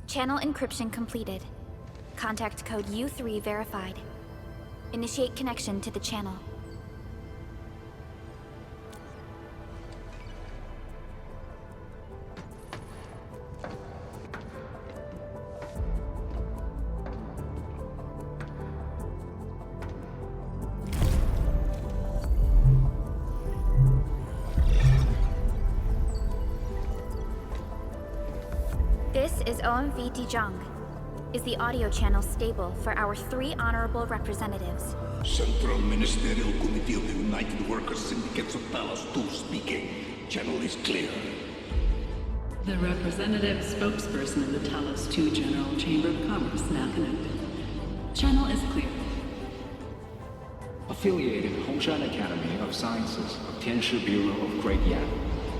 Channel encryption completed. Contact code U3 verified. Initiate connection to the channel. This is OMV Dijong. Is the audio channel stable for our 3 honorable representatives? Central Ministerial Committee of the United Workers Syndicates of Talos 2 speaking. Channel is clear. The representative spokesperson of the Talos 2 General Chamber of Commerce now connected. Channel is clear. Affiliated Hongshan Academy of Sciences of Tianshi Bureau of Great Yan.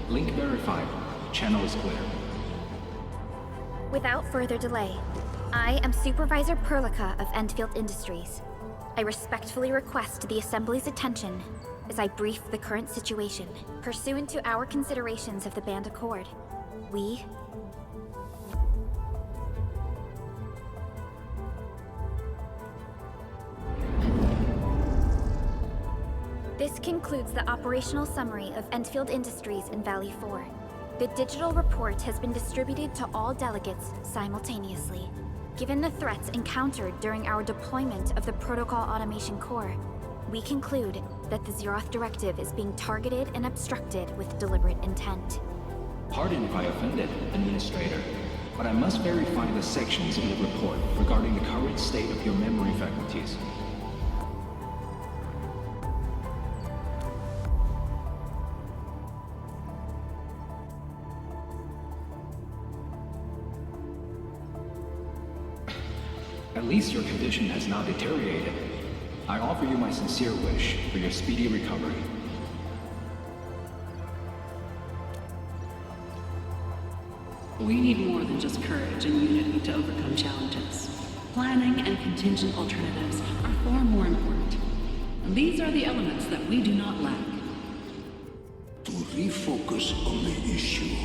Link verified. Channel is clear. Without further delay, I am Supervisor Perlica of Endfield Industries. I respectfully request the Assembly's attention as I brief the current situation. Pursuant to our considerations of the Band Accord, we... This concludes the operational summary of Endfield Industries in Valley 4. The digital report has been distributed to all delegates simultaneously. Given the threats encountered during our deployment of the Protocol Automation Core, we conclude that the Zeroth Directive is being targeted and obstructed with deliberate intent. Pardon if I offended, Administrator, but I must verify the sections in the report regarding the current state of your memory faculties. At least your condition has not deteriorated. I offer you my sincere wish for your speedy recovery. We need more than just courage and unity to overcome challenges. Planning and contingent alternatives are far more important. These are the elements that we do not lack. To refocus on the issue,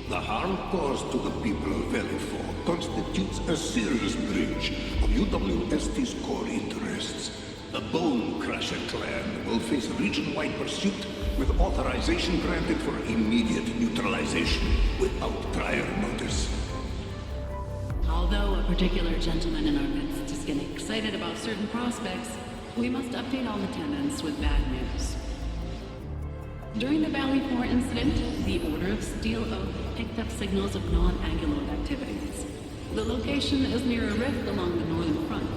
the harm caused to the people of Valley 4 constitutes a serious breach of UWST's core interests. The Bone Crusher clan will face region-wide pursuit with authorization granted for immediate neutralization without prior notice. Although a particular gentleman in our midst is getting excited about certain prospects, we must update all attendants with bad news. During the Valley 4 incident, the Order of Steel Oak picked up signals of non-Anguloid activities. The location is near a rift along the northern front.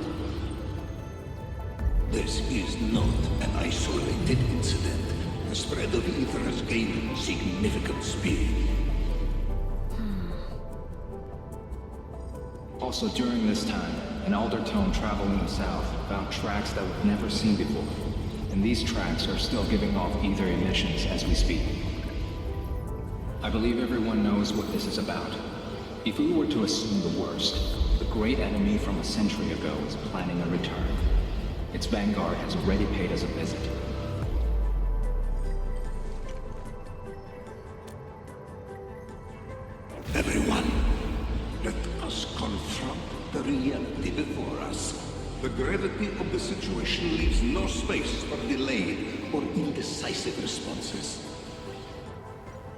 This is not an isolated incident. The spread of ether has gained significant speed. Also during this time, an Aldertone traveling south found tracks that we've never seen before. And these tracks are still giving off ether emissions as we speak. I believe everyone knows what this is about. If we were to assume the worst, the great enemy from a century ago is planning a return. Its vanguard has already paid us a visit. Everyone, let us confront the reality before us. The gravity of the situation leaves no space for delayed or indecisive responses.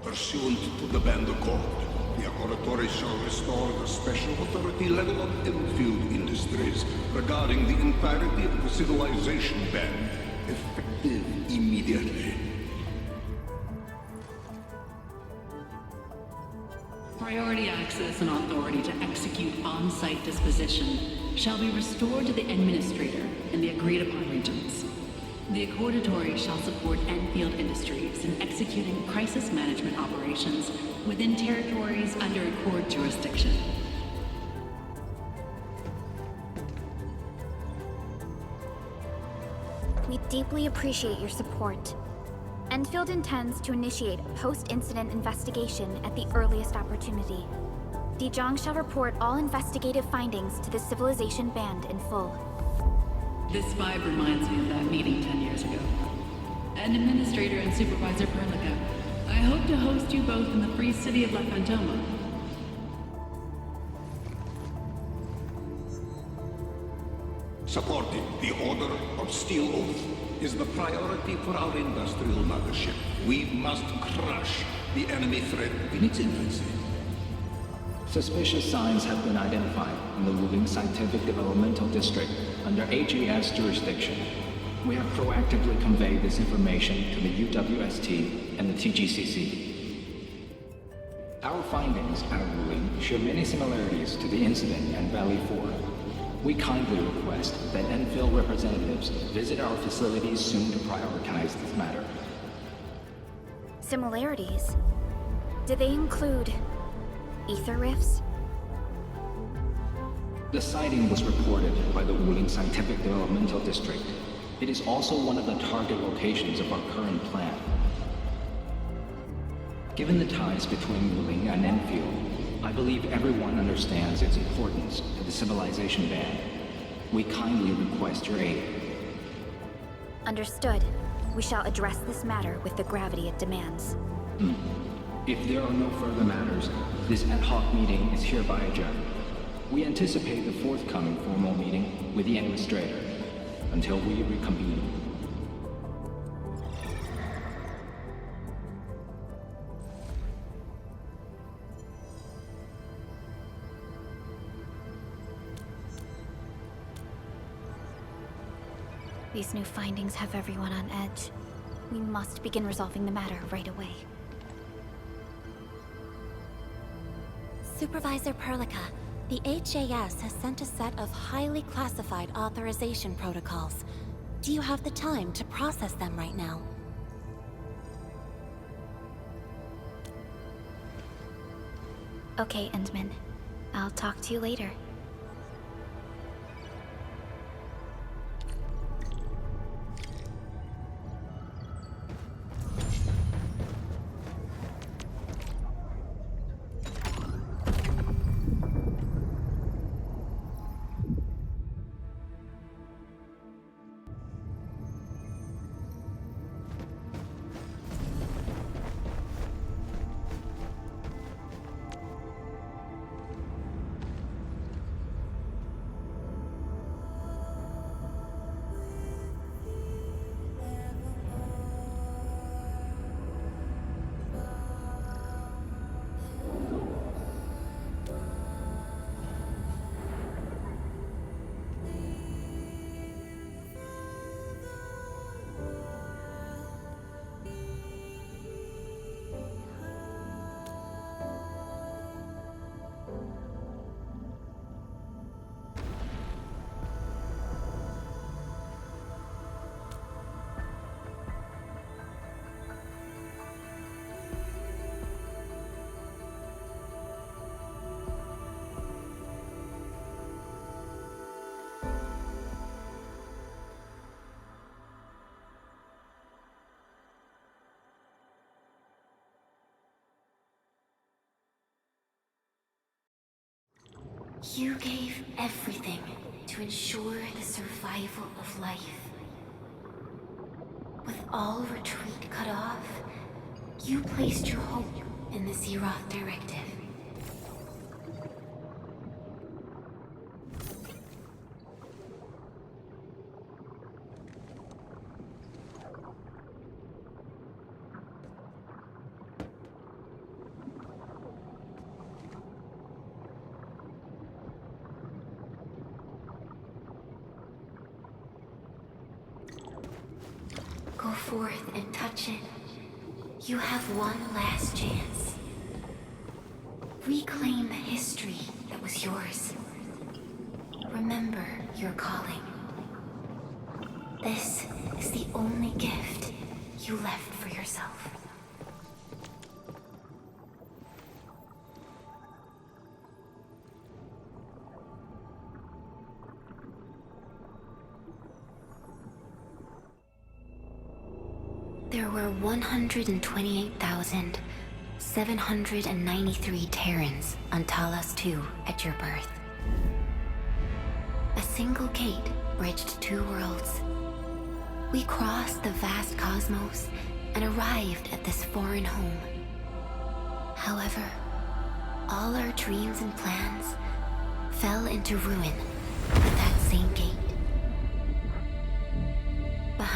Pursuant to the Band Accord, the Accordatore shall restore the special authority level of Endfield Industries regarding the entirety of the civilization band, effective immediately. Priority access and authority to execute on-site disposition shall be restored to the Administrator in the agreed-upon regions. The Accordatore shall support Endfield Industries in executing crisis management operations within territories under Accord jurisdiction. We deeply appreciate your support. Endfield intends to initiate a post-incident investigation at the earliest opportunity. Dijong shall report all investigative findings to the Civilization Band in full. This vibe reminds me of that meeting 10 years ago. And Administrator and Supervisor Perlica, I hope to host you both in the free city of La Fantoma. Supporting the Order of Steel Oath is the priority for our industrial mothership. We must crush the enemy threat in its infancy. Suspicious signs have been identified in the Wuling Scientific Developmental District under HAS jurisdiction. We have proactively conveyed this information to the UWST and the TGCC. Our findings at Wuling share many similarities to the incident at Valley 4. We kindly request that Endfield representatives visit our facilities soon to prioritize this matter. Similarities? Do they include ether rifts? The sighting was reported by the Wuling Scientific Developmental District. It is also one of the target locations of our current plan. Given the ties between Wuling and Endfield, I believe everyone understands its importance to the civilization band. We kindly request your aid. Understood. We shall address this matter with the gravity it demands. If there are no further matters, this ad hoc meeting is hereby adjourned. We anticipate the forthcoming formal meeting with the administrator until we reconvene. These new findings have everyone on edge. We must begin resolving the matter right away. Supervisor Perlica, the HAS has sent a set of highly classified authorization protocols. Do you have the time to process them right now? Okay, Endman. I'll talk to you later. You gave everything to ensure the survival of life. With all retreat cut off, you placed your hope in the Zeroth Directive. Go forth and touch it. You have one last chance. Reclaim the history that was yours. Remember your calling. This is the only gift you left for yourself. There were 128,793 Terrans on Talos 2 at your birth. A single gate bridged two worlds. We crossed the vast cosmos and arrived at this foreign home. However, all our dreams and plans fell into ruin at that same gate.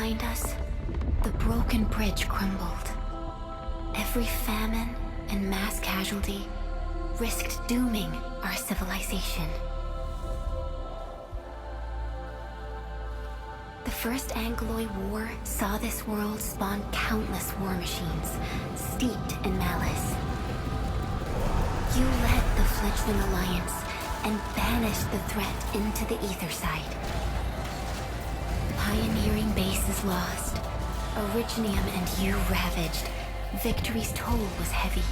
behind us, the broken bridge crumbled. Every famine and mass casualty risked dooming our civilization. The First Angloid War saw this world spawn countless war machines, steeped in malice. You led the fledgling alliance and banished the threat into the ether side. Pioneering bases lost, Originium and you ravaged. Victory's toll was heavy.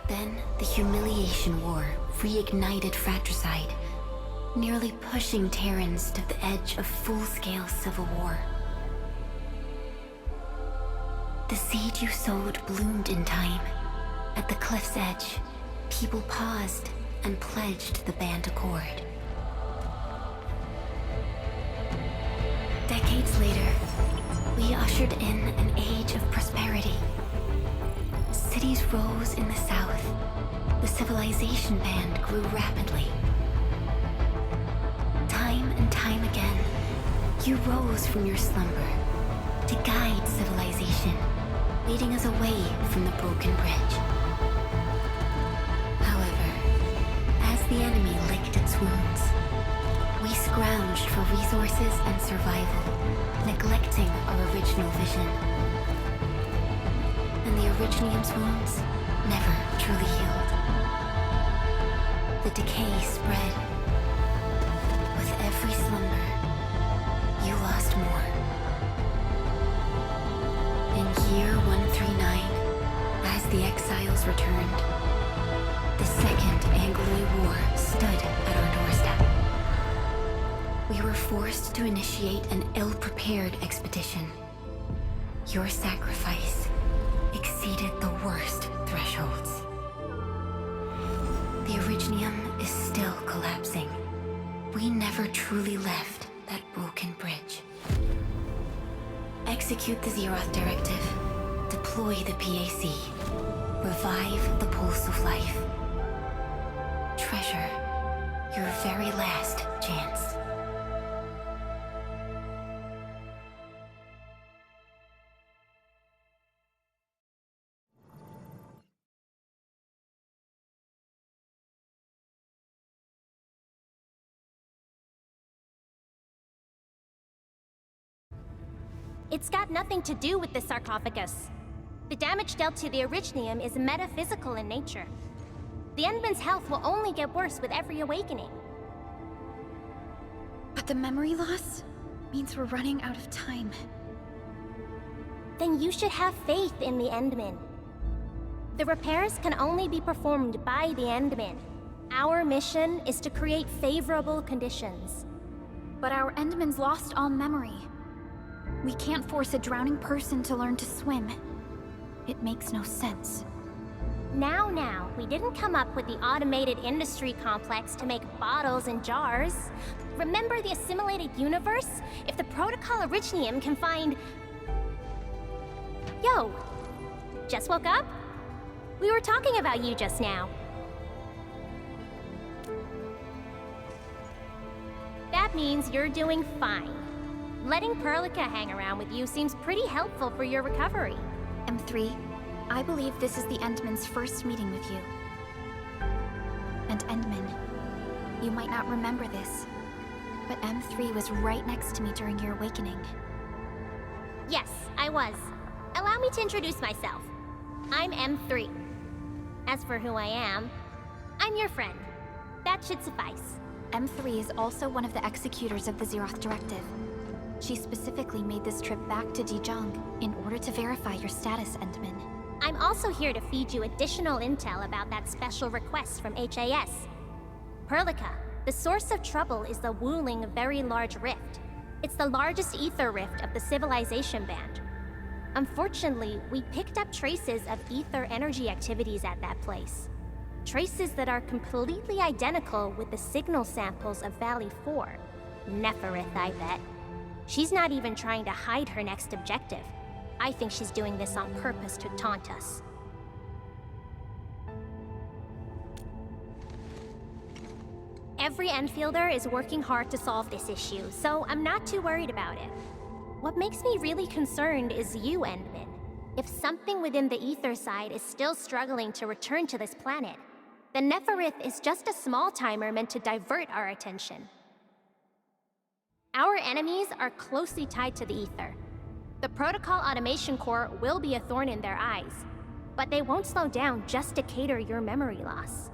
Then the Humiliation War reignited fratricide, nearly pushing Terrans to the edge of full-scale civil war. The seed you sowed bloomed in time. At the cliff's edge, people paused and pledged the Band Accord. Decades later, we ushered in an age of prosperity. Cities rose in the south. The civilization band grew rapidly. Time and time again, you rose from your slumber to guide civilization, leading us away from the broken bridge. However, as the enemy licked its wounds, we scrounged for resources and survival, neglecting our original vision. And the Originium's wounds never truly healed. The decay spread. With every slumber, you lost more. In year 139, as the exiles returned, the Second Angloid War stood at our doorstep. We were forced to initiate an ill-prepared expedition. Your sacrifice exceeded the worst thresholds. The Originium is still collapsing. We never truly left that broken bridge. Execute the Zeroth Directive. Deploy the PAC. Revive the Pulse of Life. Treasure your very last chance. It's got nothing to do with the sarcophagus. The damage dealt to the Originium is metaphysical in nature. The Endman's health will only get worse with every awakening. But the memory loss means we're running out of time. Then you should have faith in the Endman. The repairs can only be performed by the Endman. Our mission is to create favorable conditions. But our Endman's lost all memory. We can't force a drowning person to learn to swim. It makes no sense. Now, we didn't come up with the automated industry complex to make bottles and jars. Remember the assimilated universe? If the Protocol Originium can find... Yo! Just woke up? We were talking about you just now. That means you're doing fine. Letting Perlica hang around with you seems pretty helpful for your recovery. M3, I believe this is the Endman's first meeting with you. And Endman, you might not remember this, but M3 was right next to me during your awakening. Yes, I was. Allow me to introduce myself. I'm M3. As for who I am, I'm your friend. That should suffice. M3 is also one of the executors of the Zeroth Directive. She specifically made this trip back to Dijon in order to verify your status, Endman. I'm also here to feed you additional intel about that special request from HAS. Perlica, the source of trouble is the Wuling Very Large Rift. It's the largest ether rift of the Civilization Band. Unfortunately, we picked up traces of ether energy activities at that place. Traces that are completely identical with the signal samples of Valley 4. Neferith, I bet. She's not even trying to hide her next objective. I think she's doing this on purpose to taunt us. Every Enfielder is working hard to solve this issue, so I'm not too worried about it. What makes me really concerned is you, Endman. If something within the ether side is still struggling to return to this planet, then Neferith is just a small timer meant to divert our attention. Our enemies are closely tied to the ether. The Protocol Automation Core will be a thorn in their eyes, but they won't slow down just to cater your memory loss.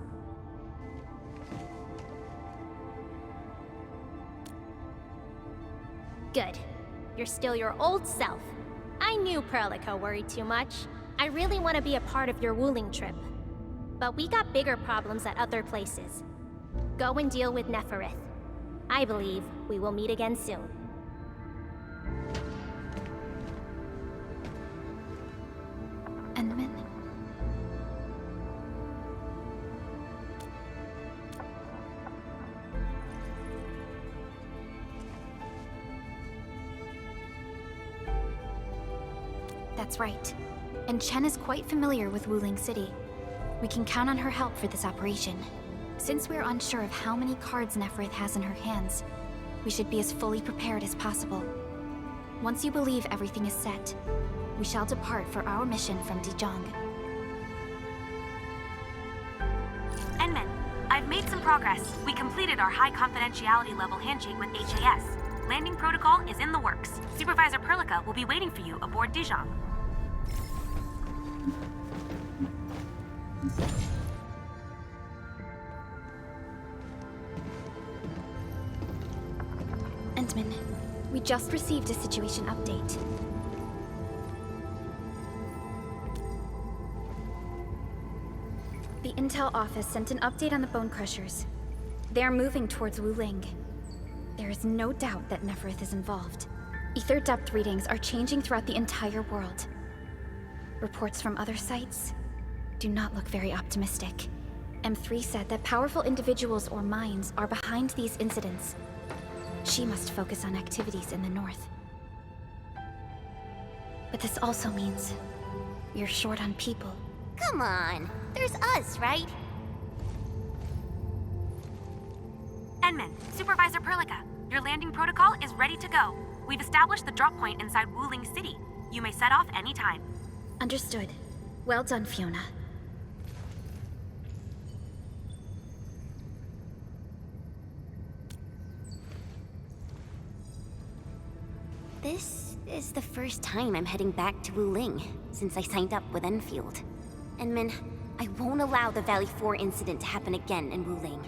Good. You're still your old self. I knew Perlica worried too much. I really want to be a part of your Wuling trip. But we got bigger problems at other places. Go and deal with Neferith. I believe we will meet again soon. Endman? That's right. And Chen is quite familiar with Wuling City. We can count on her help for this operation. Since we're unsure of how many cards Neferith has in her hands, we should be as fully prepared as possible. Once you believe everything is set, we shall depart for our mission from Dijiang. Endman, I've made some progress. We completed our high confidentiality level handshake with HAS. Landing protocol is in the works. Supervisor Perlica will be waiting for you aboard Dijiang. Endman, we just received a situation update. The Intel office sent an update on the Bone Crushers. They are moving towards Wuling. There is no doubt that Neferith is involved. Ether depth readings are changing throughout the entire world. Reports from other sites do not look very optimistic. M3 said that powerful individuals or minds are behind these incidents. She must focus on activities in the north. But this also means we're short on people. Come on, there's us, right? Endman, Supervisor Perlica, your landing protocol is ready to go. We've established the drop point inside Wuling City. You may set off anytime. Understood. Well done, Fiona. This is the first time I'm heading back to Wuling since I signed up with Enfield. Enman, I won't allow the Valley 4 incident to happen again in Wuling.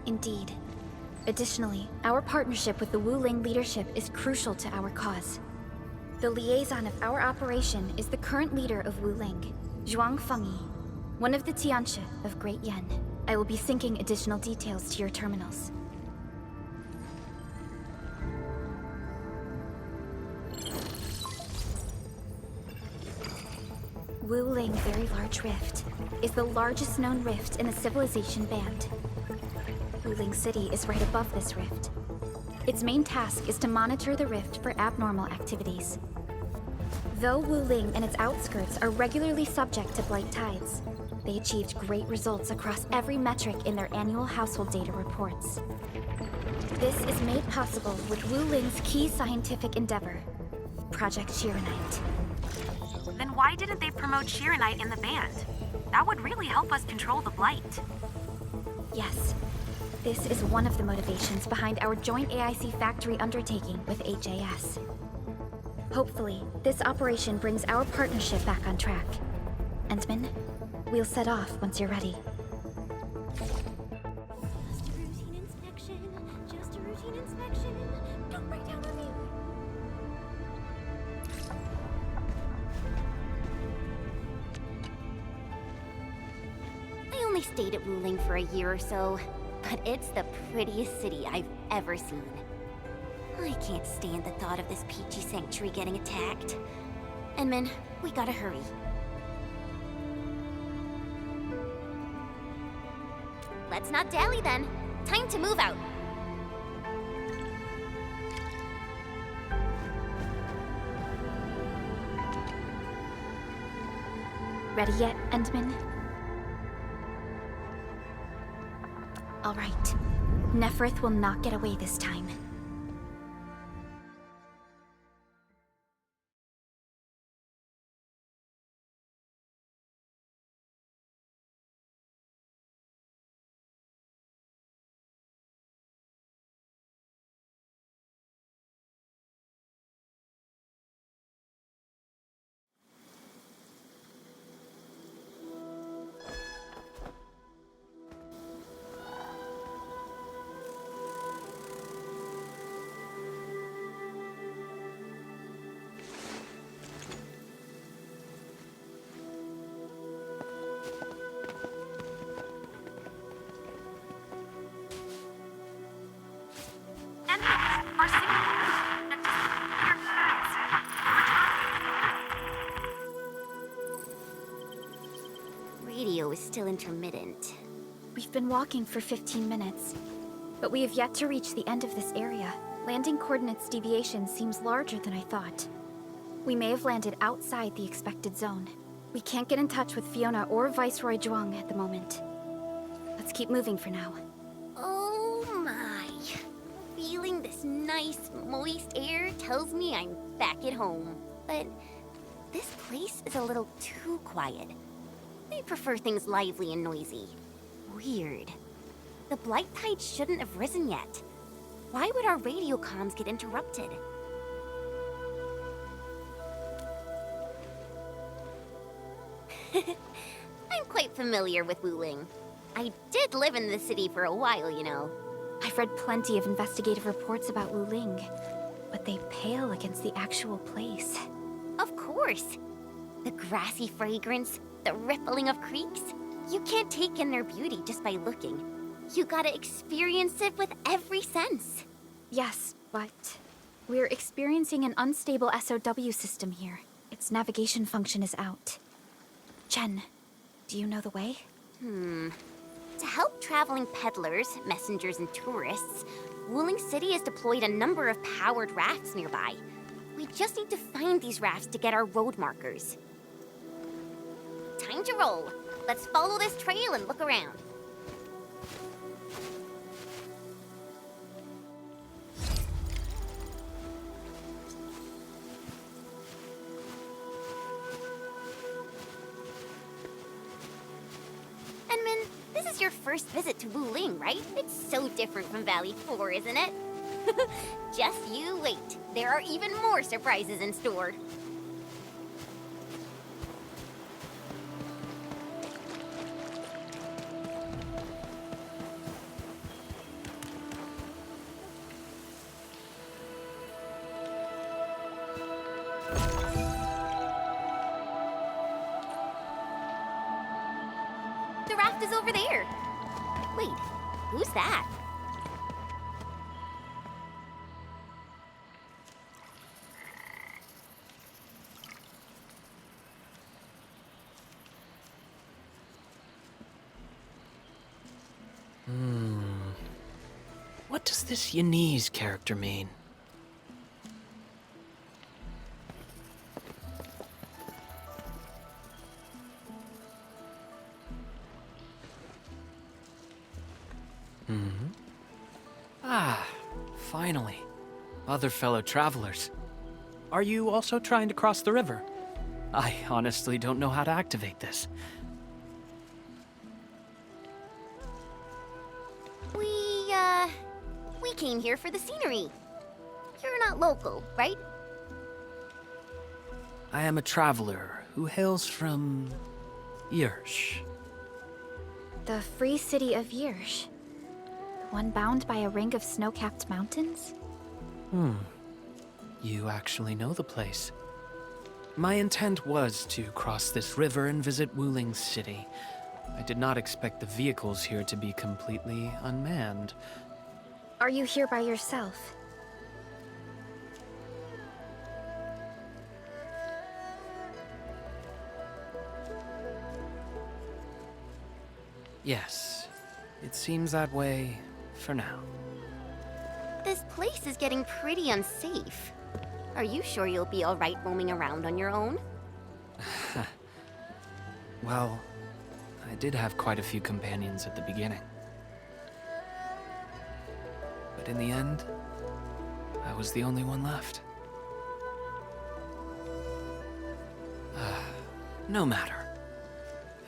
Indeed. Additionally, our partnership with the Wuling leadership is crucial to our cause. The liaison of our operation is the current leader of Wuling, Zhuang Fengyi, one of the Tianchi of Great Yen. I will be syncing additional details to your terminals. Wuling Very Large Rift is the largest known rift in the Civilization Band. Wuling City is right above this rift. Its main task is to monitor the rift for abnormal activities. Though Wuling and its outskirts are regularly subject to blight tides, they achieved great results across every metric in their annual household data reports. This is made possible with Wuling's key scientific endeavor, Project Shiranite. Then why didn't they promote Shiranite in the band? That would really help us control the blight. Yes. This is one of the motivations behind our joint AIC factory undertaking with HAS. Hopefully, this operation brings our partnership back on track. Endman, we'll set off once you're ready. Just a routine inspection. Just a routine inspection. Don't break down on me. I only stayed at Wuling for a year or so, but it's the prettiest city I've ever seen. I can't stand the thought of this peachy sanctuary getting attacked. Enman, we gotta hurry. Let's not dally then. Time to move out. Ready yet, Endman? All right. Neferith will not get away this time. still intermittent. We've been walking for 15 minutes, but we have yet to reach the end of this area. Landing coordinates deviation seems larger than I thought. We may have landed outside the expected zone. We can't get in touch with Fiona or Viceroy Zhuang at the moment. Let's keep moving for now. Oh my. Feeling this nice, moist air tells me I'm back at home. But this place is a little too quiet. I prefer things lively and noisy. Weird. The Blight Tide shouldn't have risen yet. Why would our radio comms get interrupted? I'm quite familiar with Wuling. I did live in the city for a while, you know. I've read plenty of investigative reports about Wuling, but they pale against the actual place. Of course. The grassy fragrance, the rippling of creeks. You can't take in their beauty just by looking. You gotta experience it with every sense. Yes, but we're experiencing an unstable SOW system here. Its navigation function is out. Chen, do you know the way? To help traveling peddlers, messengers, and tourists, Wuling City has deployed a number of powered rafts nearby. We just need to find these rafts to get our road markers. Time to roll. Let's follow this trail and look around. Enman, this is your first visit to Wuling, right? It's so different from Valley 4, isn't it? Just you wait. There are even more surprises in store. The raft is over there. Wait, who's that? What does this Yanese character mean? Ah, finally. Other fellow travelers. Are you also trying to cross the river? I honestly don't know how to activate this. We came here for the scenery. You're not local, right? I am a traveler who hails from Yirsh. The free city of Yirsh. One bound by a ring of snow-capped mountains? You actually know the place. My intent was to cross this river and visit Wuling City. I did not expect the vehicles here to be completely unmanned. Are you here by yourself? Yes, it seems that way for now. This place is getting pretty unsafe. Are you sure you'll be alright roaming around on your own? Well, I did have quite a few companions at the beginning. But in the end, I was the only one left. No matter.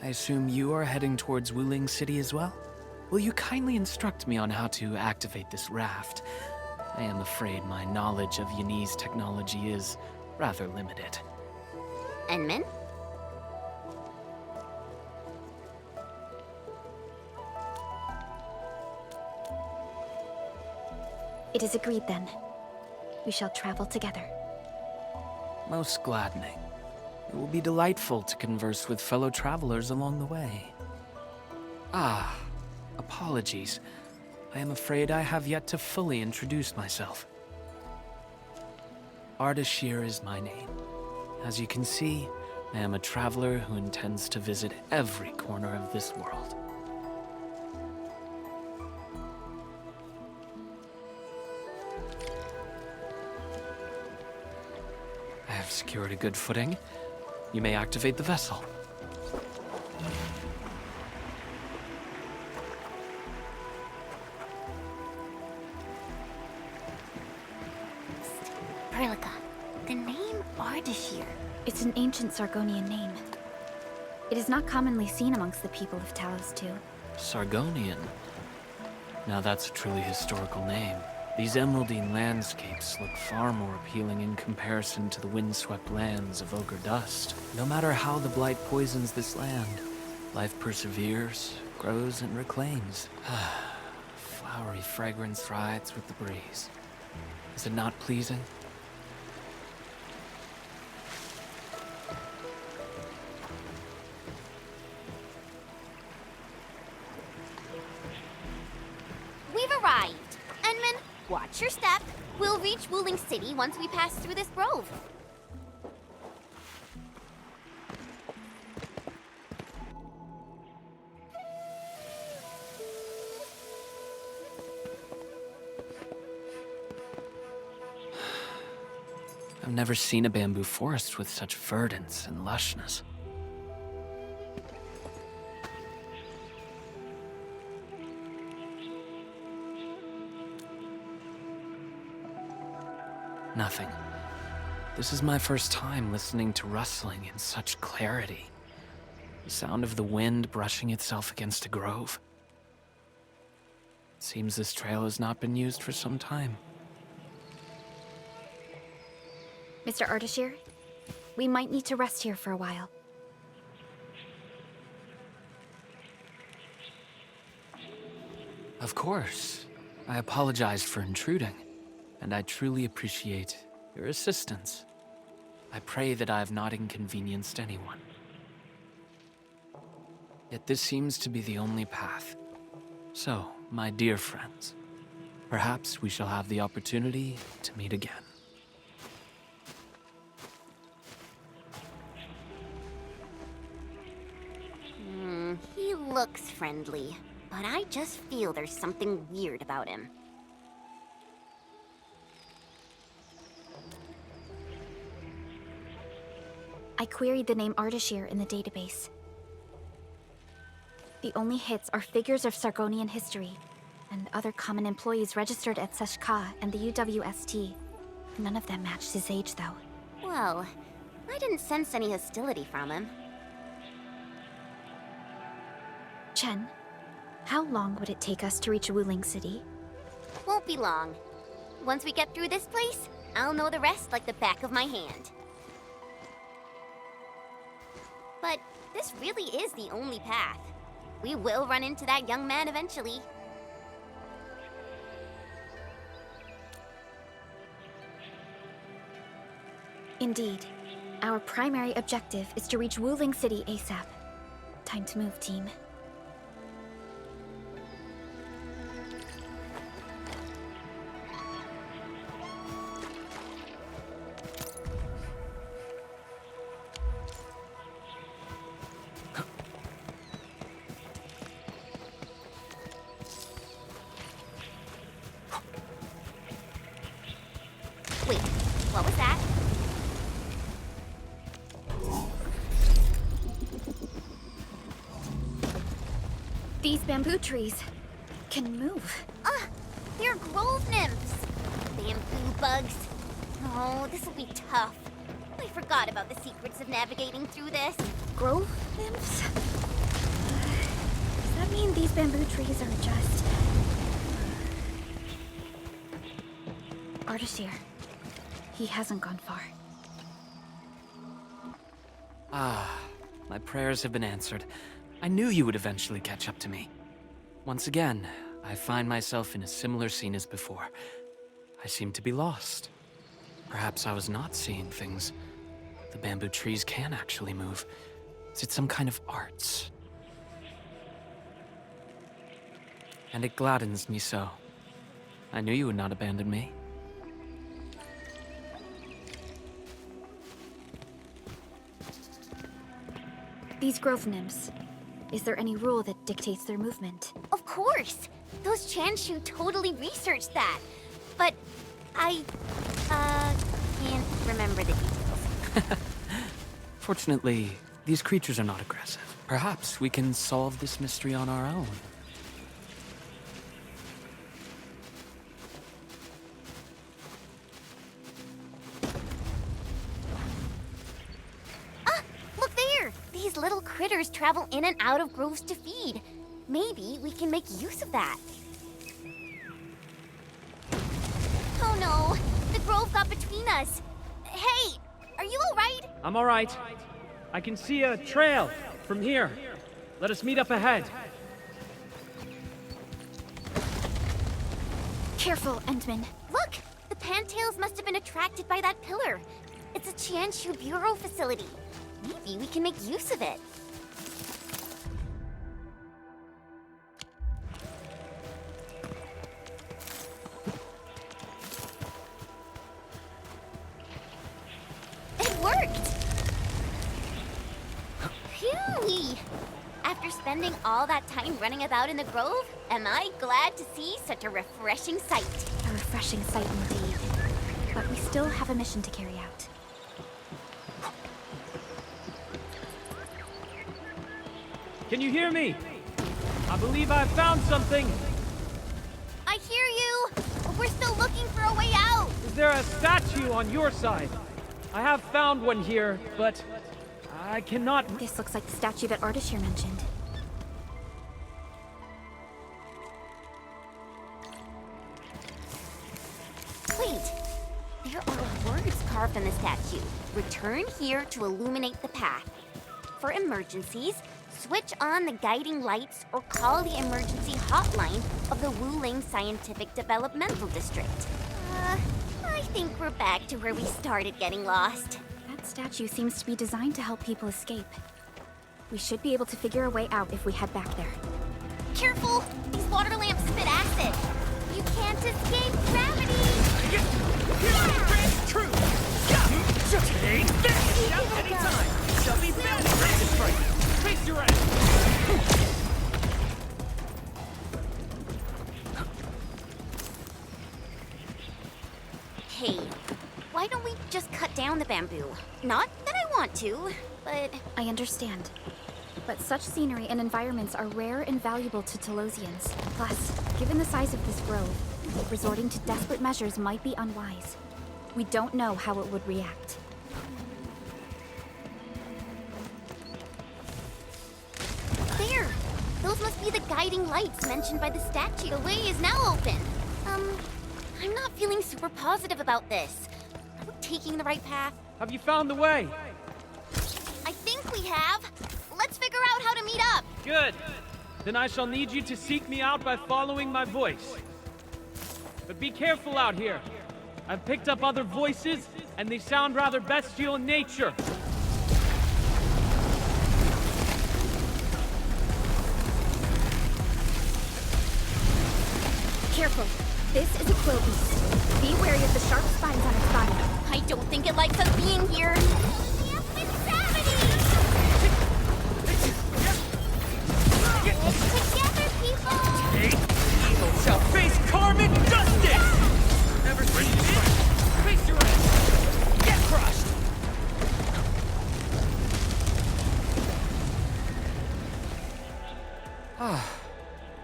I assume you are heading towards Wuling City as well? Will you kindly instruct me on how to activate this raft? I am afraid my knowledge of Yanese technology is rather limited. Enman? It is agreed then. We shall travel together. Most gladdening. It will be delightful to converse with fellow travelers along the way. Ah, apologies. I am afraid I have yet to fully introduce myself. Ardashir is my name. As you can see, I am a traveler who intends to visit every corner of this world. I have secured a good footing. You may activate the vessel. Perlica, the name Ardashir. It's an ancient Sargonian name. It is not commonly seen amongst the people of Talos, too. Sargonian. Now that's a truly historical name. These emeraldine landscapes look far more appealing in comparison to the windswept lands of Ogre Dust. No matter how the blight poisons this land, life perseveres, grows, and reclaims. Flowery fragrance rides with the breeze. Is it not pleasing? We've arrived. Enman, watch your step. We'll reach Wuling City once we pass through this grove. I've never seen a bamboo forest with such verdance and lushness. Nothing. This is my first time listening to rustling in such clarity. The sound of the wind brushing itself against a grove. It seems this trail has not been used for some time. Mr. Ardashir, we might need to rest here for a while. Of course. I apologize for intruding, and I truly appreciate your assistance. I pray that I have not inconvenienced anyone. Yet this seems to be the only path. So, my dear friends, perhaps we shall have the opportunity to meet again. He looks friendly, but I just feel there's something weird about him. I queried the name Ardashir in the database. The only hits are figures of Sargonian history, and other common employees registered at Seshka and the UWST. None of them matched his age, though. Well, I didn't sense any hostility from him. Chen, how long would it take us to reach Wuling City? Won't be long. Once we get through this place, I'll know the rest like the back of my hand. But this really is the only path. We will run into that young man eventually. Indeed. Our primary objective is to reach Wuling City ASAP. Time to move, team. Wait, what was that? These bamboo trees can move. Ah, they're grove nymphs. Bamboo bugs. Oh, this will be tough. I forgot about the secrets of navigating through this. Grove nymphs? Does that mean these bamboo trees are just... Ardashir. He hasn't gone far. Ah, my prayers have been answered. I knew you would eventually catch up to me. Once again, I find myself in a similar scene as before. I seem to be lost. Perhaps I was not seeing things. The bamboo trees can actually move. Is it some kind of arts? And it gladdens me so. I knew you would not abandon me. These grove nymphs. Is there any rule that dictates their movement? Of course! Those Chanshu totally researched that. But I, can't remember the details. Fortunately, these creatures are not aggressive. Perhaps we can solve this mystery on our own. Look there! These little critters travel in and out of groves to feed. Maybe we can make use of that. Oh no! The grove got between us! Hey! Are you alright? I'm alright. I can see a trail from here. Let us meet up ahead. Careful, Endman. Look! The Pantails must have been attracted by that pillar. It's a Chanshu Bureau facility. Maybe we can make use of it. It worked! Phew! After spending all that time running about in the grove, am I glad to see such a refreshing sight. A refreshing sight indeed. But we still have a mission to carry out. Can you hear me? I believe I've found something. I hear you, but we're still looking for a way out. Is there a statue on your side? I have found one here, but I cannot... This looks like the statue that Ardashir mentioned. Wait, there are words carved on the statue. Return here to illuminate the path. For emergencies, switch on the guiding lights or call the emergency hotline of the Wuling Scientific Developmental District. I think we're back to where we started getting lost. That statue seems to be designed to help people escape. We should be able to figure a way out if we head back there. Careful! These water lamps spit acid! You can't escape gravity! True! Take this! Shout anytime! Shall be bad at strike! Face your ass! Hey, why don't we just cut down the bamboo? Not that I want to, but... I understand. But such scenery and environments are rare and valuable to Telosians. Plus, given the size of this grove, resorting to desperate measures might be unwise. We don't know how it would react. There! Those must be the guiding lights mentioned by the statue. The way is now open. I'm not feeling super positive about this. Are we taking the right path? Have you found the way? I think we have. Let's figure out how to meet up. Good. Then I shall need you to seek me out by following my voice. But be careful out here. I've picked up other voices, and they sound rather bestial in nature. Careful. This is a quill beast. Be wary of the sharp spines on its body. I don't think it likes us being here. Together, people! Evil shall face karmic justice! Never seen it? Face your ass! Get crushed!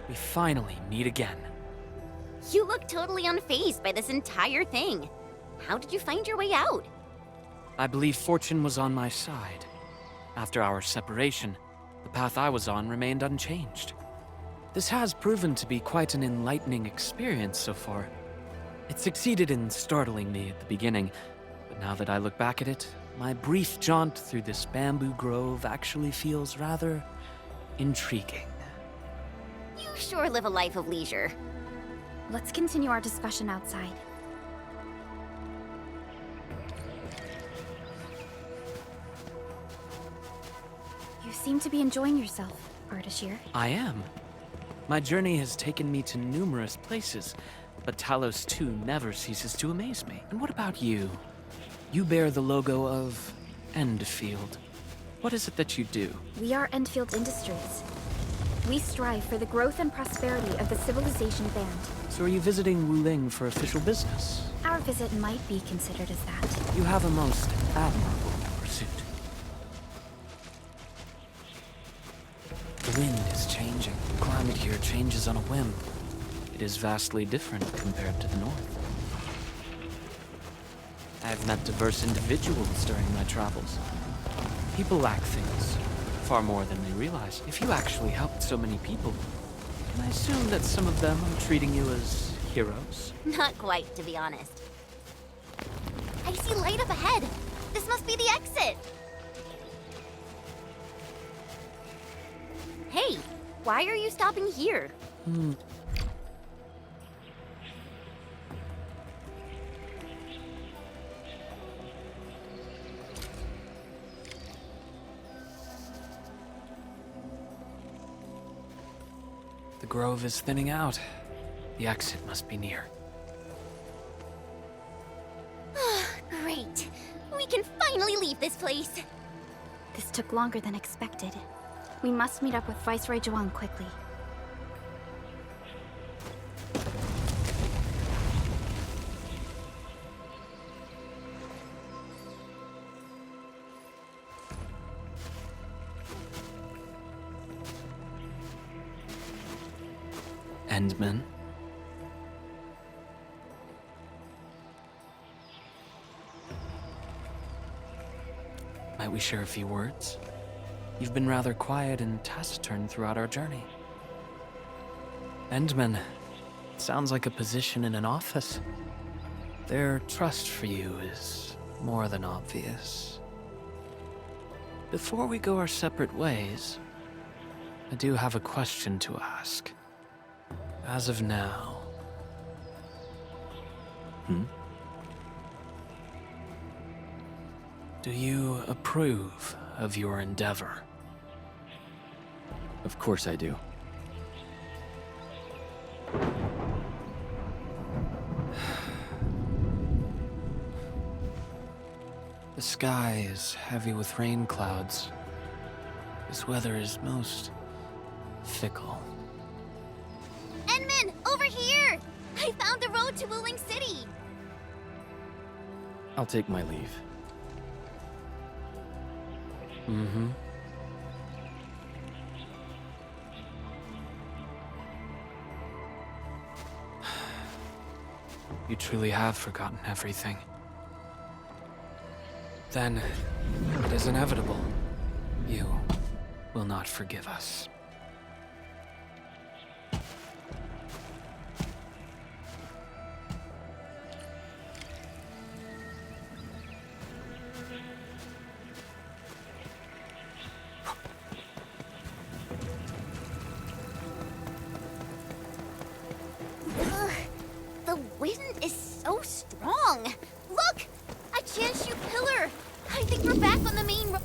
We finally meet again. You look totally unfazed by this entire thing. How did you find your way out? I believe fortune was on my side. After our separation, the path I was on remained unchanged. This has proven to be quite an enlightening experience so far. It succeeded in startling me at the beginning, but now that I look back at it, my brief jaunt through this bamboo grove actually feels rather intriguing. You sure live a life of leisure. Let's continue our discussion outside. You seem to be enjoying yourself, Ardashir. I am. My journey has taken me to numerous places, but Talos too never ceases to amaze me. And what about you? You bear the logo of Endfield. What is it that you do? We are Endfield Industries. We strive for the growth and prosperity of the Civilization Band. So are you visiting Wuling for official business? Our visit might be considered as that. You have a most admirable pursuit. The wind is changing. The climate here changes on a whim. It is vastly different compared to the north. I've met diverse individuals during my travels. People lack things, far more than they realize. If you actually helped so many people, can I assume that some of them are treating you as heroes? Not quite, to be honest. I see light up ahead. This must be the exit. Hey, why are you stopping here? The grove is thinning out. The exit must be near. Great. We can finally leave this place. This took longer than expected. We must meet up with Viceroy Zhuang quickly. Endman? Might we share a few words? You've been rather quiet and taciturn throughout our journey. Endman, it sounds like a position in an office. Their trust for you is more than obvious. Before we go our separate ways, I do have a question to ask. As of now... Do you approve of your endeavor? Of course I do. The sky is heavy with rain clouds. This weather is most fickle. Enman, over here! I found the road to Wuling City! I'll take my leave. You truly have forgotten everything. Then, it is inevitable. You will not forgive us. The wind is so strong! Look! A Chanshu pillar! I think we're back on the main road.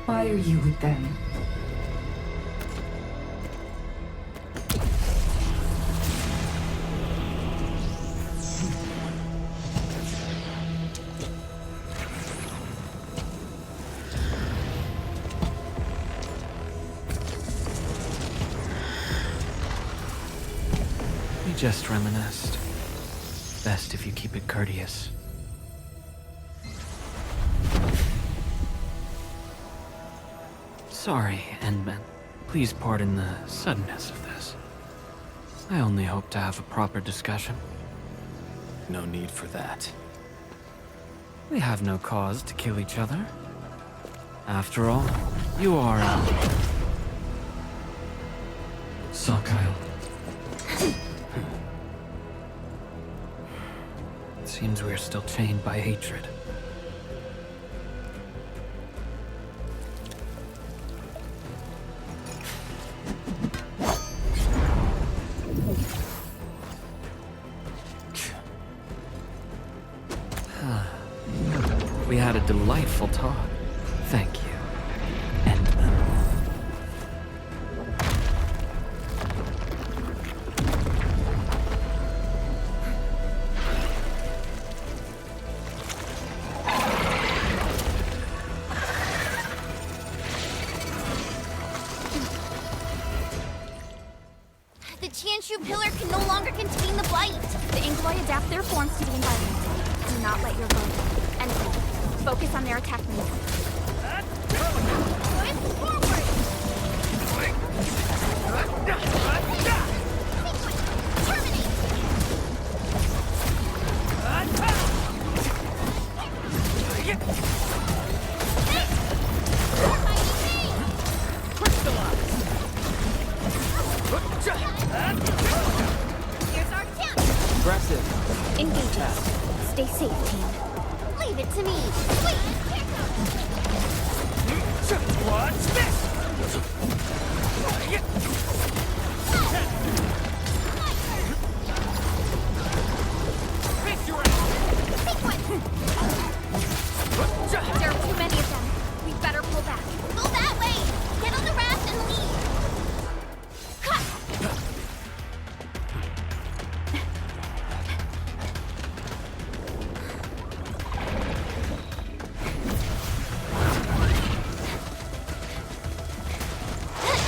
Why are you with them? We just reminisced. Best if you keep it courteous. Sorry, Endman. Please pardon the suddenness of this. I only hope to have a proper discussion. No need for that. We have no cause to kill each other. After all, you are Sakyle. It seems we are still chained by hatred. We had a delightful talk. Thank you, Endman. The Chanshu pillar can no longer contain the blight. The Inkloi adapt their forms to the environment. Do not let your guard down. Anything. Focus on their attack moves. Going forward! Terminate! Here's our chance! Aggressive. Engage. Stay safe, team. Leave it to me! Wait! What's this? There are too many of them. We better pull back. Go that way! Get on the raft and leave! Cut!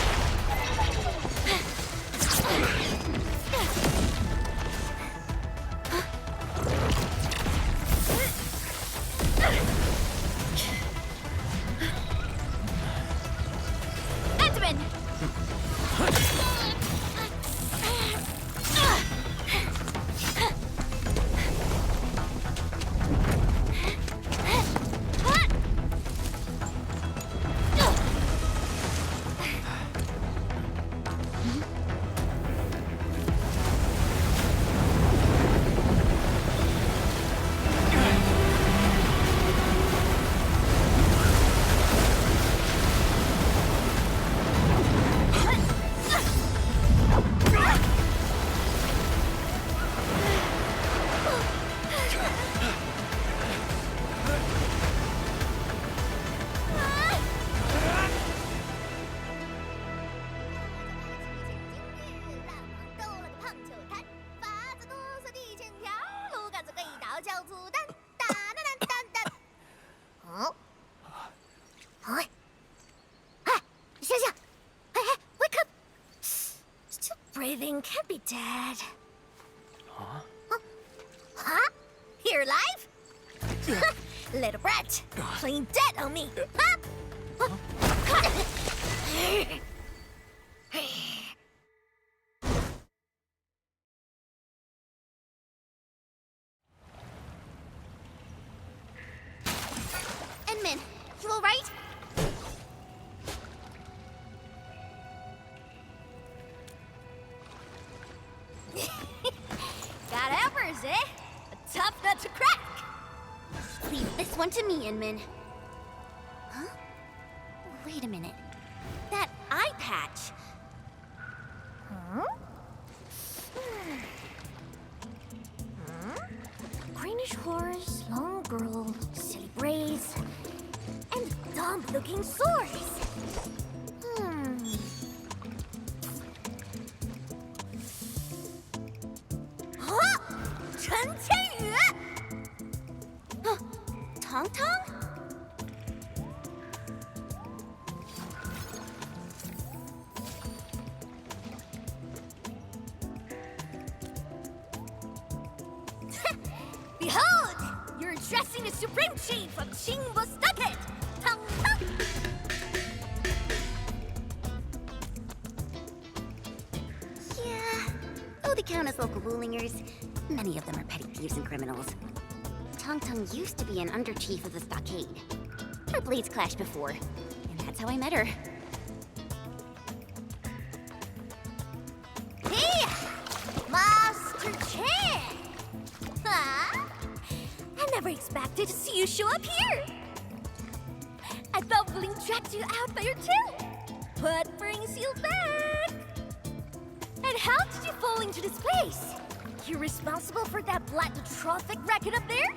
Edmund! Wake up! Still breathing, can't be dead. Huh? Huh? You're alive? Little brat, playing dead on me. Huh? Enman, you alright? Got hammers, eh? A tough nut to crack. Leave this one to me, Inman. Huh? Wait a minute. That eye patch. Huh? Greenish horse, long girl, silly braids, and dumb-looking swords. Huh? Chen Qianyue! Huh? Tong Tong? Behold! You're addressing the Supreme Chief of Qingbo Stockade! Tong Tong! Yeah, though they count as local Wulingers, many of them are petty thieves and criminals. Tong Tong used to be an under-chief of the Stockade. Our blades clashed before, and that's how I met her. Hey! Master Chan! Huh? I never expected to see you show up here! I thought Wuling tracked you out by your tail! What brings you back? And how did you fall into this place? You're responsible for that black trophic racket up there?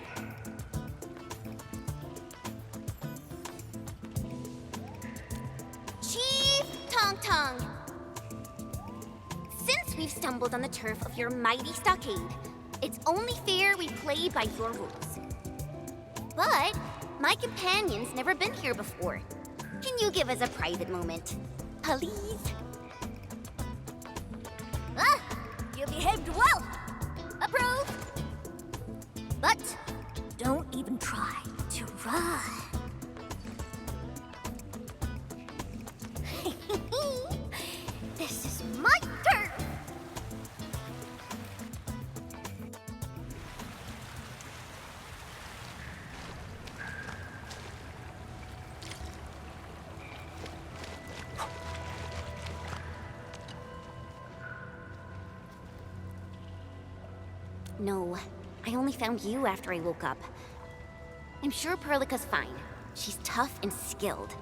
stumbled on the turf of your mighty stockade. It's only fair we play by your rules. But my companion's never been here before. Can you give us a private moment? Please? Ah! You behaved well! Approve! But don't even try to run. This is my turn! No, I only found you after I woke up. I'm sure Perlica's fine. She's tough and skilled.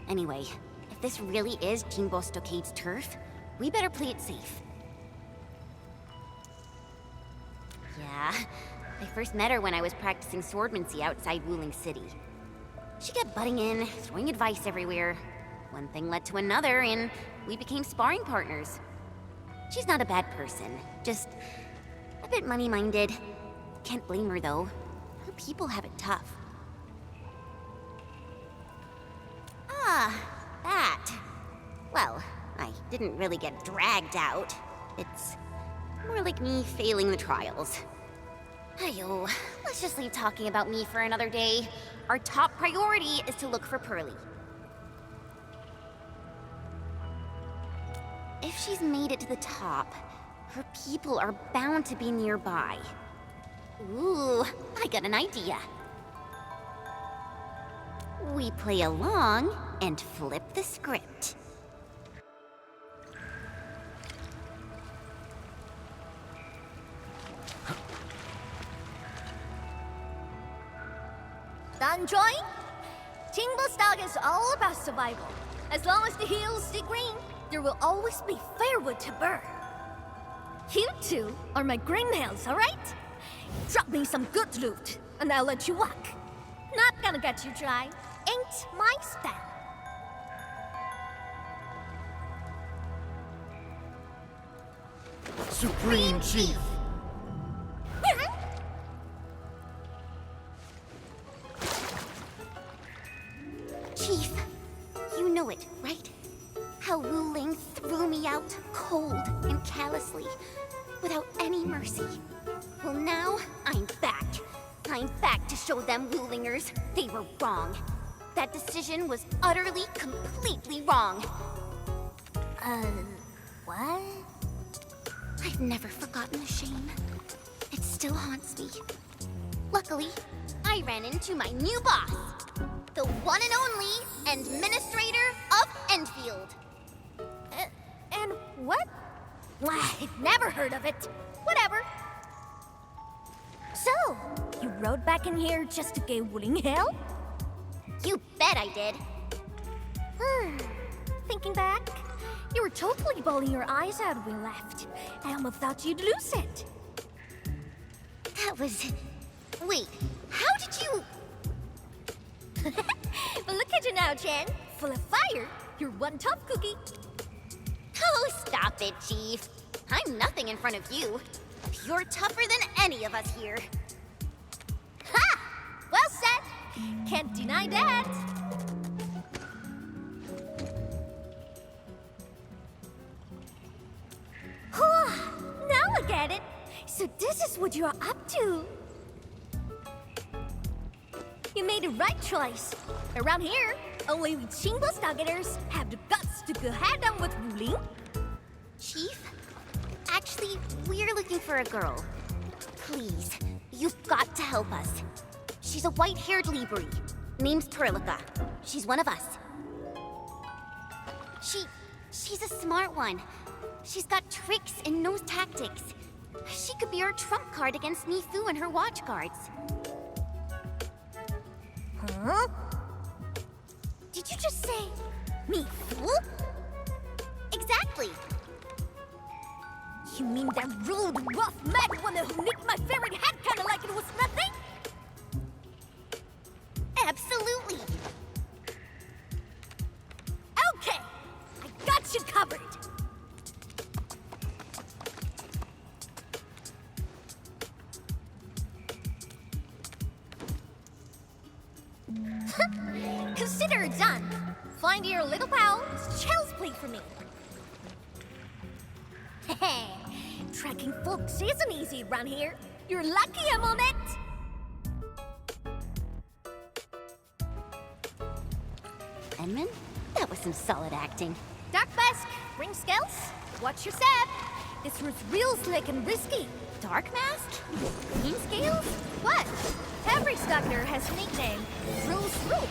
Anyway, if this really is Jingbo Stockade's turf, we better play it safe. Yeah, I first met her when I was practicing swordmancy outside Wuling City. She kept butting in, throwing advice everywhere. One thing led to another, and we became sparring partners. She's not a bad person, just a bit money-minded. Can't blame her, though. Her people have it tough. Ah, that. Well, I didn't really get dragged out. It's more like me failing the trials. Ayo, let's just leave talking about me for another day. Our top priority is to look for Pearly. If she's made it to the top, her people are bound to be nearby. Ooh, I got an idea. We play along and flip the script. Done, Joy? Jingbo Stock is all about survival. As long as the hills stay green, there will always be firewood to burn. You two are my greenhills, alright? Drop me some good loot, and I'll let you walk. Not gonna get you dry. Ain't my style. Supreme Chief! Chief, you know it, right? How Wuling threw me out cold and callously, without any mercy. Well, now I'm back. I'm back to show them Wulingers they were wrong. That decision was utterly, completely wrong. What? I've never forgotten the shame. It still haunts me. Luckily, I ran into my new boss, the one and only Administrator of Endfield. And what? I've never heard of it. Whatever. So, you rode back in here just to give Wuling hell? You bet I did. Thinking back, you were totally bawling your eyes out when we left. I almost thought you'd lose it. That was... Wait, how did you... But look at you now, Chen. Full of fire. You're one tough cookie. Oh, stop it, Chief. I'm nothing in front of you. You're tougher than any of us here. Ha! Well said. Can't deny that. Now I get it. So this is what you're up to. You made the right choice. Around here, only we Jingbo Stockaders have the guts to go head-on with Wuling. Chief, actually, we're looking for a girl. Please, you've got to help us. She's a white-haired Libri. Name's Perlica. She's one of us. She's a smart one. She's got tricks and knows tactics. She could be our trump card against Mifu and her watch guards. Huh? Did you just say Mifu? Exactly. You mean that rude, rough, mad woman who nicked my favorite hat kinda like it was nothing? Absolutely. Okay, I got you covered. Consider it done. Find your little pal, child's play for me. Hey, tracking folks isn't easy around here. You're lucky I'm on it. Edmund? That was some solid acting. Dark Mask, ring scales, watch your step. This root's real slick and risky. Dark Mask? Ring scales? What? Every stalker has a nickname. Rules rule.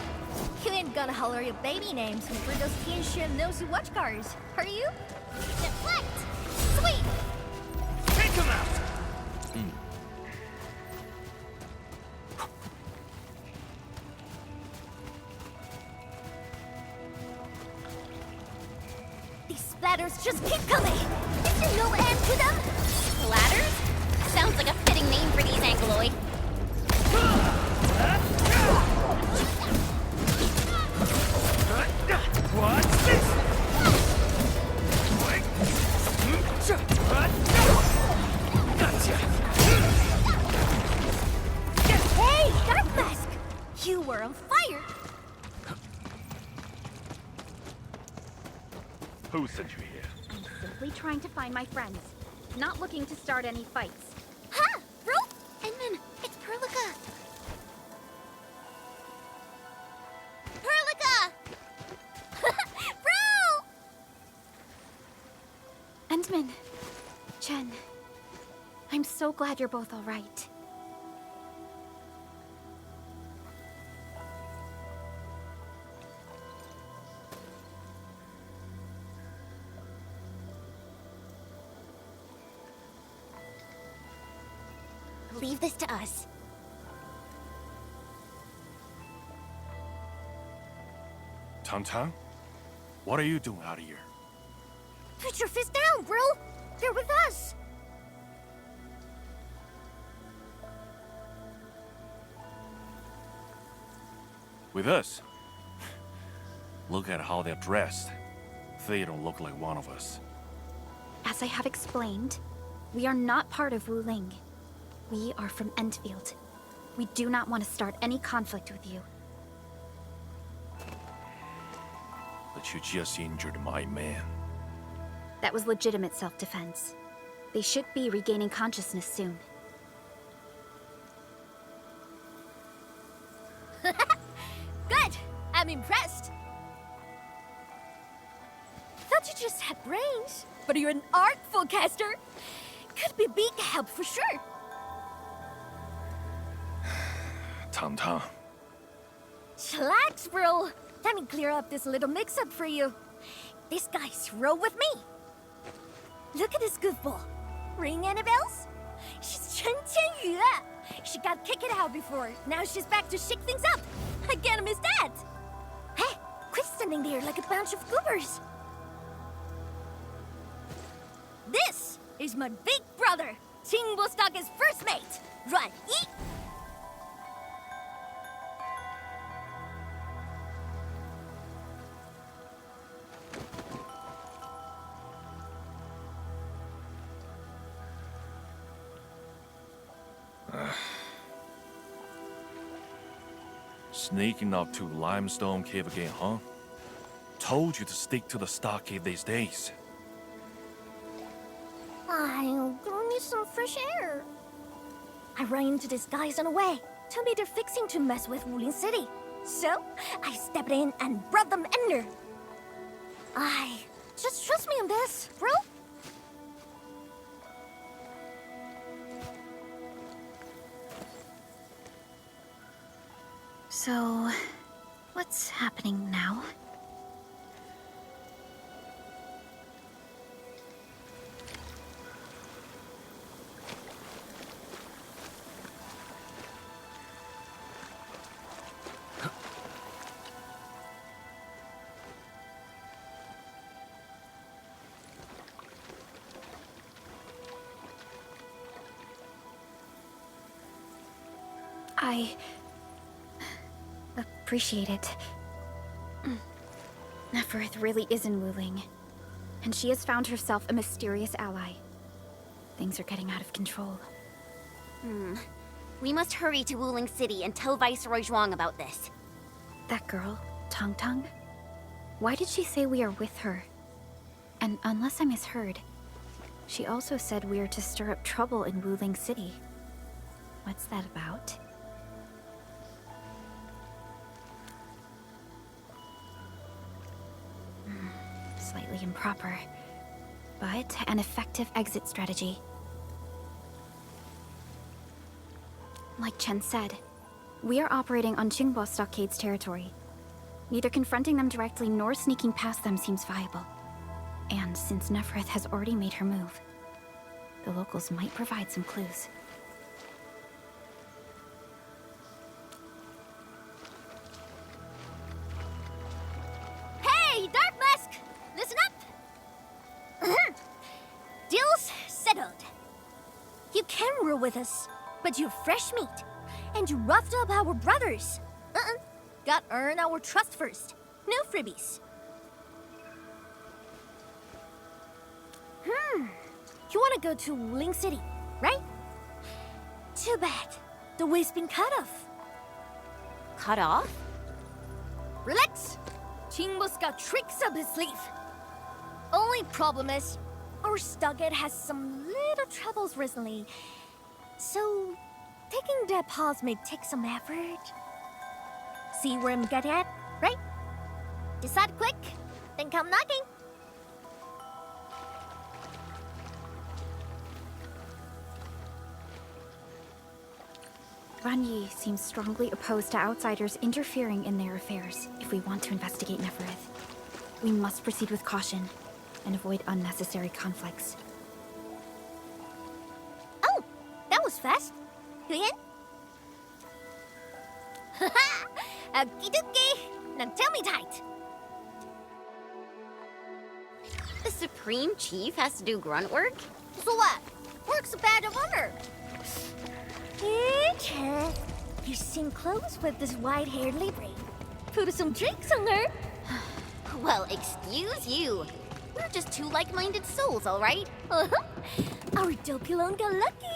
You ain't gonna holler your baby names for those Tianxuan nosy watch cars, are you? Deflect! Sweet! Take him out! These splatters just keep coming! Is there no end to them? Splatters? Sounds like a fitting name for these Angloid. What's this? Hey, Dark Mask! You were on fire! Who sent you here? I'm simply trying to find my friends. Not looking to start any fights. Ha! Bro! Edmund, it's Perlica. Perlica! Bro! Endman, Chen, I'm so glad you're both all right. Leave this to us. Tang, what are you doing out here? Put your fist down, bro! They're with us! With us? Look at how they're dressed. They don't look like one of us. As I have explained, we are not part of Wuling. We are from Endfield. We do not want to start any conflict with you. But you just injured my man. That was legitimate self-defense. They should be regaining consciousness soon. Good! I'm impressed! Thought you just had brains, but you're an artful caster. Could be big help for sure. Tang, Chillax, bro. Let me clear up this little mix-up for you. This guy's roll with me. Look at this goofball. Ring any bells? She's Chen Qianyu. She got kicked out before. Now she's back to shake things up. I can't miss that. Hey, quit standing there like a bunch of goobers. This is my big brother, Qing Wostaka's first mate. Right, eat. Sneaking up to Limestone Cave again, huh? Told you to stick to the stockade these days. I'm gonna need some fresh air. I ran into these guys on the way. Told me they're fixing to mess with Wuling City. So, I stepped in and brought them under. Just trust me on this, bro. So, what's happening now? I appreciate it. Neferith really is in Wuling, and she has found herself a mysterious ally. Things are getting out of control. We must hurry to Wuling City and tell Viceroy Zhuang about this. That girl, Tong Tong? Why did she say we are with her? And unless I misheard, she also said we are to stir up trouble in Wuling City. What's that about? Slightly improper, but an effective exit strategy. Like Chen said, we are operating on Qingbo Stockade's territory. Neither confronting them directly nor sneaking past them seems viable. And since Nefereth has already made her move, the locals might provide some clues. Hey, Dark Mask! Listen up! Deal's settled. You can rule with us, but you're fresh meat. And you roughed up our brothers. Got earn our trust first. No freebies. You wanna go to Wuling City, right? Too bad. The way's been cut off. Cut off? Relax. Qingbo's got tricks up his sleeve. Only problem is, our Stockade has some little troubles recently. So, taking that pause may take some effort. See where I'm getting at, right? Decide quick, then come knocking. Ran Yi seems strongly opposed to outsiders interfering in their affairs if we want to investigate Nefereth. We must proceed with caution and avoid unnecessary conflicts. Oh, that was fast. Huyen? Haha! Okie dokie! Now tell me tight. The Supreme Chief has to do grunt work? So what? Work's a badge of honor. Hey, Chen. You seem close with this white-haired Libre. Put some drinks on her. Well, excuse you. We're just two like-minded souls, all right? Our Dopulon got lucky.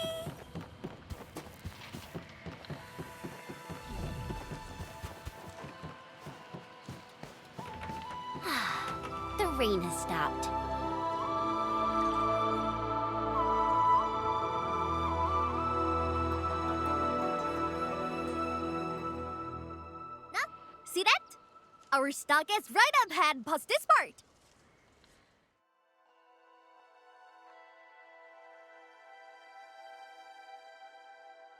The rain has stopped. See that? Our stock is right up ahead past this part.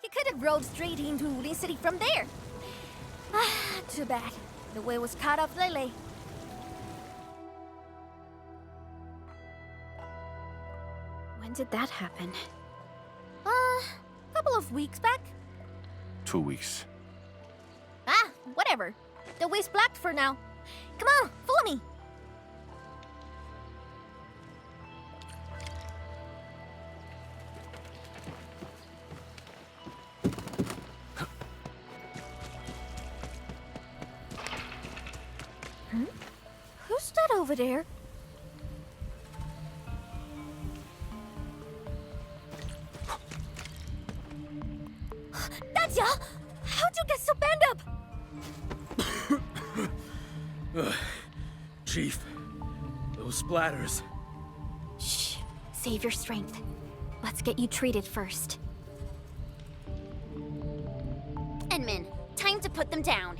He could have rode straight into Wuling City from there. Too bad. The way was cut off lately. When did that happen? Couple of weeks back. 2 weeks. Whatever. The way's blocked for now. Come on, follow me. Who's that over there? That's ya! How'd you get so banged up? Chief, those splatters. Shh. Save your strength. Let's get you treated first. Enman, time to put them down.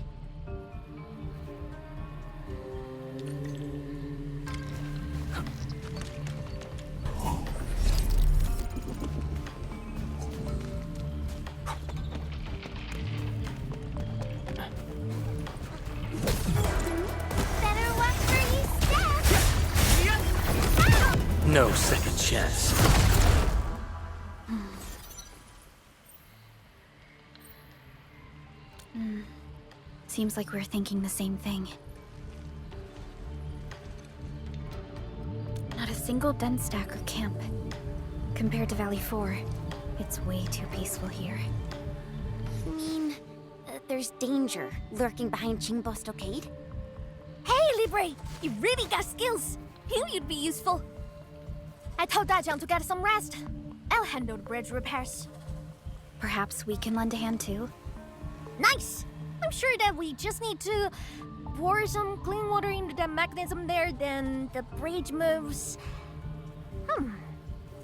No second chance. Seems like we're thinking the same thing. Not a single den stack or camp. Compared to Valley 4, it's way too peaceful here. You mean, there's danger lurking behind Qingbo Stockade? Hey, Libre! You really got skills! Knew you'd be useful. I told Dajiang to get some rest. I'll handle the bridge repairs. Perhaps we can lend a hand too? Nice! I'm sure that we just need to pour some clean water into the mechanism there, then the bridge moves.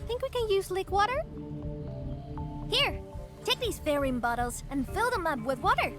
Think we can use leak water? Here, take these fairing bottles and fill them up with water.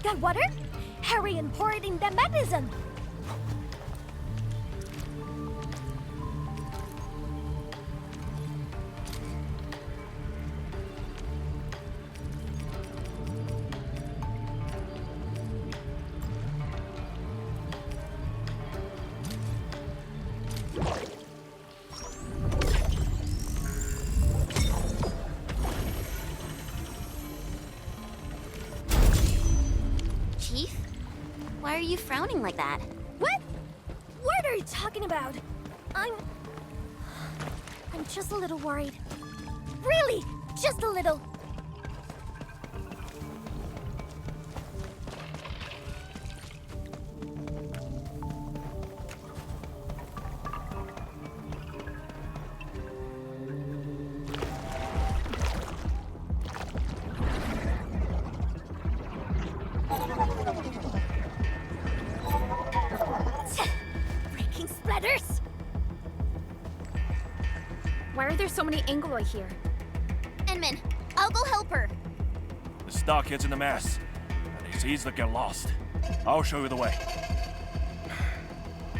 Got water? Hurry and pour it in the mechanism. Chief? Why are you frowning like that? What? What are you talking about? I'm just a little worried. Really, just a little. Freaking splatters! Why are there so many Angoroi here? Enman, I'll go help her. The stockhead's in the mess, and it's easy to get lost. I'll show you the way.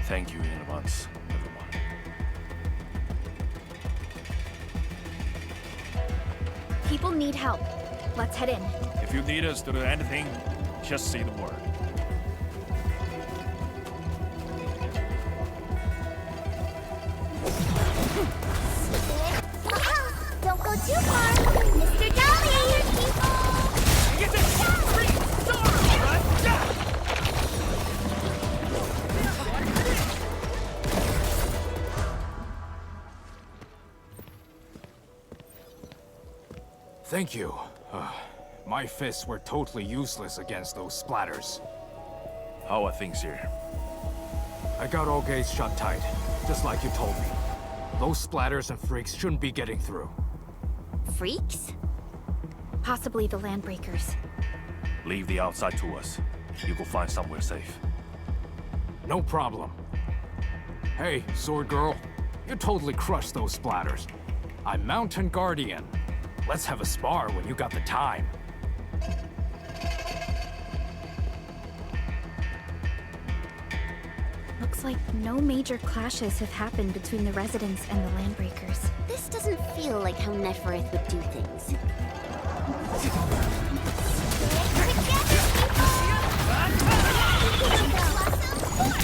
Thank you in advance, everyone. People need help. Let's head in. If you need us to do anything, just say the word. Don't go too far, Mr. Dolly! Get this freaking storm, right? Thank you. My fists were totally useless against those splatters. How are things here? I got all gates shut tight, just like you told me. Those splatters and freaks shouldn't be getting through. Freaks? Possibly the Landbreakers. Leave the outside to us. You go find somewhere safe. No problem. Hey, Sword Girl. You totally crushed those splatters. I'm Mountain Guardian. Let's have a spar when you got the time. Looks like no major clashes have happened between the residents and the Landbreakers. This doesn't feel like how Nefereth would do things.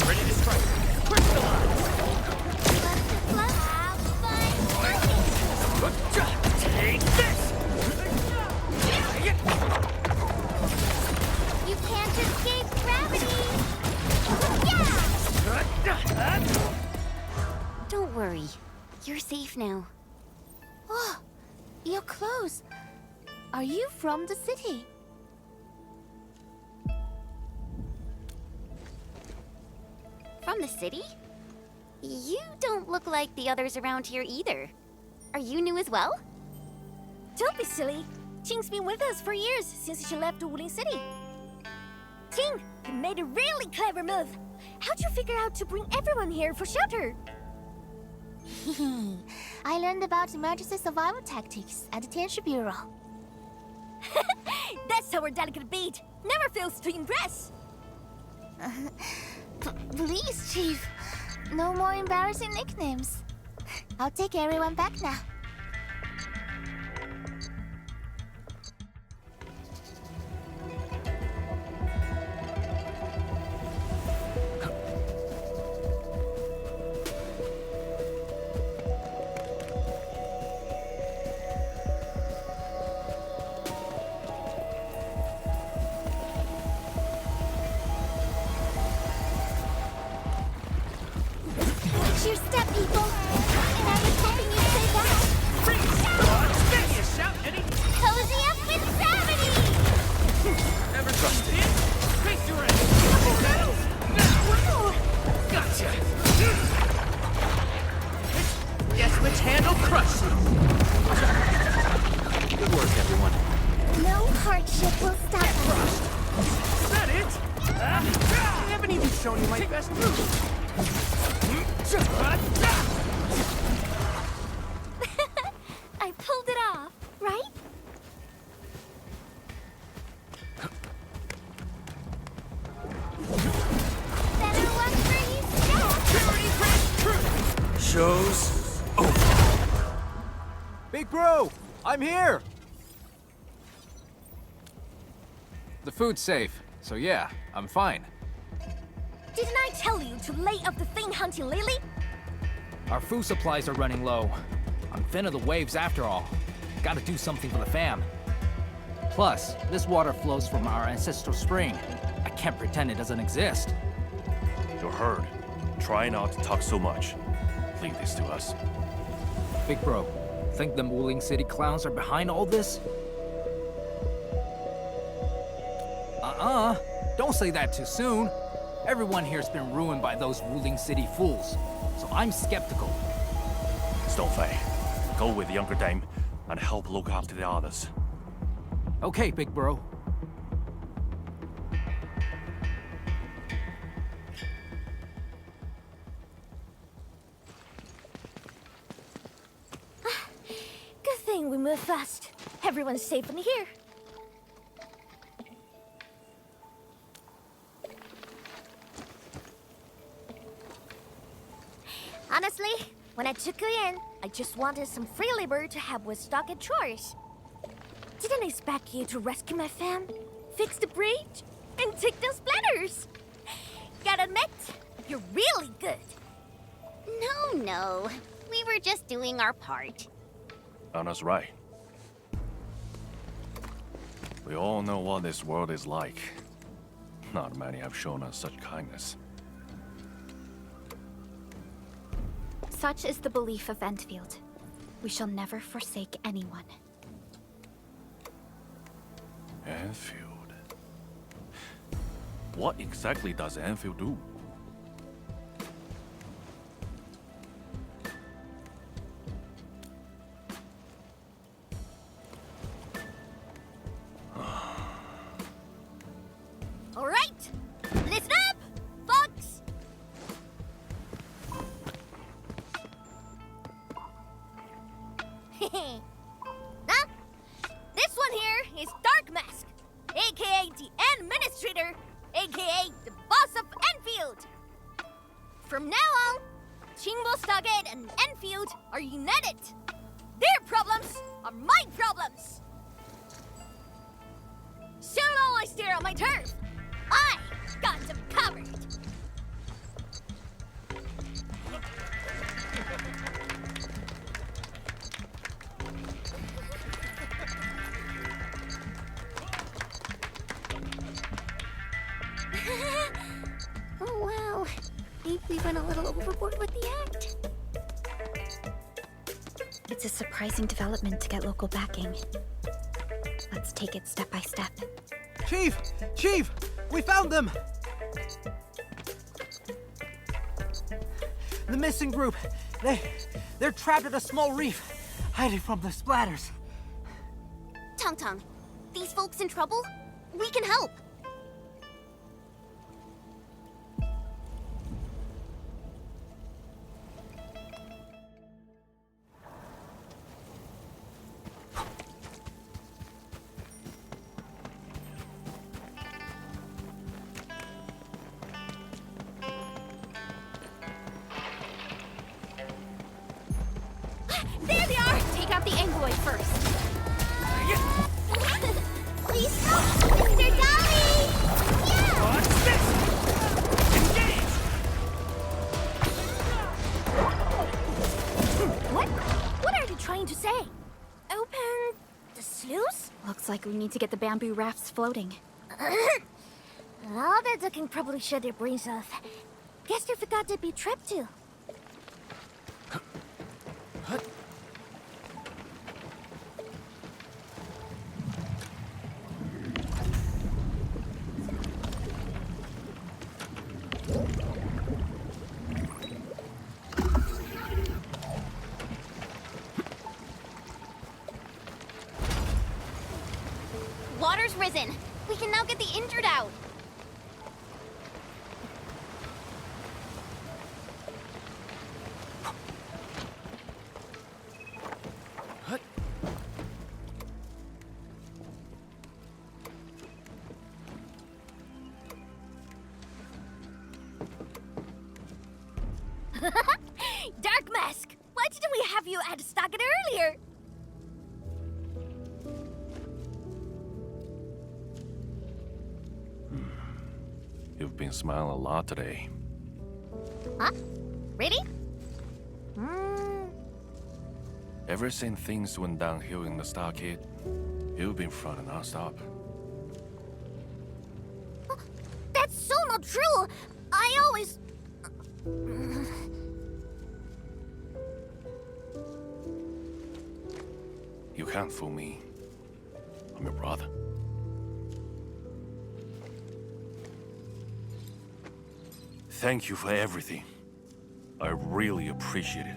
Ready to strike. Crystallize. Take this! You can't escape gravity! Don't worry. You're safe now. Oh, your clothes. Are you from the city? From the city? You don't look like the others around here either. Are you new as well? Don't be silly. Ting's been with us for years, since she left Wuling City. Ting, you made a really clever move. How'd you figure out to bring everyone here for shelter? I learned about emergency survival tactics at the Tianshi Bureau. That's our delicate beat. Never fails to impress. Please, Chief. No more embarrassing nicknames. I'll take everyone back now. Watch your step, people! And I was hoping you'd say that! Cozy up with gravity! Never trusted. Face your Wow! Gotcha. Guess which hand will crush you? Good work, everyone. No hardship will stop us. Is that it? I haven't even shown you my best move. I pulled it off, right? Better one for you, Steph. Show's over. Big bro, I'm here! The food's safe, so yeah, I'm fine. Didn't I tell you to lay up the thing hunting Lily? Our food supplies are running low. I'm thin of the waves after all. Gotta do something for the fam. Plus, this water flows from our ancestral spring. I can't pretend it doesn't exist. You're heard. Try not to talk so much. Leave this to us. Big bro, think them Wuling City clowns are behind all this? Don't say that too soon. Everyone here's been ruined by those Wuling City fools, so I'm skeptical. Stonefei, go with the younger dame and help look after the others. Okay, big bro. Good thing we move fast. Everyone's safe in here. Honestly, when I took you in, I just wanted some free labor to help with stock and chores. Didn't expect you to rescue my fam, fix the bridge, and take those splatters. Gotta admit, you're really good. No. We were just doing our part. Anna's right. We all know what this world is like. Not many have shown us such kindness. Such is the belief of Endfield. We shall never forsake anyone. Endfield. What exactly does Endfield do? All right, listen up, folks. Huh? This one here is Dark Mask, aka the Administrator, aka the boss of Endfield. From now on, Chingbo Stargate and Endfield are united. Their problems are my problems. So long I stare at my turf, I got them covered. Oh wow, maybe we went a little overboard with the act. It's a surprising development to get local backing. Let's take it step by step. Chief! Chief! We found them! The missing group. They're trapped at a small reef, hiding from the splatters. Tong, these folks in trouble? We can help. the Angloid first. Please help, Mr. Dolly! Yeah! What's this? Engage! What are you trying to say? Open the sluice? Looks like we need to get the bamboo rafts floating. All that can probably shut their brains off. Guess you forgot to be trapped too. Water's risen. We can now get the injured out. Dark Mask! Why didn't we have you at Stockade earlier? You've been smiling a lot today. Huh? Really? Ever since things went downhill in the stockade, you've been fronting non-stop. That's so not true! I always... You can't fool me. I'm your brother. Thank you for everything. I really appreciate it.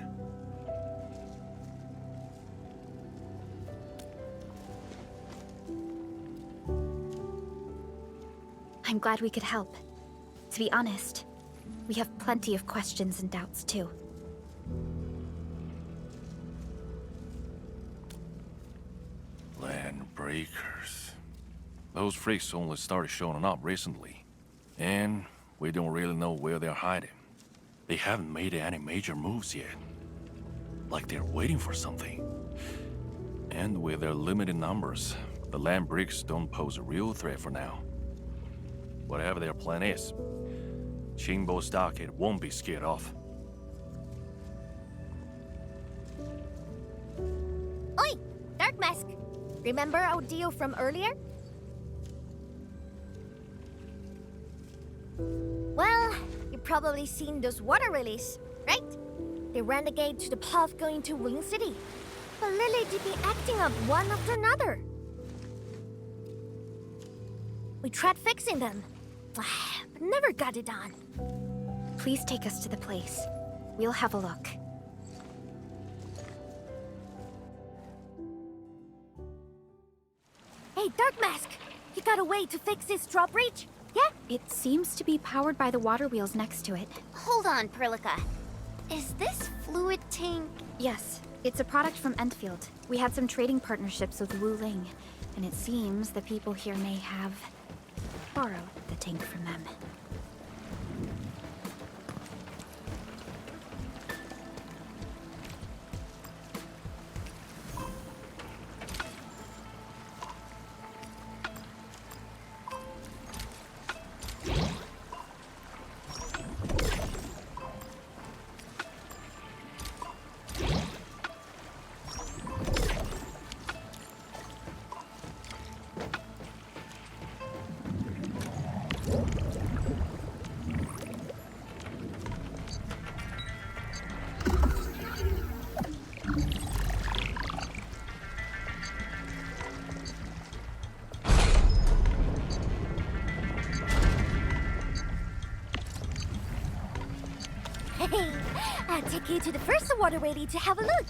I'm glad we could help. To be honest, we have plenty of questions and doubts too. Land breakers. Those freaks only started showing up recently. And we don't really know where they're hiding. They haven't made any major moves yet. Like they're waiting for something. And with their limited numbers, the land breaks don't pose a real threat for now. Whatever their plan is, Qingbo Stockade won't be scared off. Oi! Dark Mask! Remember our deal from earlier? Well, you've probably seen those water lilies, right? They ran the gate to the path going to Wuling City. But Lily did be acting up one after another. We tried fixing them, but never got it done. Please take us to the place. We'll have a look. Hey, Dark Mask! You got a way to fix this drawbridge? Yeah? It seems to be powered by the water wheels next to it. Hold on, Perlica. Is this fluid tank? Yes, it's a product from Endfield. We had some trading partnerships with Wuling, and it seems the people here may have borrowed the tank from them. Hey, I'll take you to the first waterway to have a look.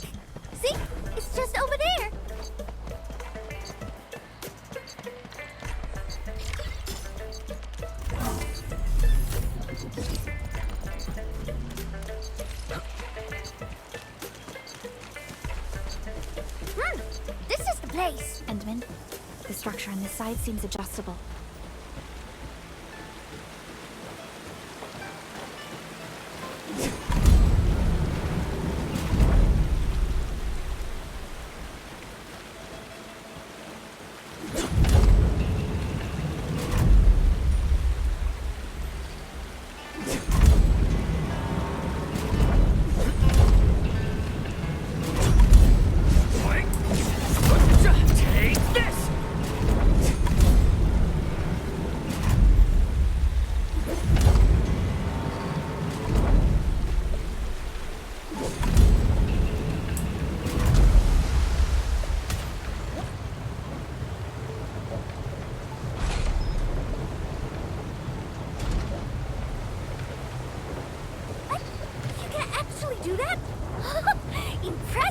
See? It's just over there. This is the place. Endman, the structure on this side seems adjustable.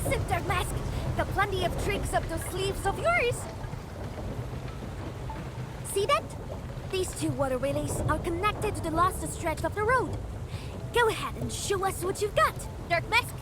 impressive, Dark Mask. Got plenty of tricks up those sleeves of yours. See that? These two water relays are connected to the lost stretch of the road. Go ahead and show us what you've got, Dark Mask.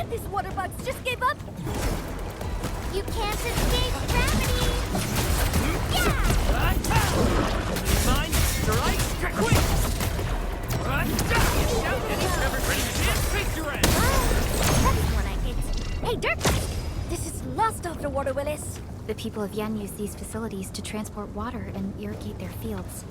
These water bugs just gave up. You can't escape gravity! Mine, strike, quick! Everybody can't face your ass! That's more like it. Hey, Dirtbag! This is lost of the water willis. The people of Yen use these facilities to transport water and irrigate their fields.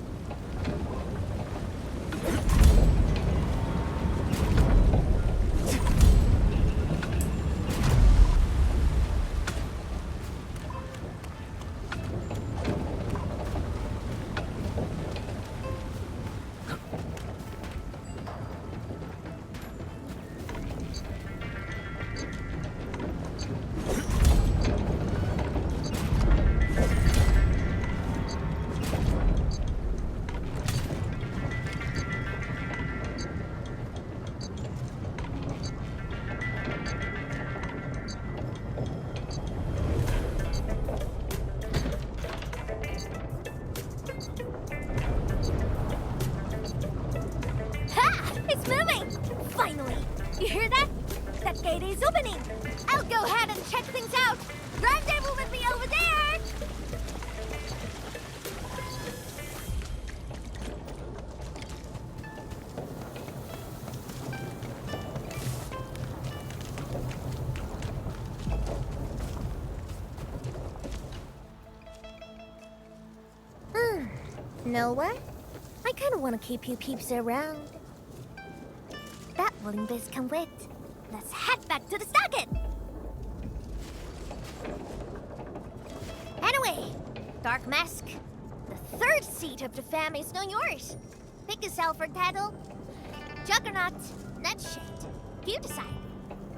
You hear that? That gate is opening. I'll go ahead and check things out. Rendezvous with me over there. Know what? I kind of want to keep you peeps around. That Wuling biz can wait. Let's head back to the socket. Anyway, Dark Mask, the third seat of the fam is now yours. Pick a Selford title. Juggernaut, Nightshade. You decide.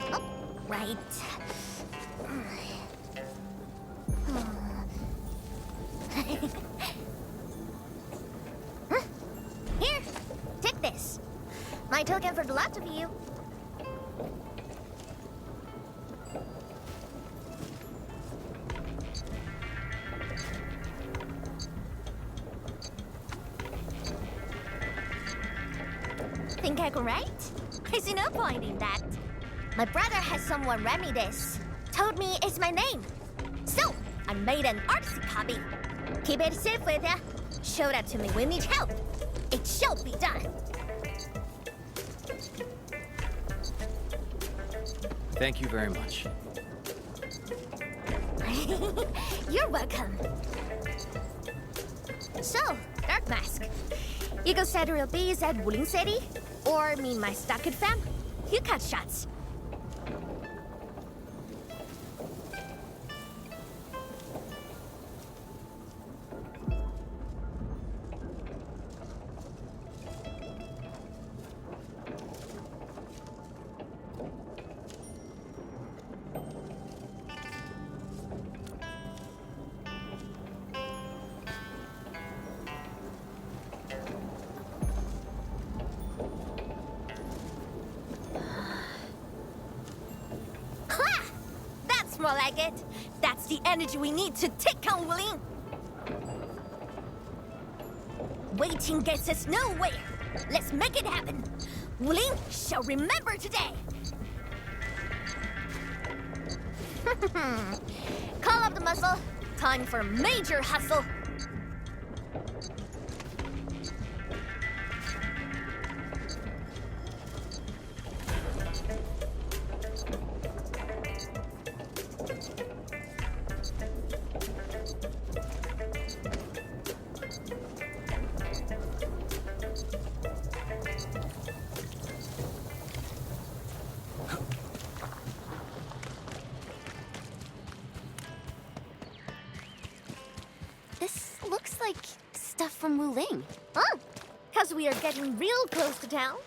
Oh, right. Here, take this. My token for the lot of you. Think I can write? I see no point in that. My brother has someone read me this. Told me it's my name. So, I made an artsy copy. Keep it safe with ya. Show that to me when you need help. It shall be done. Thank you very much. You're welcome. So, Dark Mask, you go set real bees at Wuling City? Or me and my Stockade fam? You cut shots. More like it. That's the energy we need to take on Wuling. Waiting gets us nowhere. Let's make it happen. Wuling shall remember today. Call up the muscle. Time for major hustle. looks like stuff from Wuling. Oh, because we are getting real close to town.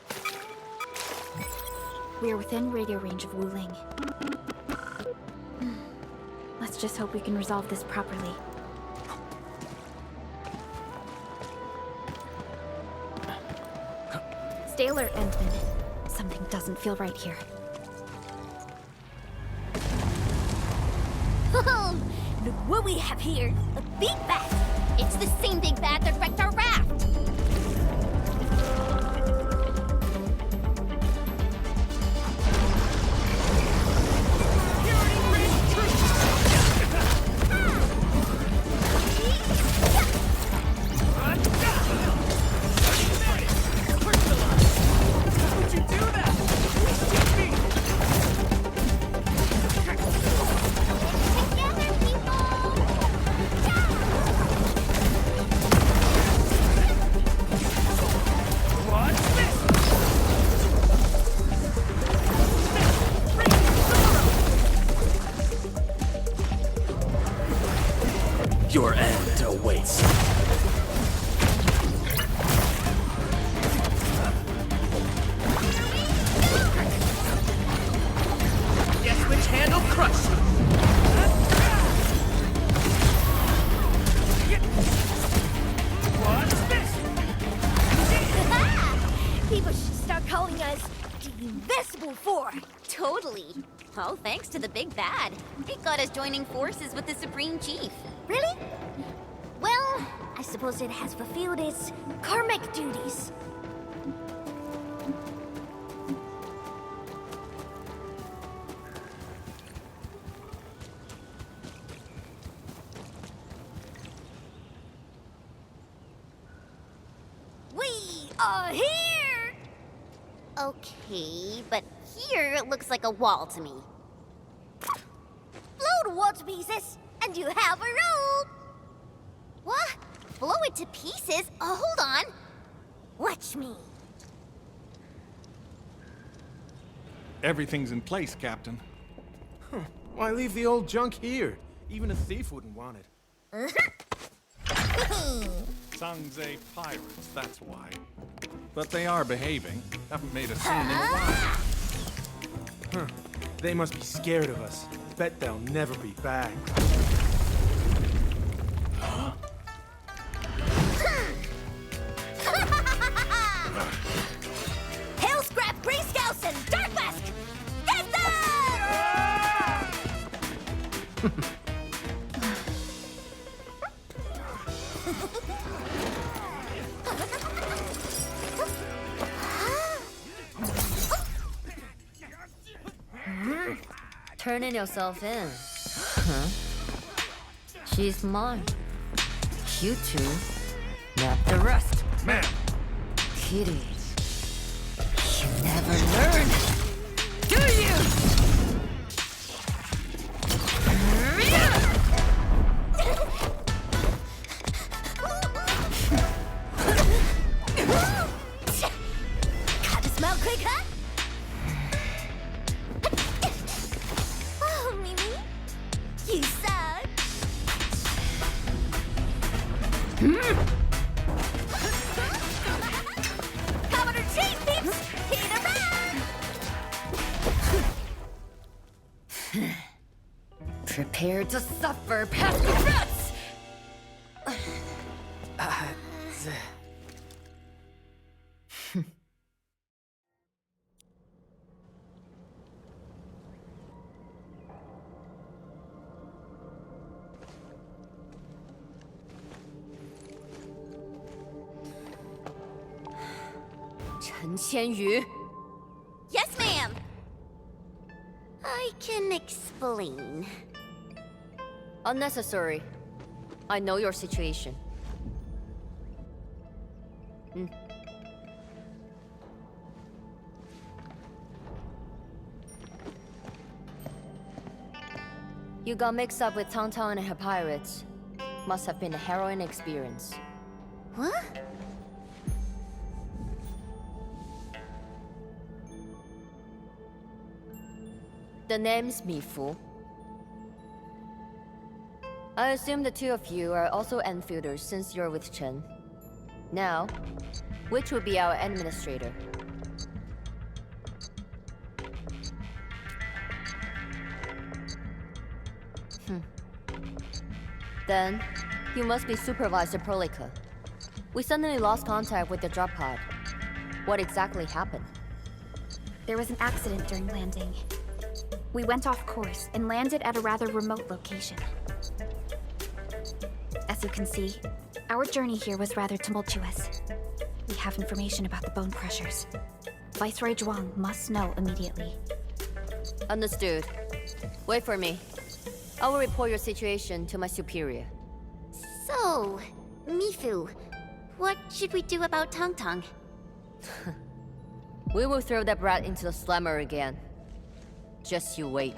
We're within radio range of Wuling. Let's just hope we can resolve this properly. Stay alert, Endman. Something doesn't feel right here. Oh, look what we have here. A big bat. It's the same big bat that wrecked our raft. Your end awaits. Guess which hand'll crush you? What's this? People should start calling us the Invisible Four. Totally. All thanks to the big bad. It got us joining forces with the Supreme Chief. Really? Well, I suppose it has fulfilled its karmic duties. We are here! Okay, but here it looks like a wall to me. Blow the wall to pieces, and you have a rope! What? Blow it to pieces? Hold on. Watch me. Everything's in place, Captain. Why leave the old junk here? Even a thief wouldn't want it. Sangze pirates, that's why. But they are behaving. Haven't made a scene in a while. Huh. They must be scared of us. Bet they'll never be back. Hail Scrap, Grey Scouts, and Dark Mask! Get them! Turning yourself in. Huh? She's mine. You two, not the rest. Man! Kitty. You never learn, do you? Gotta smell quick, huh? Oh, Mimi, you suck. Commander Chief, peeps, hit around. Prepare to suffer past the rats! 陈千羽. Yes, ma'am. I can explain. Unnecessary. I know your situation. You got mixed up with Tangtang and her pirates. Must have been a harrowing experience. What? The name's Mifu. I assume the two of you are also Enfielders since you're with Chen. Now, which would be our administrator? Then, you must be Supervisor Perlica. We suddenly lost contact with the drop pod. What exactly happened? There was an accident during landing. We went off course and landed at a rather remote location. As you can see, our journey here was rather tumultuous. We have information about the bone crushers. Viceroy Zhuang must know immediately. Understood. Wait for me. I will report your situation to my superior. So, Mifu, what should we do about Tong Tong? We will throw that brat into the slammer again. Just you wait.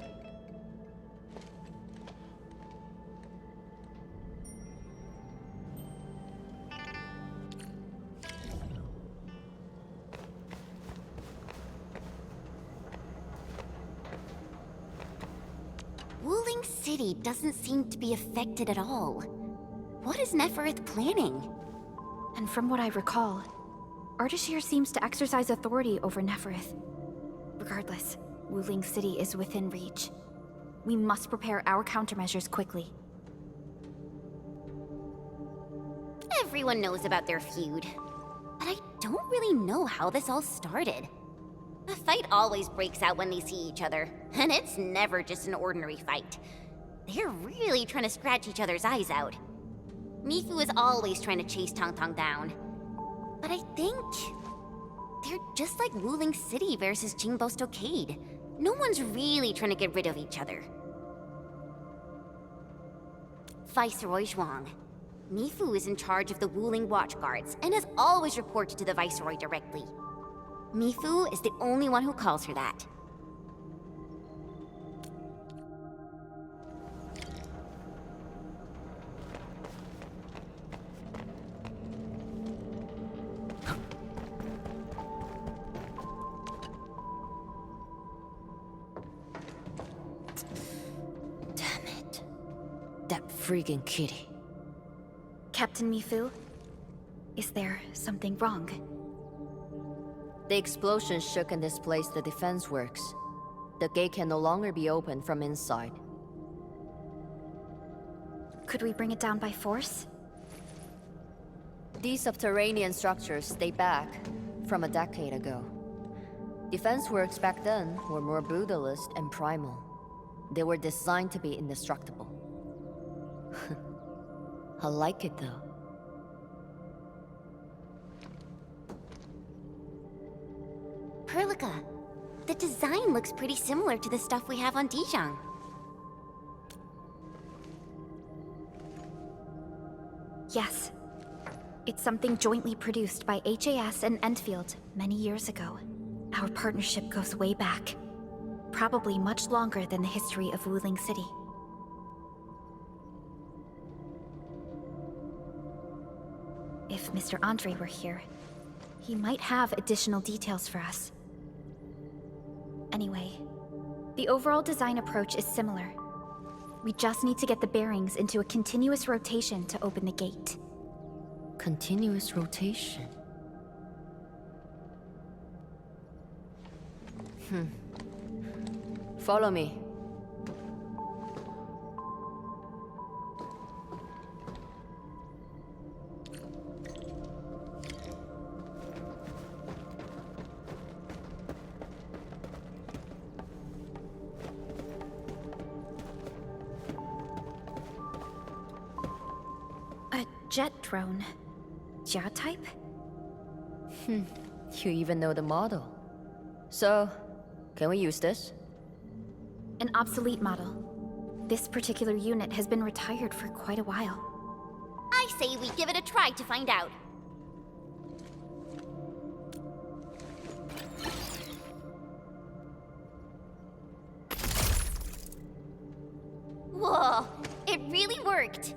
Wuling City doesn't seem to be affected at all. What is Nefereth planning? And from what I recall, Ardashir seems to exercise authority over Nefereth. Regardless, Wuling City is within reach. We must prepare our countermeasures quickly. Everyone knows about their feud, but I don't really know how this all started. A fight always breaks out when they see each other, and it's never just an ordinary fight. They're really trying to scratch each other's eyes out. Mifu is always trying to chase Tong Tong down. But I think they're just like Wuling City versus Jingbo Stockade. No one's really trying to get rid of each other. Viceroy Zhuang. Mifu is in charge of the Wuling Watch Guards and has always reported to the Viceroy directly. Mifu is the only one who calls her that. Damn it. That freaking kitty. Captain Mifu, is there something wrong? The explosion shook and displaced the defense works. The gate can no longer be opened from inside. Could we bring it down by force? These subterranean structures date back from a decade ago. Defense works back then were more brutalist and primal. They were designed to be indestructible. I like it though. Perlica, the design looks pretty similar to the stuff we have on Dijiang. Yes. It's something jointly produced by HAS and Endfield many years ago. Our partnership goes way back. Probably much longer than the history of Wuling City. If Mr. Andre were here, he might have additional details for us. Anyway, the overall design approach is similar. We just need to get the bearings into a continuous rotation to open the gate. Continuous rotation? Follow me. A jet drone. Jia type? You even know the model. So, can we use this? An obsolete model. This particular unit has been retired for quite a while. I say we give it a try to find out. Whoa, it really worked.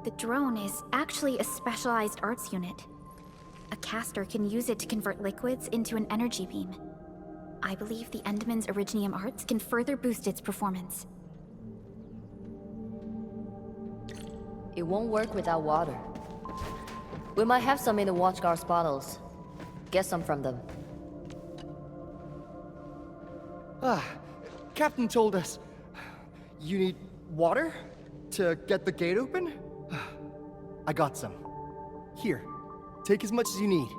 The drone is actually a specialized arts unit. A caster can use it to convert liquids into an energy beam. I believe the Endman's Originium arts can further boost its performance. It won't work without water. We might have some in the watchguard's bottles. Get some from them. Captain told us you need water to get the gate open? I got some. Here, take as much as you need.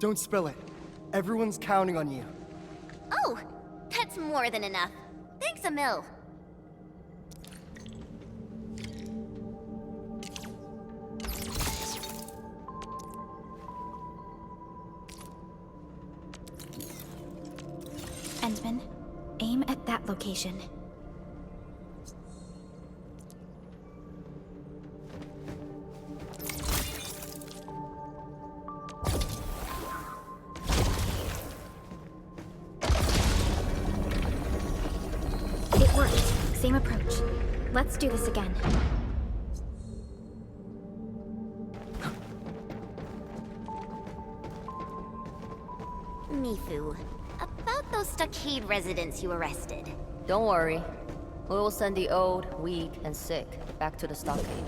Don't spill it. Everyone's counting on you. Oh, that's more than enough. Thanks, Emil. Endman, aim at that location. It worked. Same approach. Let's do this again. Mifu, about those stockade residents you arrested. Don't worry. We will send the old, weak, and sick back to the stockade.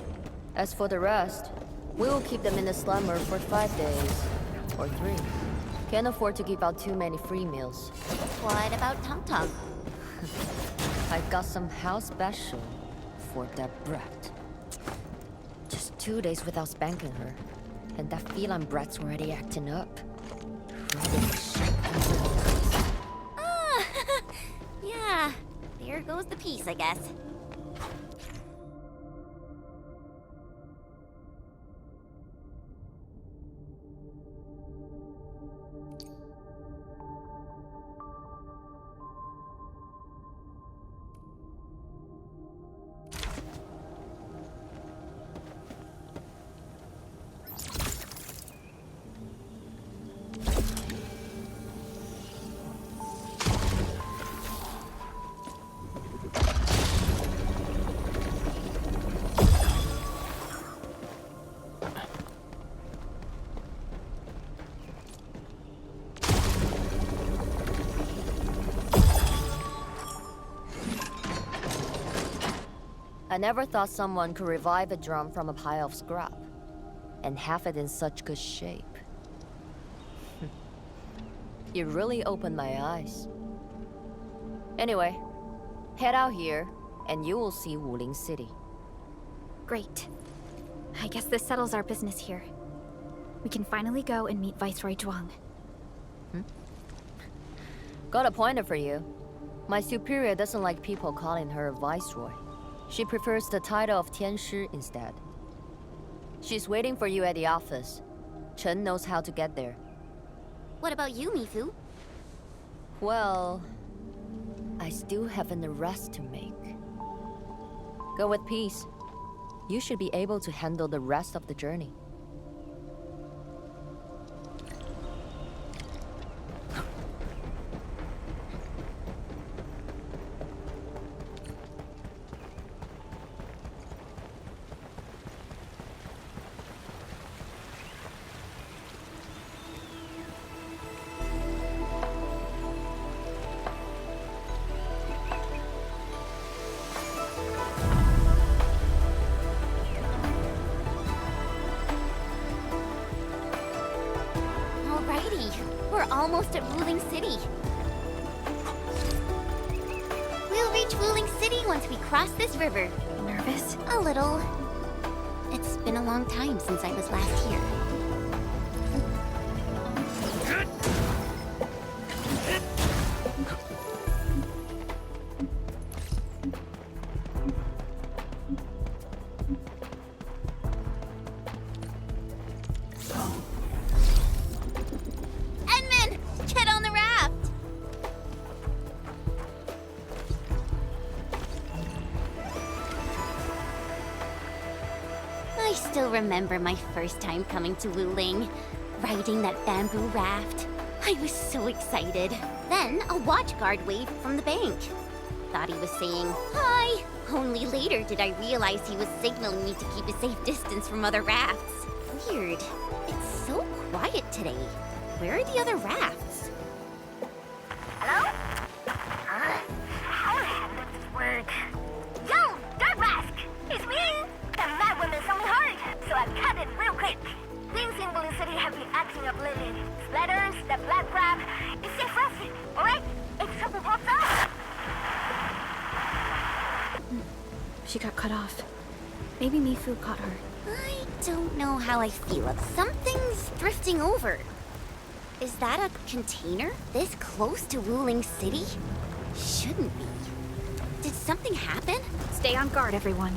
As for the rest, we will keep them in the slumber for 5 days. Or 3. Can't afford to give out too many free meals. What about Tum Tum? I got some house special for that brat. Just 2 days without spanking her, and that feline brat's already acting up. Yeah, there goes the peace, I guess. I never thought someone could revive a drum from a pile of scrap, and have it in such good shape. It really opened my eyes. Anyway, head out here, and you will see Wuling City. Great. I guess this settles our business here. We can finally go and meet Viceroy Zhuang. Got a pointer for you. My superior doesn't like people calling her Viceroy. She prefers the title of Tianshi instead. She's waiting for you at the office. Chen knows how to get there. What about you, Mifu? Well, I still have an arrest to make. Go with peace. You should be able to handle the rest of the journey. We're almost at Wuling City. We'll reach Wuling City once we cross this river. Nervous? A little. It's been a long time since I was last here. I still remember my first time coming to Wuling, riding that bamboo raft. I was so excited. Then a watchguard waved from the bank. Thought he was saying, "Hi!" Only later did I realize he was signaling me to keep a safe distance from other rafts. Weird. It's so quiet today. Where are the other rafts? Hello? How does this work? Yo, Dark Mask! It's me! cut off. Maybe Mifu caught her. I don't know how I feel. Something's drifting over. Is that a container? This close to Wuling City? Shouldn't be. Did something happen? Stay on guard, everyone.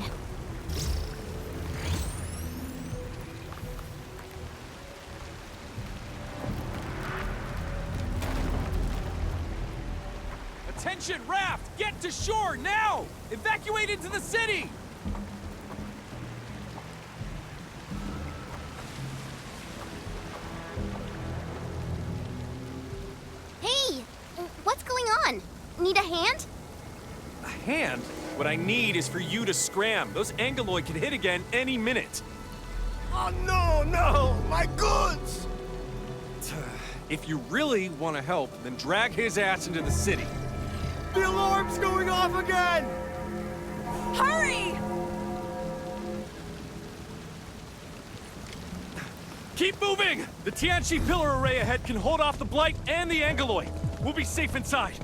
Attention, raft! Get to shore, now! Evacuate into the city! Hey! What's going on? Need a hand? A hand? What I need is for you to scram. Those Angeloid could hit again any minute. Oh, no! My goods! If you really want to help, then drag his ass into the city. The alarm's going off again! Hurry! Keep moving! The Tianchi pillar array ahead can hold off the Blight and the Angeloid. We'll be safe inside.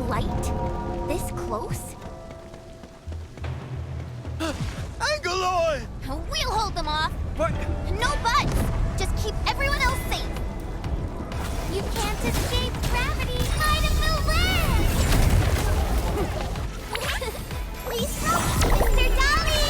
Blight? This close? Angeloid! We'll hold them off. But... No buts! Just keep everyone else safe. You can't escape gravity. Might of the land! Please help, Mr. Dolly!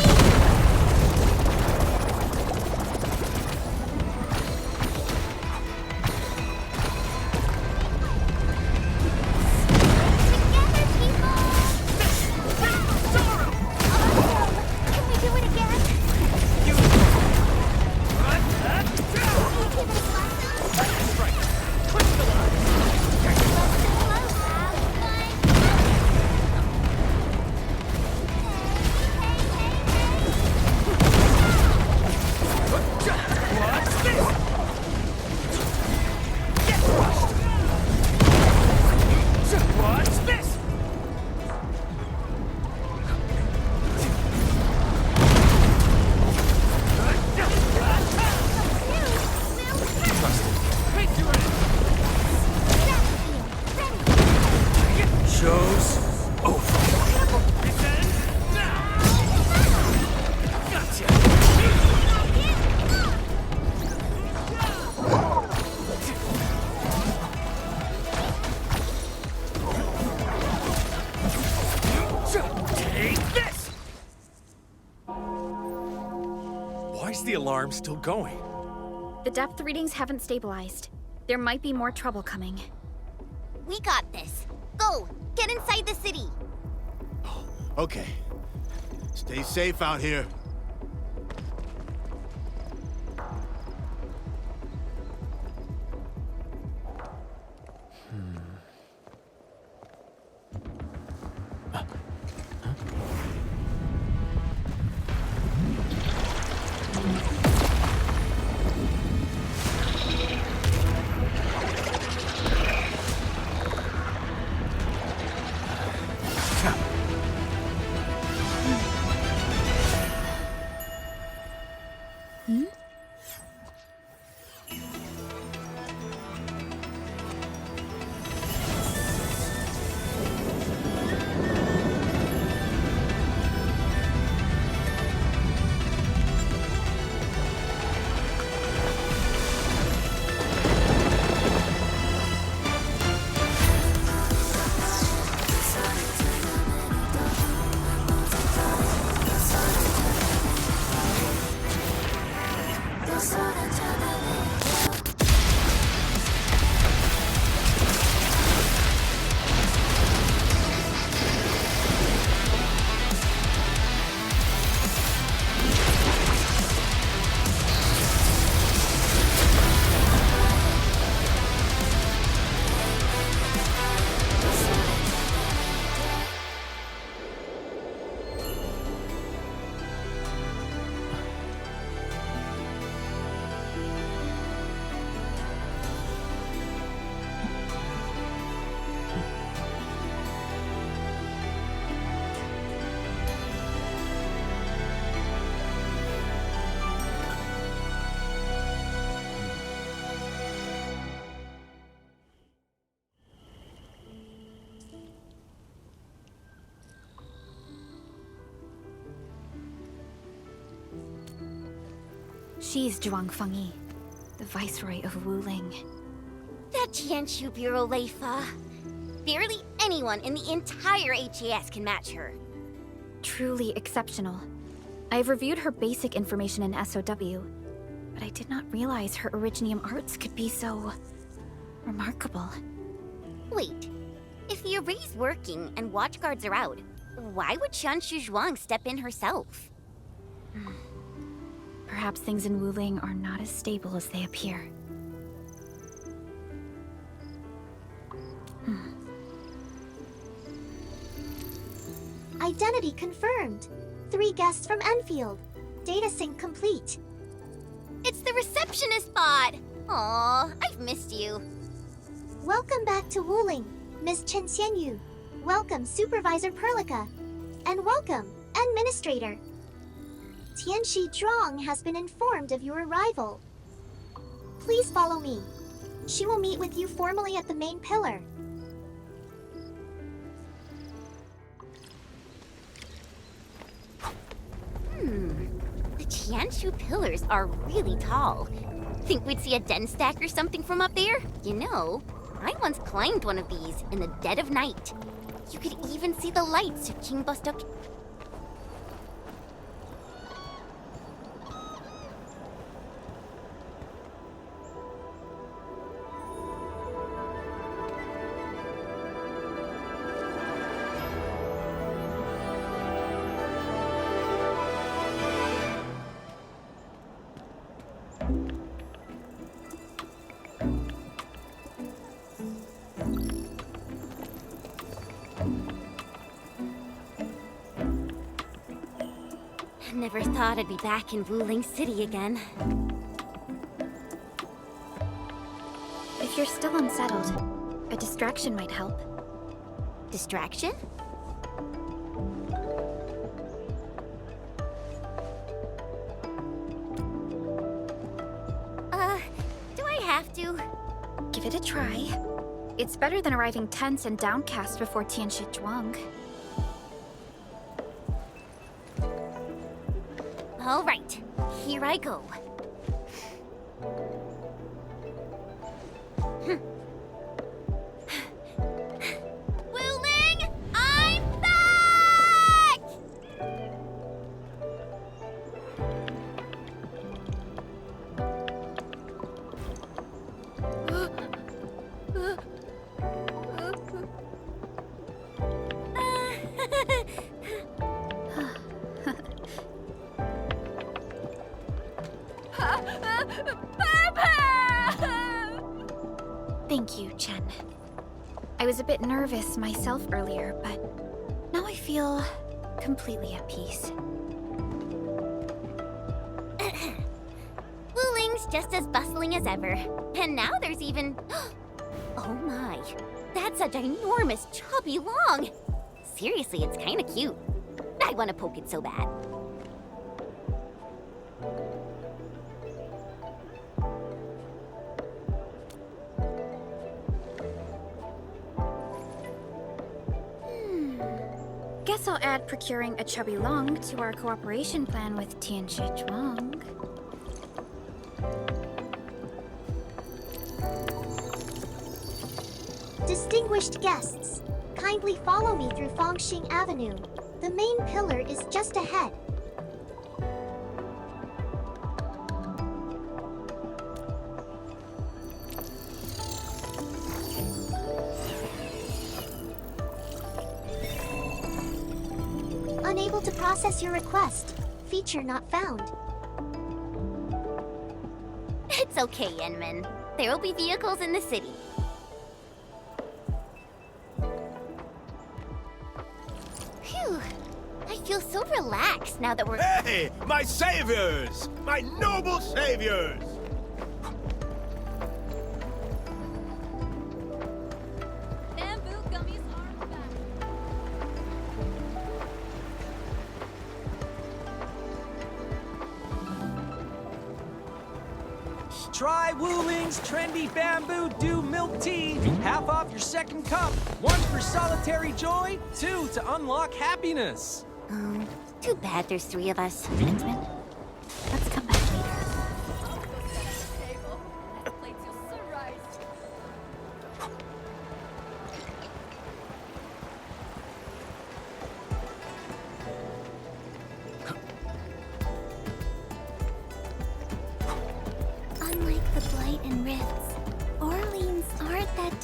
Together, people! Can we do it again? Show's over. Take this! Why's the alarm still going? The depth readings haven't stabilized. There might be more trouble coming. We got this. Go! Get inside the city! Okay. Stay safe out here. She's Zhuang Fengyi, the Viceroy of Wuling. That Tianshu Bureau Leifa. Barely anyone in the entire HAS can match her. Truly exceptional. I've reviewed her basic information in SOW, but I did not realize her Originium arts could be so... remarkable. Wait, if the array's working and watchguards are out, why would Tianshu Zhuang step in herself? Perhaps things in Wuling are not as stable as they appear. Identity confirmed. 3 guests from Endfield. Data sync complete. It's the receptionist bot! Aw, I've missed you. Welcome back to Wuling, Miss Chen Xianyu. Welcome, Supervisor Perlica. And welcome, Administrator. Tianshi Zhuang has been informed of your arrival. Please follow me. She will meet with you formally at the main pillar. The Tianshu pillars are really tall. Think we'd see a den stack or something from up there? You know, I once climbed one of these in the dead of night. You could even see the lights of King Bostok. Never thought I'd be back in Wuling City again. If you're still unsettled, a distraction might help. Distraction? Do I have to? Give it a try. It's better than arriving tense and downcast before Tianshi Zhuang. All right, here I go. Wuling, I'm back! Thank you, Chen. I was a bit nervous myself earlier, but now I feel completely at peace. Wuling's just as bustling as ever. And now there's even... Oh my, that's a ginormous chubby long. Seriously, it's kinda cute. I wanna poke it so bad. Guess I'll add procuring a chubby long to our cooperation plan with Tianshi Zhuang. Distinguished guests, kindly follow me through Fangxing Avenue. The main pillar is just ahead. Unable to process your request. Feature not found. It's okay, Enman. There will be vehicles in the city. Phew. I feel so relaxed now that we're... Hey! My saviors! My noble saviors! Bamboo gummies are back. Try Wuling's trendy bamboo dew milk tea. Half off your second cup. 1 for solitary joy, 2 to unlock happiness. Too bad there's 3 of us. Let's come back later.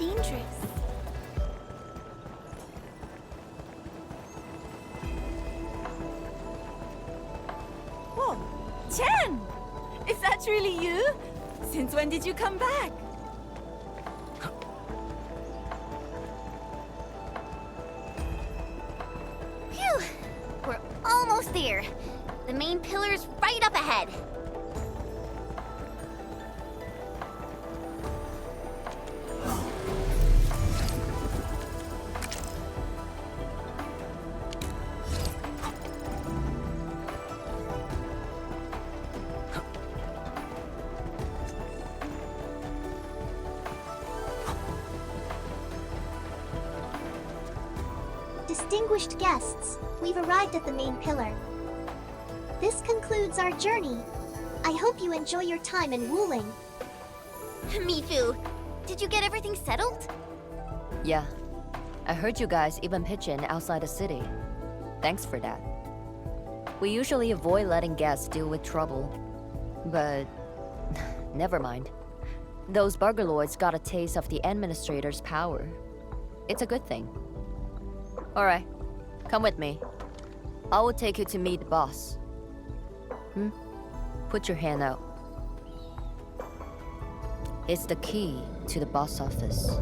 dangerous. Oh, Chen! Is that really you? Since when did you come back? Phew! We're almost there. The main pillar's right up ahead. Distinguished guests, we've arrived at the main pillar. This concludes our journey. I hope you enjoy your time in Wuling. Mifu, did you get everything settled? Yeah. I heard you guys even pitch in outside the city. Thanks for that. We usually avoid letting guests deal with trouble. But... never mind. Those Burgerlords got a taste of the Administrator's power. It's a good thing. Alright, come with me. I will take you to meet the boss. Put your hand out. It's the key to the boss office.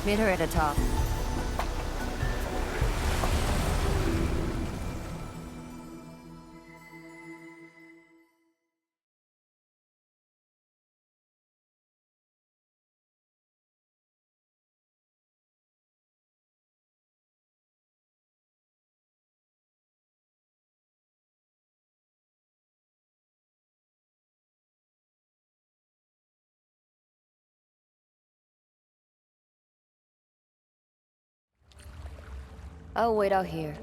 Meet her at the top. I'll wait out here.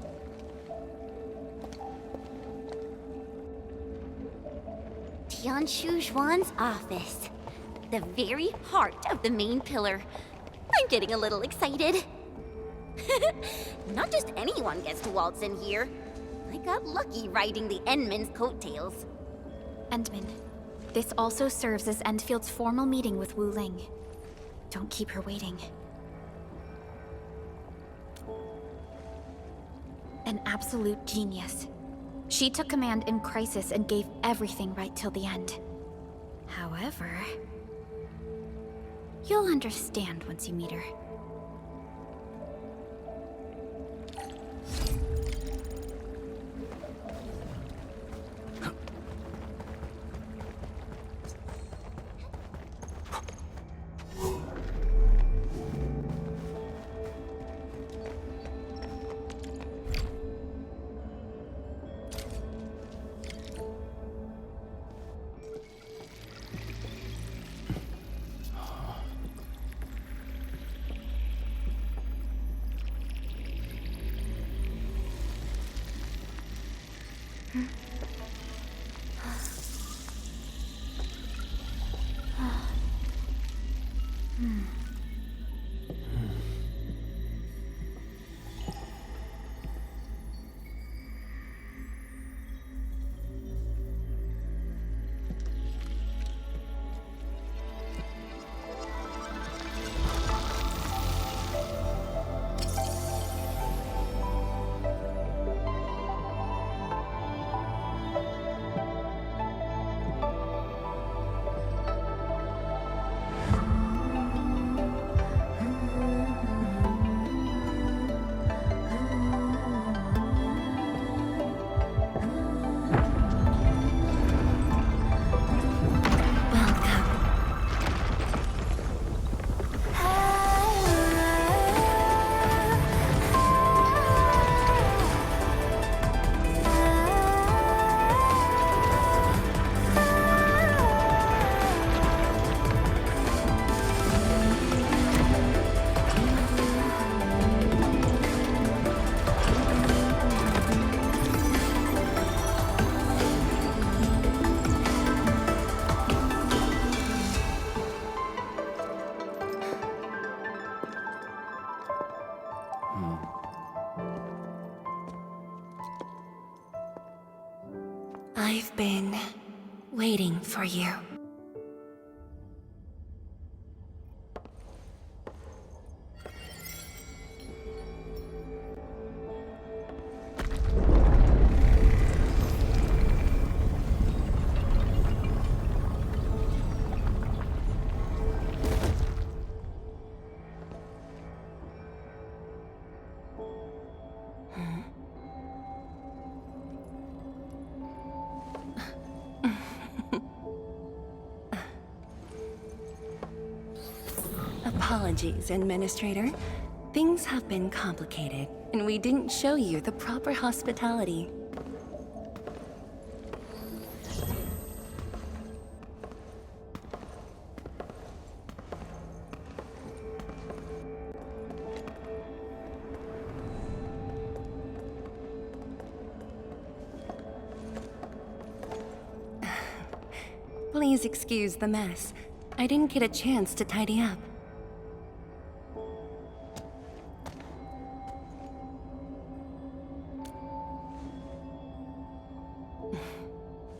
Tianshu Zhuan's office. The very heart of the main pillar. I'm getting a little excited. Not just anyone gets to waltz in here. I got lucky riding the Endman's coattails. Endman, this also serves as Endfield's formal meeting with Wuling. Don't keep her waiting. An absolute genius. She took command in crisis and gave everything right till the end. However, you'll understand once you meet her. I've been waiting for you. Apologies, Administrator. Things have been complicated, and we didn't show you the proper hospitality. Please excuse the mess. I didn't get a chance to tidy up.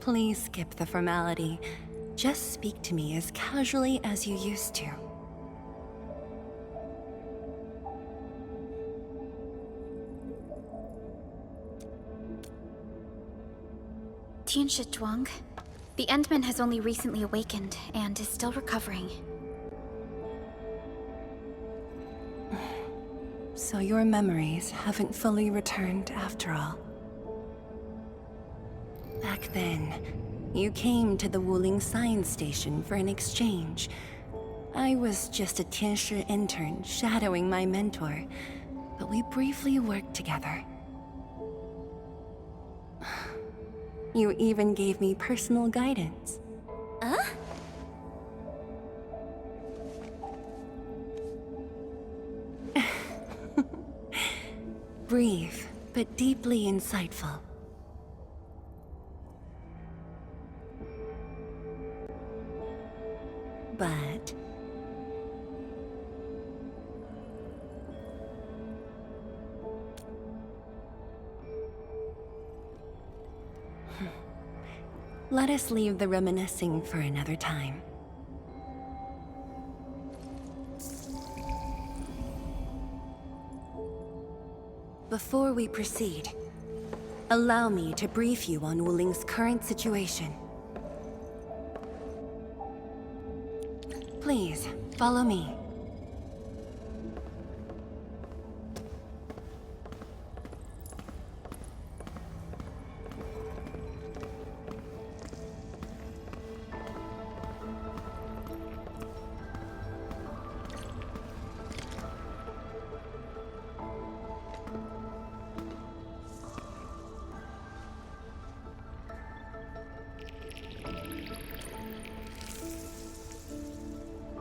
Please skip the formality. Just speak to me as casually as you used to. Tianshi Zhuang, the Endman has only recently awakened and is still recovering. So your memories haven't fully returned after all. Back then, you came to the Wuling science station for an exchange. I was just a Tianshi intern shadowing my mentor, but we briefly worked together. You even gave me personal guidance. Brief, but deeply insightful. But let us leave the reminiscing for another time. Before we proceed, allow me to brief you on Wuling's current situation. Please, follow me.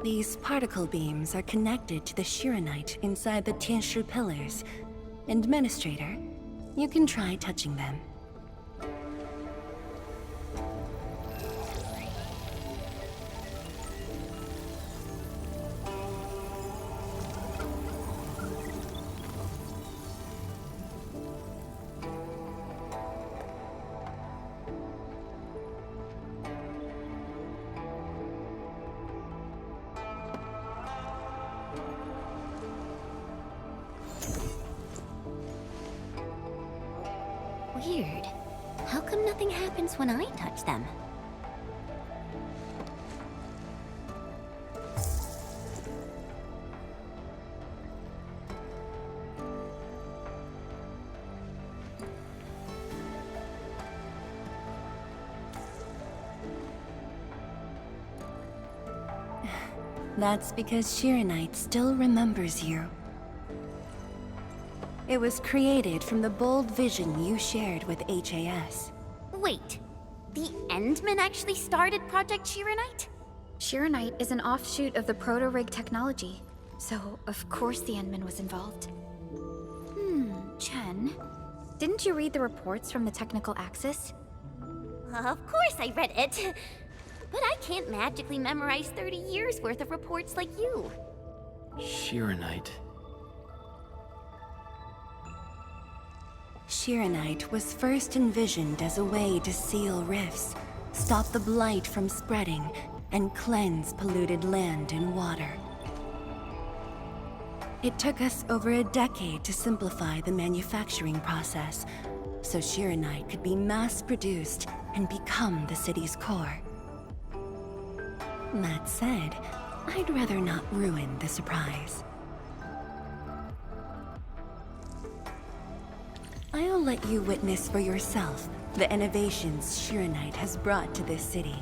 These particle beams are connected to the Shiranite inside the Tianshi pillars. Administrator, you can try touching them. Weird. How come nothing happens when I touch them? That's because Shiranite still remembers you. It was created from the bold vision you shared with HAS. Wait, the Endman actually started Project Shiranite? Shiranite is an offshoot of the proto-rig technology, so of course the Endman was involved. Chen, didn't you read the reports from the technical axis? Of course I read it. But I can't magically memorize 30 years worth of reports like you. Shiranite. Shiranite was first envisioned as a way to seal rifts, stop the blight from spreading, and cleanse polluted land and water. It took us over a decade to simplify the manufacturing process, so Shiranite could be mass-produced and become the city's core. That said, I'd rather not ruin the surprise. I'll let you witness for yourself the innovations Shiranite has brought to this city.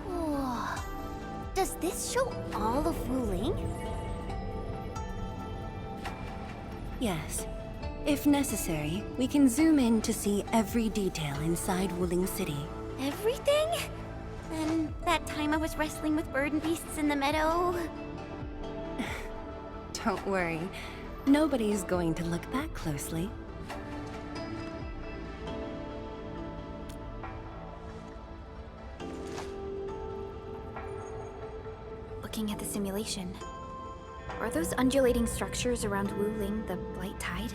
Whoa. Does this show all of Wuling? Yes. If necessary, we can zoom in to see every detail inside Wuling City. Everything? Then that time I was wrestling with bird and beasts in the meadow. Don't worry. Nobody's going to look that closely. Looking at the simulation, are those undulating structures around Wuling the Blight Tide?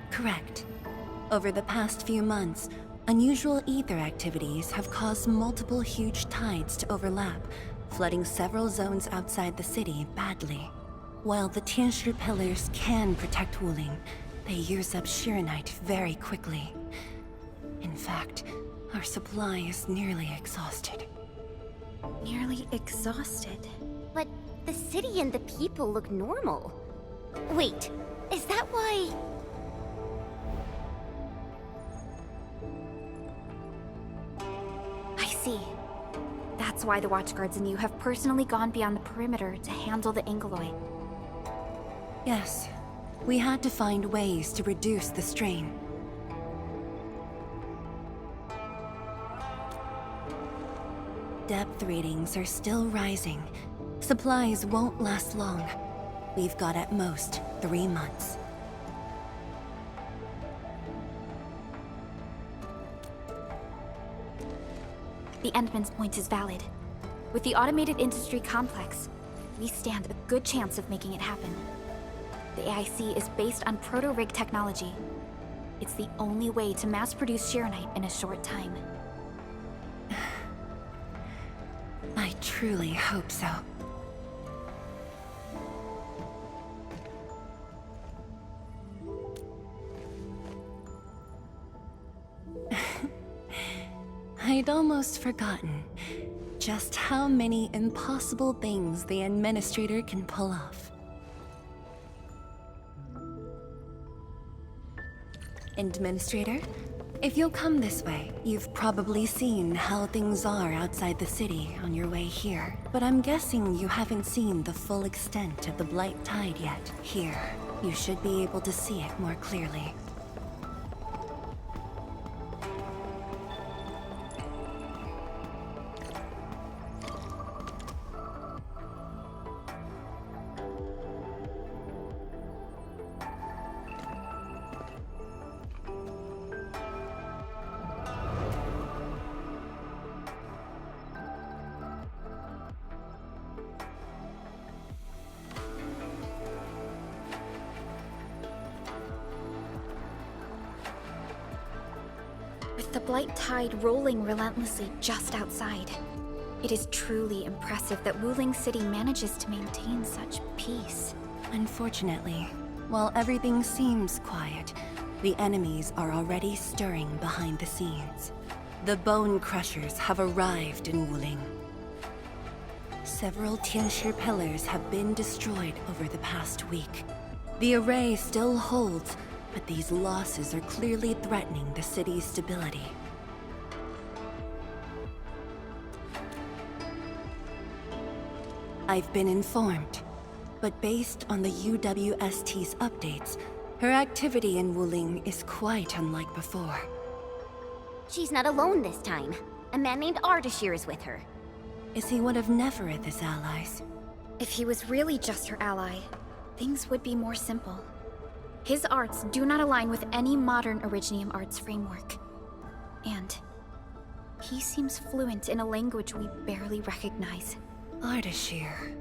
Correct. Over the past few months, unusual ether activities have caused multiple huge tides to overlap, flooding several zones outside the city badly. While the Tianshi pillars can protect Wuling, they use up Shiranite very quickly. In fact, our supply is nearly exhausted. Nearly exhausted? But the city and the people look normal. Wait, is that why... I see. That's why the Watchguards and you have personally gone beyond the perimeter to handle the Angeloid. Yes. We had to find ways to reduce the strain. Depth readings are still rising. Supplies won't last long. We've got at most 3 months. The Endman's point is valid. With the automated industry complex, we stand a good chance of making it happen. The AIC is based on proto-rig technology. It's the only way to mass-produce Shiranite in a short time. I truly hope so. I'd almost forgotten just how many impossible things the Administrator can pull off. Administrator, if you'll come this way, you've probably seen how things are outside the city on your way here. But I'm guessing you haven't seen the full extent of the Blight Tide yet. Here, you should be able to see it more clearly. With the Blight Tide rolling relentlessly just outside, it is truly impressive that Wuling City manages to maintain such peace. Unfortunately, while everything seems quiet, the enemies are already stirring behind the scenes. The Bone Crushers have arrived in Wuling. Several Tianshi pillars have been destroyed over the past week. The array still holds, but these losses are clearly threatening the city's stability. I've been informed, but based on the UWST's updates, her activity in Wuling is quite unlike before. She's not alone this time. A man named Ardashir is with her. Is he one of Nefereth's allies? If he was really just her ally, things would be more simple. His arts do not align with any modern Originium arts framework. And he seems fluent in a language we barely recognize. Ardashir.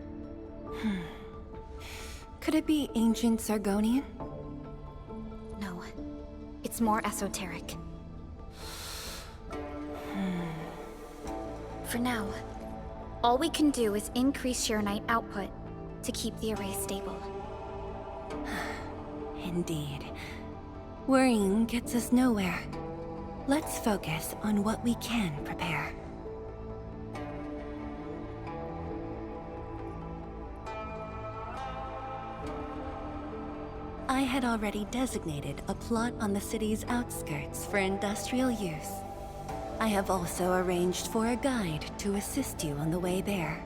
Could it be ancient Sargonian? No, it's more esoteric. For now, all we can do is increase Sharonite output to keep the array stable. Indeed. Worrying gets us nowhere. Let's focus on what we can prepare. I had already designated a plot on the city's outskirts for industrial use. I have also arranged for a guide to assist you on the way there.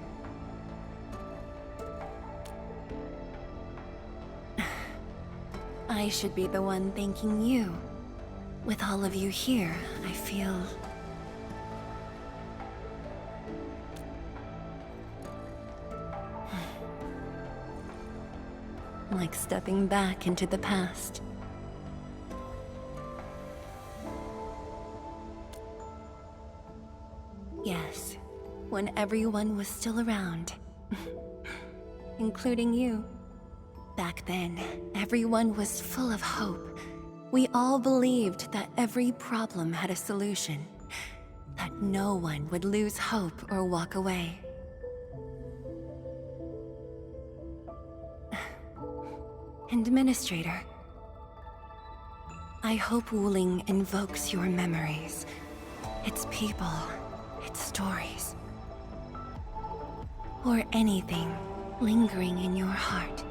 I should be the one thanking you. With all of you here, I feel... like stepping back into the past. Yes, when everyone was still around. Including you. Back then, everyone was full of hope. We all believed that every problem had a solution. That no one would lose hope or walk away. Administrator, I hope Wuling invokes your memories. Its people, its stories. Or anything lingering in your heart.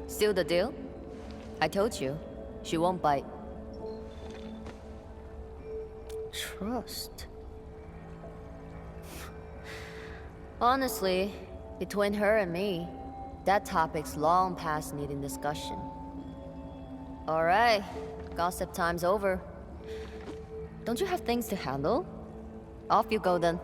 Still the deal? I told you, she won't bite. Trust. Honestly, between her and me, that topic's long past needing discussion. Alright, gossip time's over. Don't you have things to handle? Off you go then.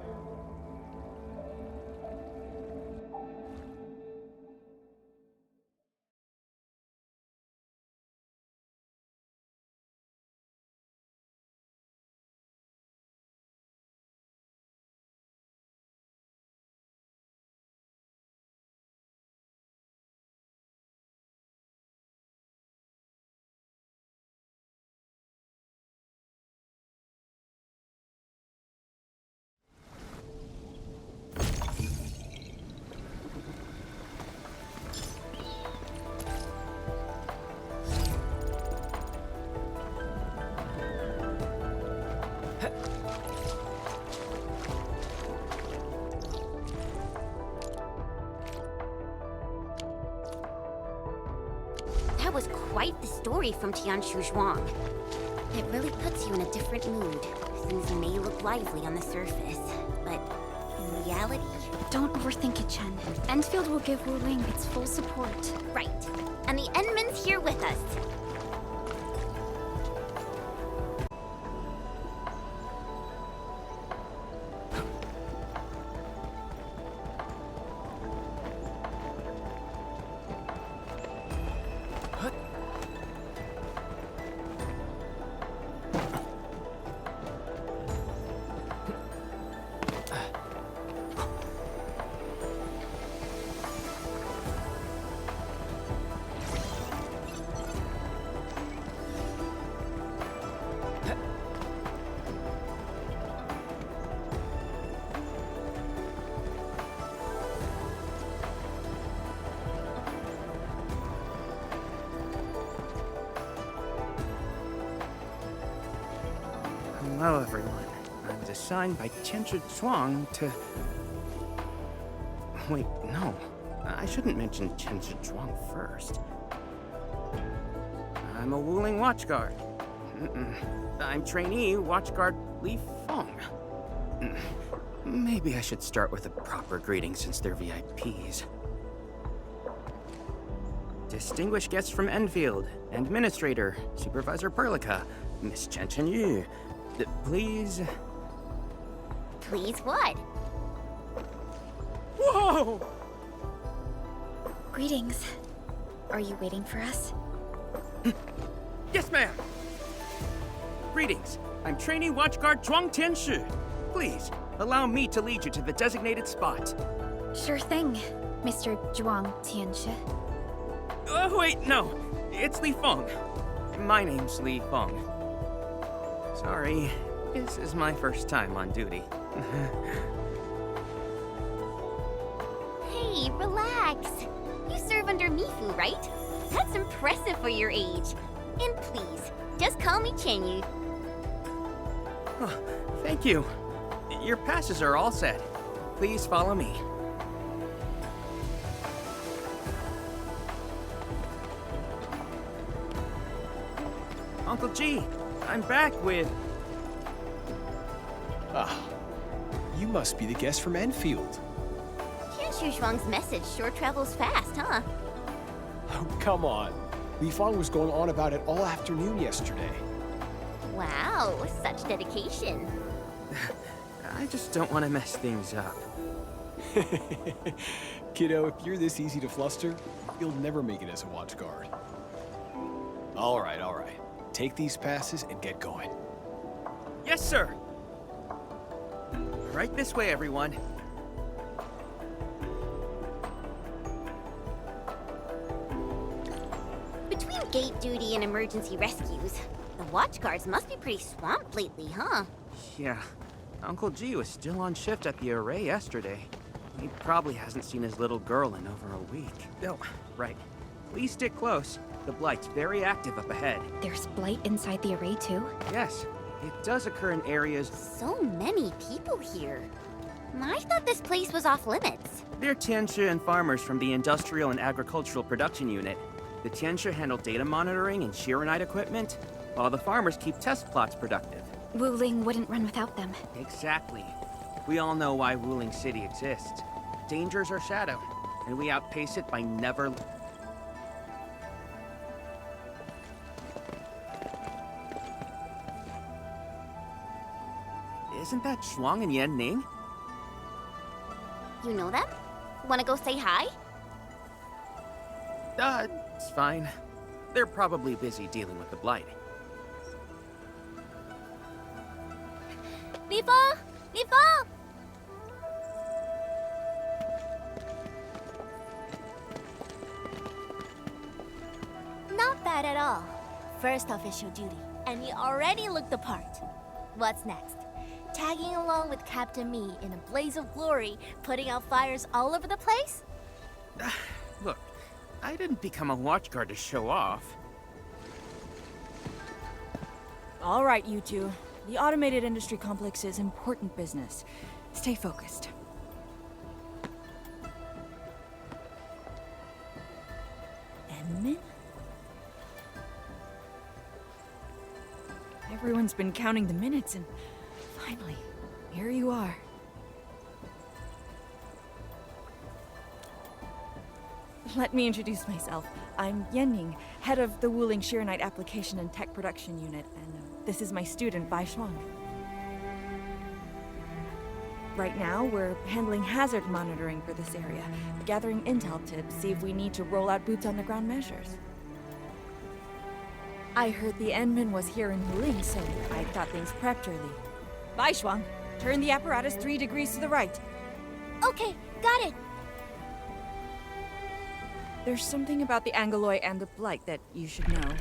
That was quite the story from Tianshu Zhuang. It really puts you in a different mood. Things may look lively on the surface, but in reality... Don't overthink it, Chen. Endfield will give Wuling its full support. Right. And the Endman's here with us. Hello, everyone. I was assigned by Tianshu Zhuang to... Wait, no. I shouldn't mention Tianshu Zhuang first. I'm a Wuling watchguard. I'm trainee Watchguard Li Feng. Maybe I should start with a proper greeting since they're VIPs. Distinguished guests from Endfield, Administrator, Supervisor Perlica, Miss Chen Chen Yu. Please... Please what? Whoa! Greetings. Are you waiting for us? Yes, ma'am! Greetings. I'm trainee Watchguard Zhuang Tianshi. Please, allow me to lead you to the designated spot. Sure thing, Mr. Zhuang Tianshi. Oh, wait, no. It's Li Feng. My name's Li Feng. Sorry, this is my first time on duty. Hey, relax. You serve under Mifu, right? That's impressive for your age. And please, just call me Chenyu. Oh, thank you. Your passes are all set. Please follow me. Uncle G, I'm back with... Ah, you must be the guest from Endfield. Tianshu Shuang's message sure travels fast, huh? Oh, come on. Li Feng was going on about it all afternoon yesterday. Wow, such dedication. I just don't want to mess things up. Kiddo, if you're this easy to fluster, you'll never make it as a watch guard. All right. Take these passes and get going. Yes, sir! Right this way, everyone. Between gate duty and emergency rescues, the watch guards must be pretty swamped lately, huh? Yeah. Uncle G was still on shift at the array yesterday. He probably hasn't seen his little girl in over a week. Oh, right. Please stick close. The Blight's very active up ahead. There's blight inside the array too? Yes. It does occur in areas... So many people here. I thought this place was off limits. They're Tianshi and farmers from the Industrial and Agricultural Production Unit. The Tianshi handle data monitoring and Shiranite equipment, while the farmers keep test plots productive. Wuling wouldn't run without them. Exactly. We all know why Wuling City exists. Dangers are shadow, and we outpace it by never... Isn't that Shuang and Yan Ning? You know them? Wanna go say hi? It's fine. They're probably busy dealing with the Blight. Li Feng! Li Feng! Not bad at all. First official duty, and you already look the part. What's next? Tagging along with Captain Me in a blaze of glory, putting out fires all over the place? Look, I didn't become a watchguard to show off. All right, you two. The automated industry complex is important business. Stay focused. Enmin? Everyone's been counting the minutes and finally, here you are. Let me introduce myself. I'm Yenning, head of the Wuling Shiranite Application and Tech Production Unit, and this is my student, Bai Shuang. Right now, we're handling hazard monitoring for this area, gathering intel to see if we need to roll out boots-on-the-ground measures. I heard the Endman was here in Wuling, so I got things prepped early. Bai Shuang, turn the apparatus 3 degrees to the right. Okay, got it. There's something about the Angoloi and the Blight that you should know.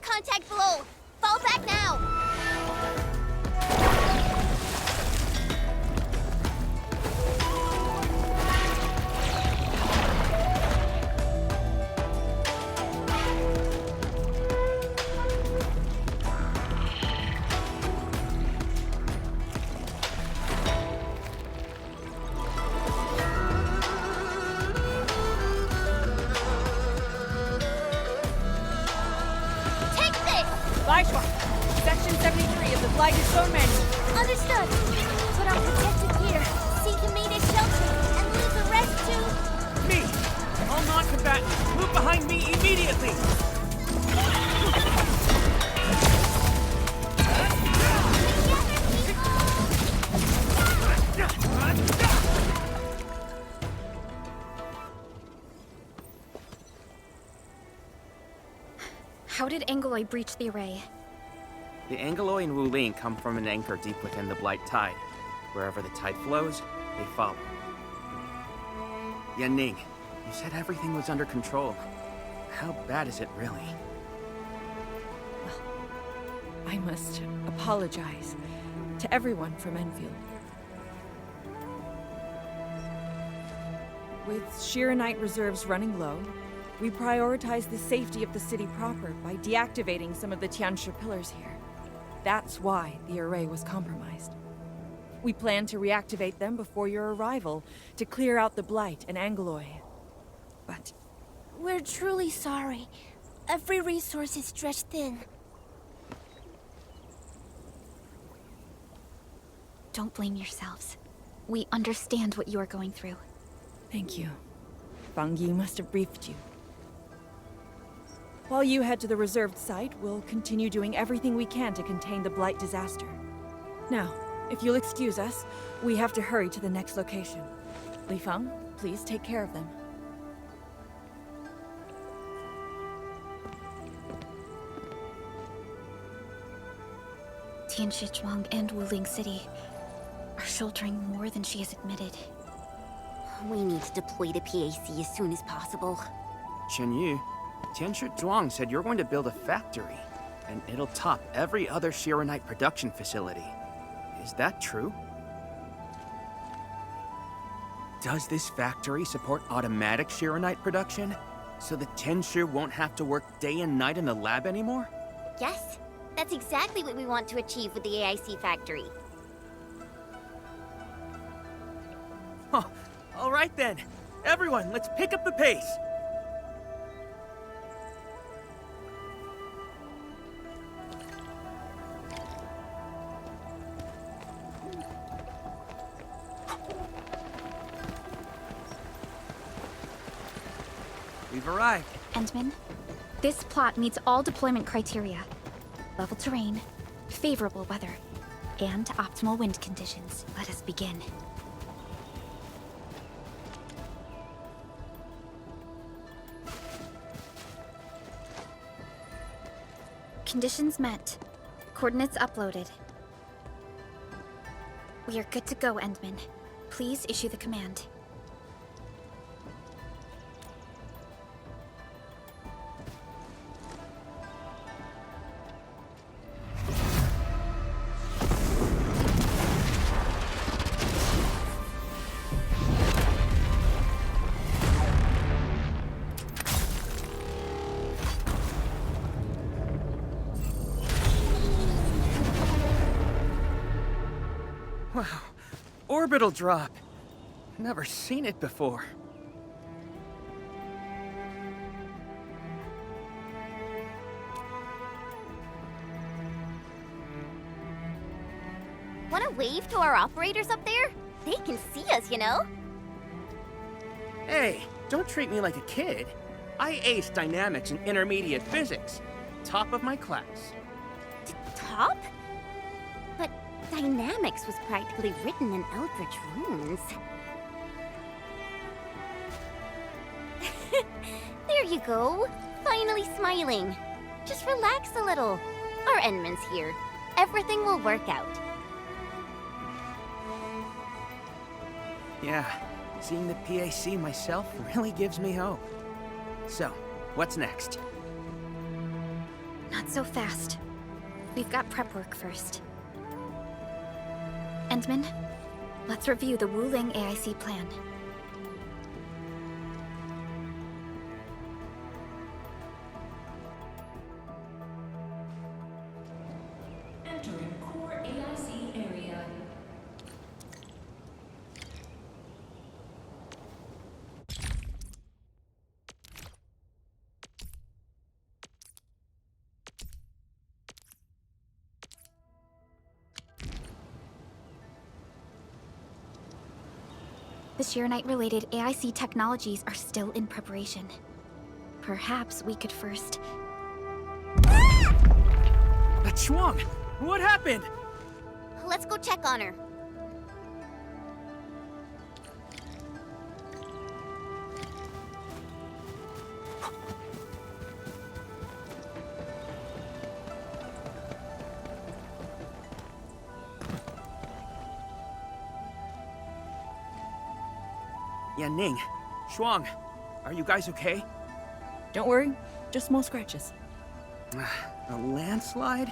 Contact below! Fall back now! Naishwa, Section 73 of the Blighted Zone Manual. Understood. Put on protective gear, seek immediate shelter, and leave the rest to... Me! All non-combatants, move behind me immediately! How did Angeloi breach the array? The Angeloi and Wuling come from an anchor deep within the Blight Tide. Wherever the tide flows, they follow. Yanning, you said everything was under control. How bad is it really? I must apologize to everyone from Enfield. With Shiranite reserves running low, we prioritize the safety of the city proper by deactivating some of the Tianshi pillars here. That's why the array was compromised. We plan to reactivate them before your arrival to clear out the Blight and Angeloi. But We're truly sorry. Every resource is stretched thin. Don't blame yourselves. We understand what you are going through. thank you. Fang Yi must have briefed you. While you head to the reserved site, we'll continue doing everything we can to contain the Blight disaster. Now, if you'll excuse us, we have to hurry to the next location. Li Feng, please take care of them. Tianshi and Wuling City are sheltering more than she has admitted. We need to deploy the PAC as soon as possible. Chen Yu, Tianshi Zhuang said you're going to build a factory, and it'll top every other Shiranite production facility. Is that true? Does this factory support automatic Shiranite production? So the Tianshi won't have to work day and night in the lab anymore? Yes, that's exactly what we want to achieve with the AIC factory. Huh. All right then. Everyone, let's pick up the pace. We've arrived. Endman, this plot meets all deployment criteria. Level terrain, favorable weather, and optimal wind conditions. Let us begin. Conditions met. Coordinates uploaded. We are good to go, Endman. Please issue the command. Wow. Orbital drop. Never seen it before. Want to wave to our operators up there? They can see us, you know? Hey, don't treat me like a kid. I aced dynamics and intermediate physics. Top of my class. Top? But dynamics was practically written in Eldritch runes. There you go. Finally smiling. Just relax a little. Our Endman's here. Everything will work out. Yeah, seeing the PAC myself really gives me hope. So, what's next? Not so fast. We've got prep work first. Endman, let's review the Wuling AIC plan. Entering core AIC area. The Sheernite-related AIC technologies are still in preparation. Perhaps we could first... Chuang! What happened? Let's go check on her. Ning, Shuang, are you guys okay? Don't worry, just small scratches. A landslide?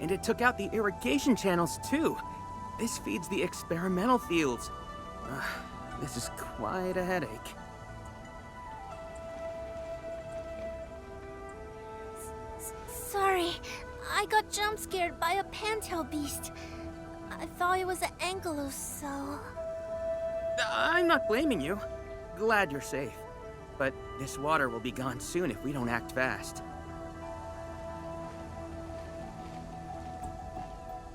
And it took out the irrigation channels too. This feeds the experimental fields. This is quite a headache. Sorry, I got jump scared by a pantail beast. I thought it was an ankylos, so... I'm not blaming you. Glad you're safe. But this water will be gone soon if we don't act fast.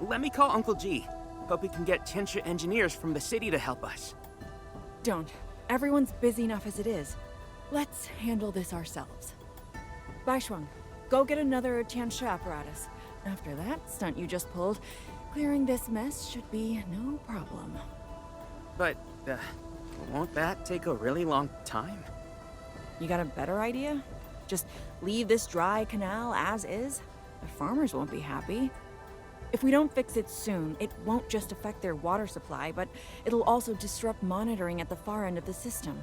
Let me call Uncle G. Hope we can get Tianxia engineers from the city to help us. Don't. Everyone's busy enough as it is. Let's handle this ourselves. Bai Shuang, go get another Tianxia apparatus. After that stunt you just pulled, clearing this mess should be no problem. But, won't that take a really long time? You got a better idea? Just leave this dry canal as is? The farmers won't be happy. If we don't fix it soon, it won't just affect their water supply, but it'll also disrupt monitoring at the far end of the system.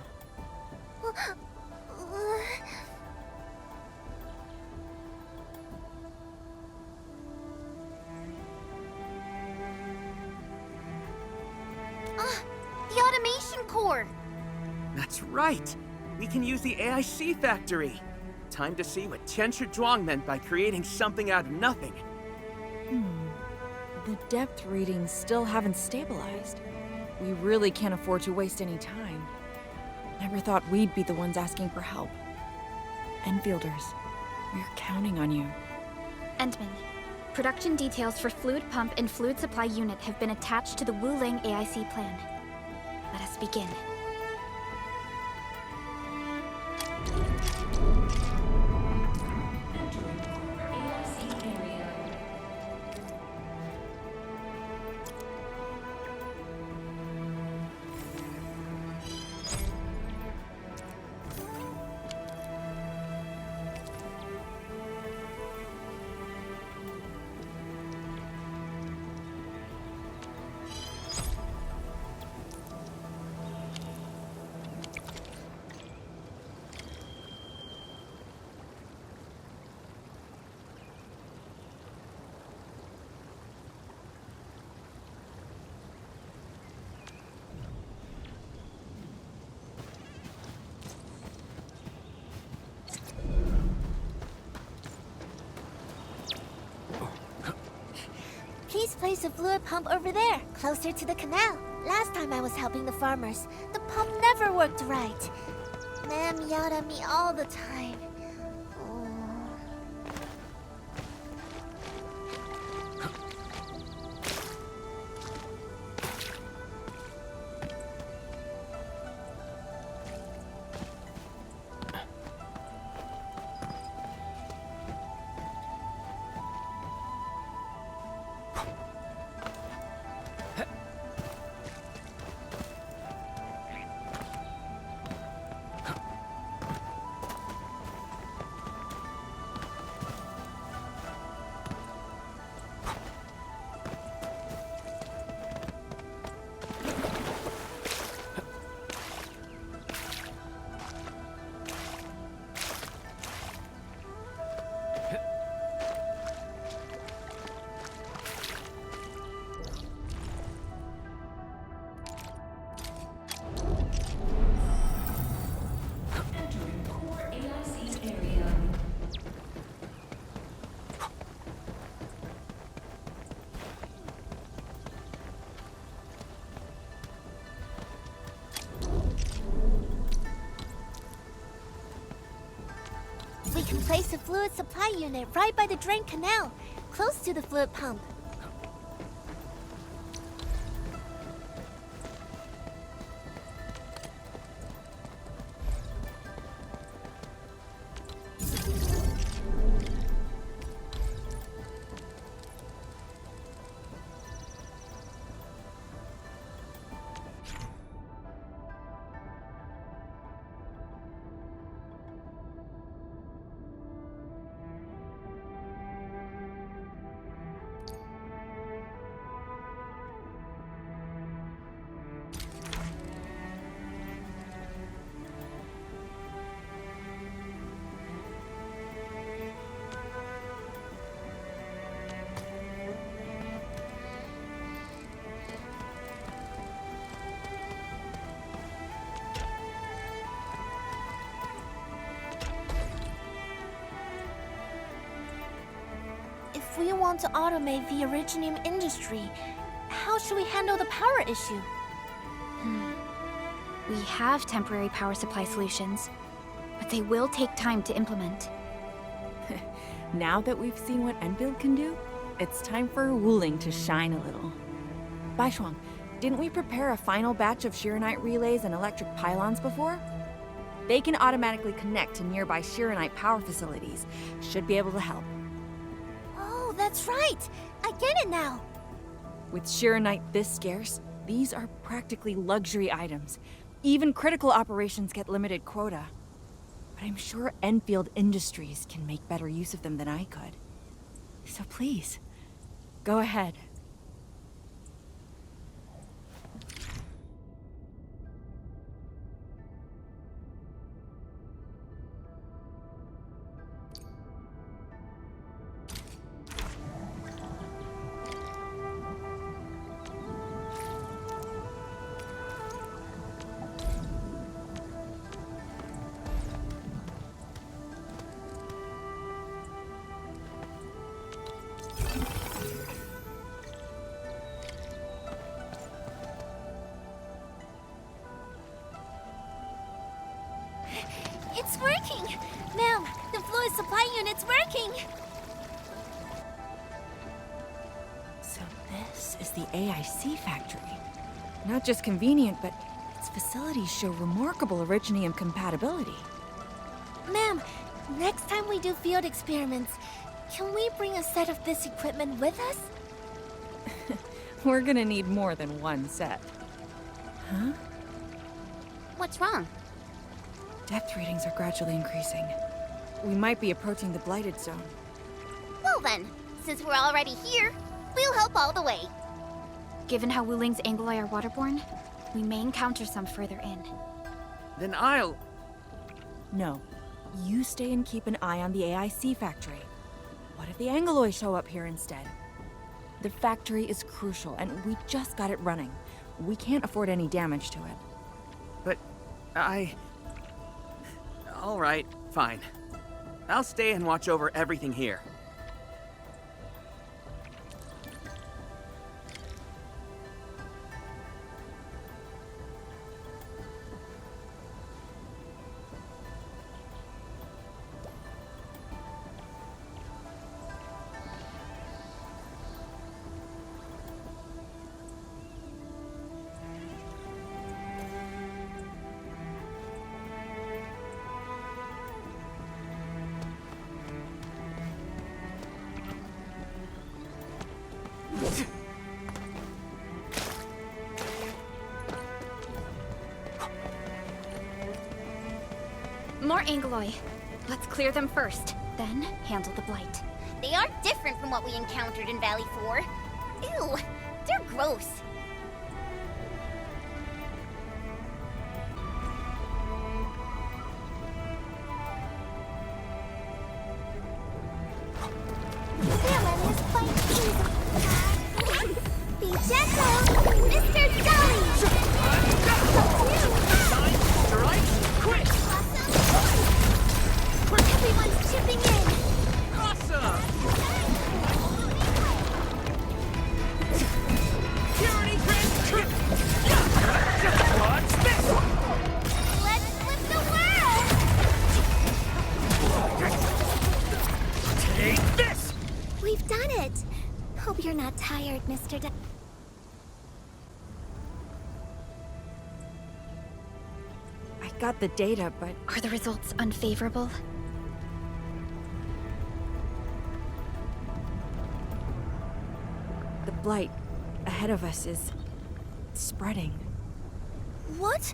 The automation core! That's right! We can use the AIC factory! Time to see what Tianxia Zhuang meant by creating something out of nothing. The depth readings still haven't stabilized. We really can't afford to waste any time. Never thought we'd be the ones asking for help. Enfielders, we're counting on you. Entman, production details for fluid pump and fluid supply unit have been attached to the Wuling AIC plan. Let us begin. Please place a fluid pump over there, closer to the canal. Last time I was helping the farmers, the pump never worked right. Ma'am yelled at me all the time. We can place a fluid supply unit right by the drain canal, close to the fluid pump. if we want to automate the Originium industry, how should we handle the power issue? We have temporary power supply solutions, but they will take time to implement. Now that we've seen what Endfield can do, it's time for Wuling to shine a little. Baishuang, didn't we prepare a final batch of Shiranite relays and electric pylons before? They can automatically connect to nearby Shiranite power facilities. Should be able to help. Oh, that's right! I get it now! With Shiranite this scarce, these are practically luxury items. Even critical operations get limited quota. But I'm sure Endfield Industries can make better use of them than I could. So please, go ahead. It's working! Ma'am, the fluid supply unit's working! So this is the AIC factory. Not just convenient, but its facilities show remarkable Originium compatibility. Ma'am, next time we do field experiments, can we bring a set of this equipment with us? We're gonna need more than one set. Huh? What's wrong? Depth readings are gradually increasing. We might be approaching the blighted zone. Well then, since we're already here, we'll help all the way. Given how Wuling's Angli are waterborne, we may encounter some further in. Then I'll... No. You stay and keep an eye on the AIC factory. What if the Angli show up here instead? The factory is crucial, and we just got it running. We can't afford any damage to it. But all right, fine. I'll stay and watch over everything here. More Angli. Let's clear them first, then handle the blight. They are different from what we encountered in Valley 4. Ew, they're gross. Be gentle, Mr. Dolly! Quick! Everyone's chipping in! Awesome! Security grid! What's this? Let's flip the world! Take this! We've done it! Hope you're not tired, Mr. I got the data, but... Are the results unfavorable? The blight ahead of us is spreading. What?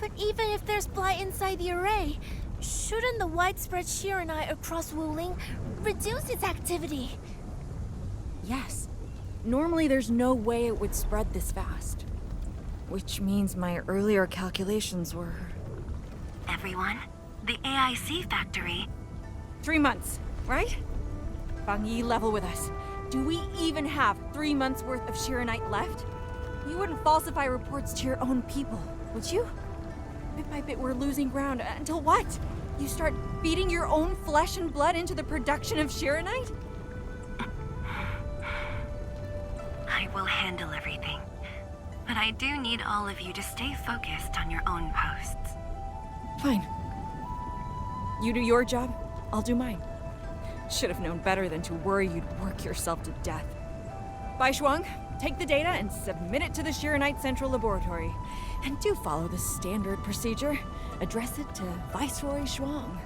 But even if there's blight inside the array, shouldn't the widespread Shiranite across Wuling reduce its activity? Yes. Normally there's no way it would spread this fast. Which means my earlier calculations were... Everyone, the AIC factory... 3 months, right? Bang Yi, level with us. Do we even have 3 months worth of Shiranite left? You wouldn't falsify reports to your own people, would you? Bit by bit we're losing ground, until what? You start feeding your own flesh and blood into the production of Shiranite? will handle everything. But I do need all of you to stay focused on your own posts. Fine. You do your job, I'll do mine. Should have known better than to worry you'd work yourself to death. Bai Shuang, take the data and submit it to the Shiranite Central Laboratory. And do follow the standard procedure. Address it to Viceroy Shuang.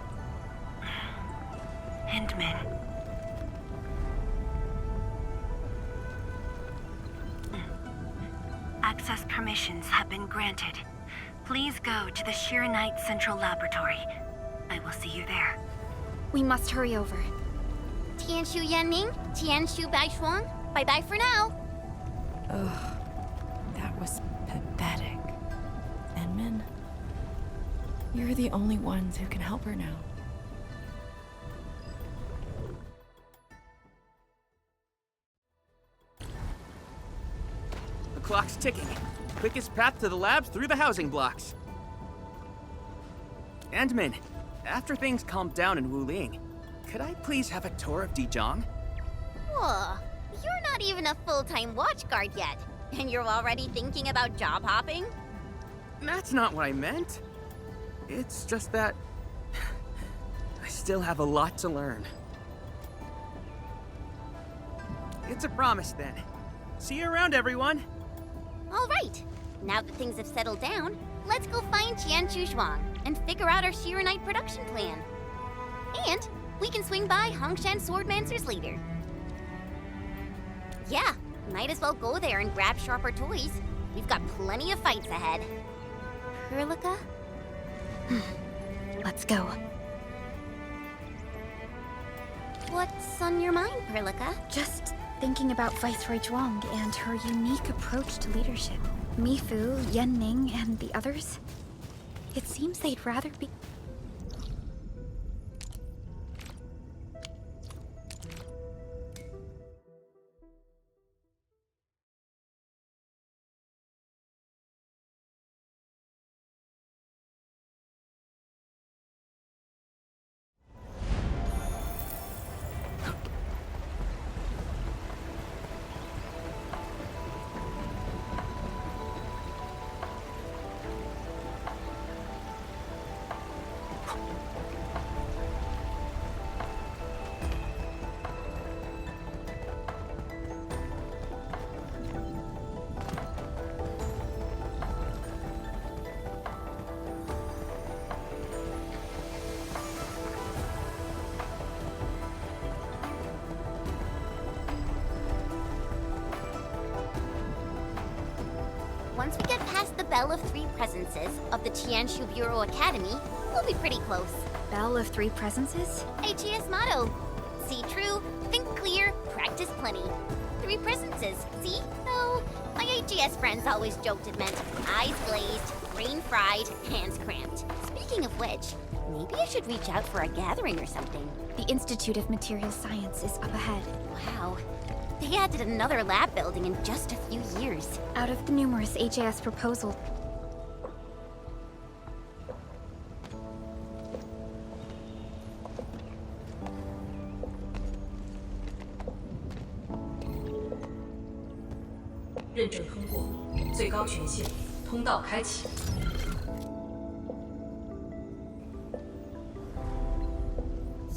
Hindman. Access permissions have been granted. Please go to the Shiranite Central Laboratory. I will see you there. We must hurry over. Tianshu Yanning, Tianshu Baishuang, bye-bye for now. Ugh, that was pathetic. Enmin, you're the only ones who can help her now. The clock's ticking. Quickest path to the labs through the housing blocks. Endman, after things calm down in Wuling, could I please have a tour of Dijiang? Whoa, you're not even a full-time watchguard yet, and you're already thinking about job hopping? That's not what I meant. It's just that I still have a lot to learn. It's a promise then. See you around, everyone. All right. Now that things have settled down, let's go find Tianshu Zhuang and figure out our Shiranite production plan. And we can swing by Hongshan Swordmancer's leader. Yeah, might as well go there and grab sharper toys. We've got plenty of fights ahead. Perlica? Let's go. What's on your mind, Perlica? Just thinking about Viceroy Zhuang and her unique approach to leadership. Mifu, Yanning, and the others. It seems they'd rather be... Once we get past the Bell of Three Presences of the Tianshu Bureau Academy, we'll be pretty close. Bell of Three Presences? HES motto. See true, think clear, practice plenty. Three presences, see? Though, my HES friends always joked it meant eyes glazed, brain fried, hands cramped. Speaking of which, maybe I should reach out for a gathering or something. The Institute of Material Science is up ahead. Wow. They added another lab building in just a few years. Out of the numerous HAS proposals,认证通过，最高权限，通道开启。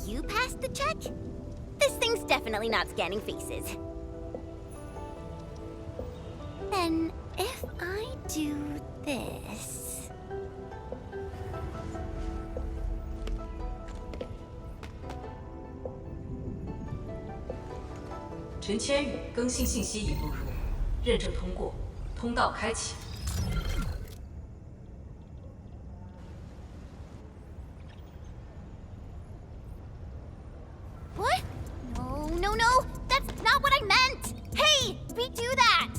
You passed the check? This thing's definitely not scanning faces. Then, if I do this... 陈千羽更新信息已录入，认证通过，通道开启。 What? No, no, no! That's not what I meant! Hey! Redo that!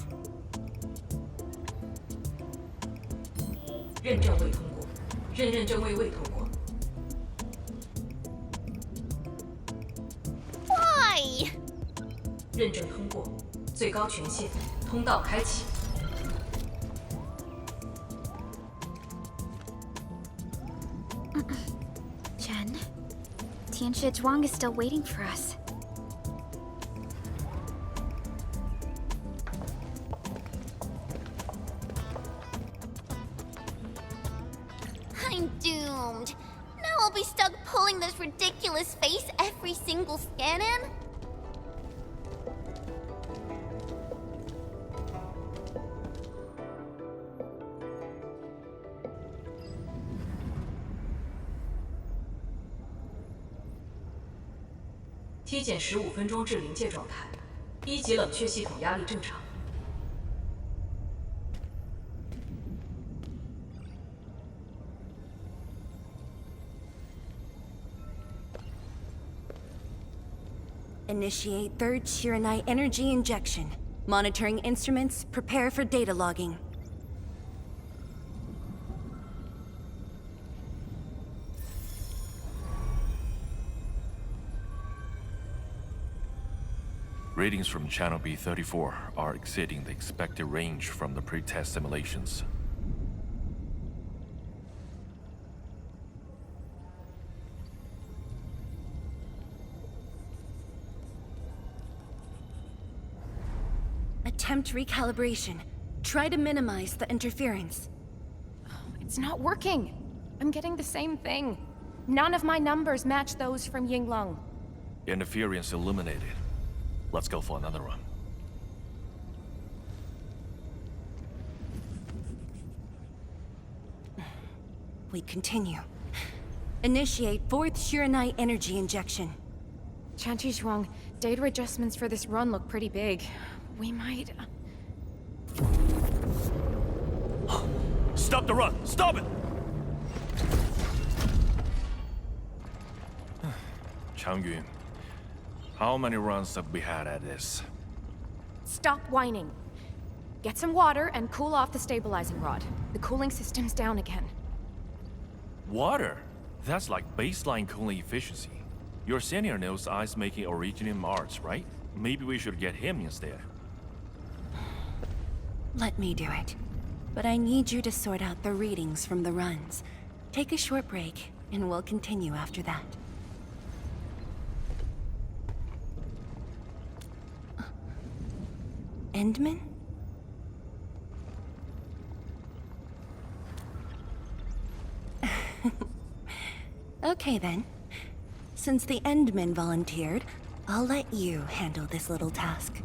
认证未通过，认证未通过。 Why? 认证通过，最高权限，通道开启。 Chen, Tianshi Zhuang is still waiting for us. his face every single scan-in?体检15分钟至临界状态，1级冷却系统压力正常。Initiate third Shiranite energy injection. Monitoring instruments, prepare for data logging. Readings from Channel B34 are exceeding the expected range from the pre-test simulations. Attempt recalibration. Try to minimize the interference. It's not working. I'm getting the same thing. None of my numbers match those from Yinglong. Interference eliminated. Let's go for another run. We continue. Initiate fourth Shiranite energy injection. Chanchi's wrong. Data adjustments for this run look pretty big. We might... Stop the run! Stop it! Changyun, how many runs have we had at this? Stop whining. Get some water and cool off the stabilizing rod. The cooling system's down again. Water? That's like baseline cooling efficiency. Your senior knows ice-making originated in Mars, right? Maybe we should get him instead. Let me do it. But I need you to sort out the readings from the runs. Take a short break, and we'll continue after that. Endman? Okay then. Since the Endman volunteered, I'll let you handle this little task.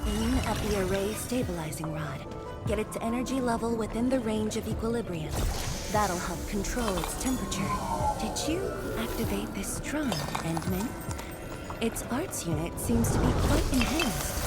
Aim at the array stabilizing rod. Get its energy level within the range of equilibrium. That'll help control its temperature. Did you activate this drum, Endman? Its arts unit seems to be quite enhanced.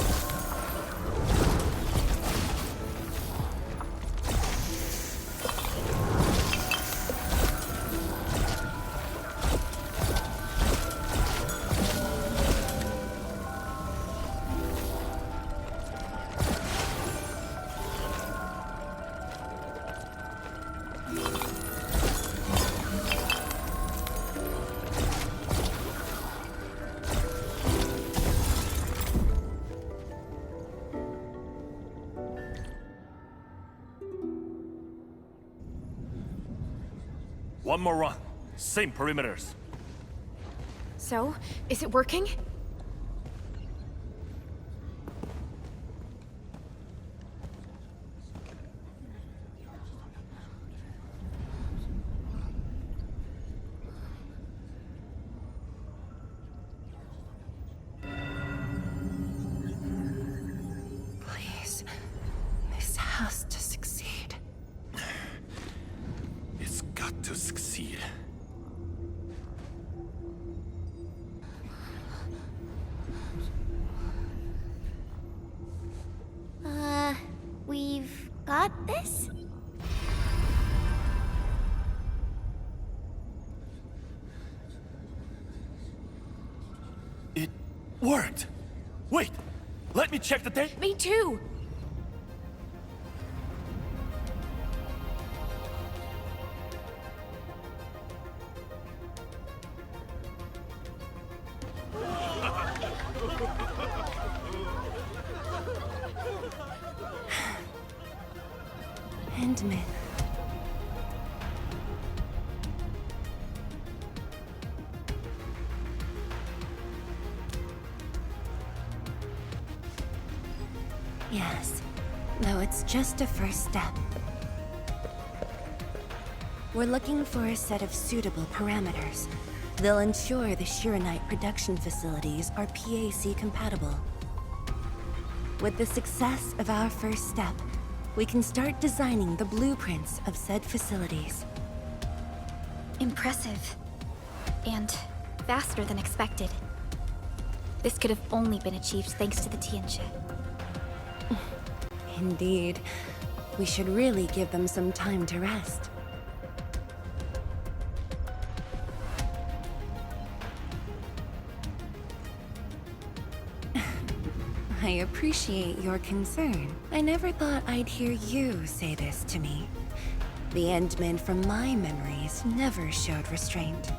One more run. Same perimeters. So, is it working? Please, this has to succeed. It's got to succeed. We've got this? It worked! Wait! Let me check the date! Me too! Endman. Yes, though it's just a first step. We're looking for a set of suitable parameters. They'll ensure the Shiranite production facilities are PAC compatible. With the success of our first step, we can start designing the blueprints of said facilities. Impressive. And faster than expected. This could have only been achieved thanks to the Tianxia. Indeed. We should really give them some time to rest. I appreciate your concern. I never thought I'd hear you say this to me. The Endmen from my memories never showed restraint.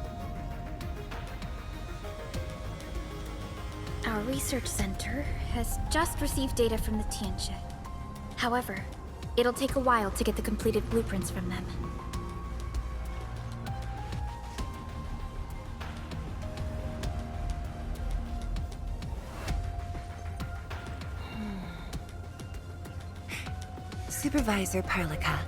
Our research center has just received data from the Tianxia. However, it'll take a while to get the completed blueprints from them. Supervisor Parlica,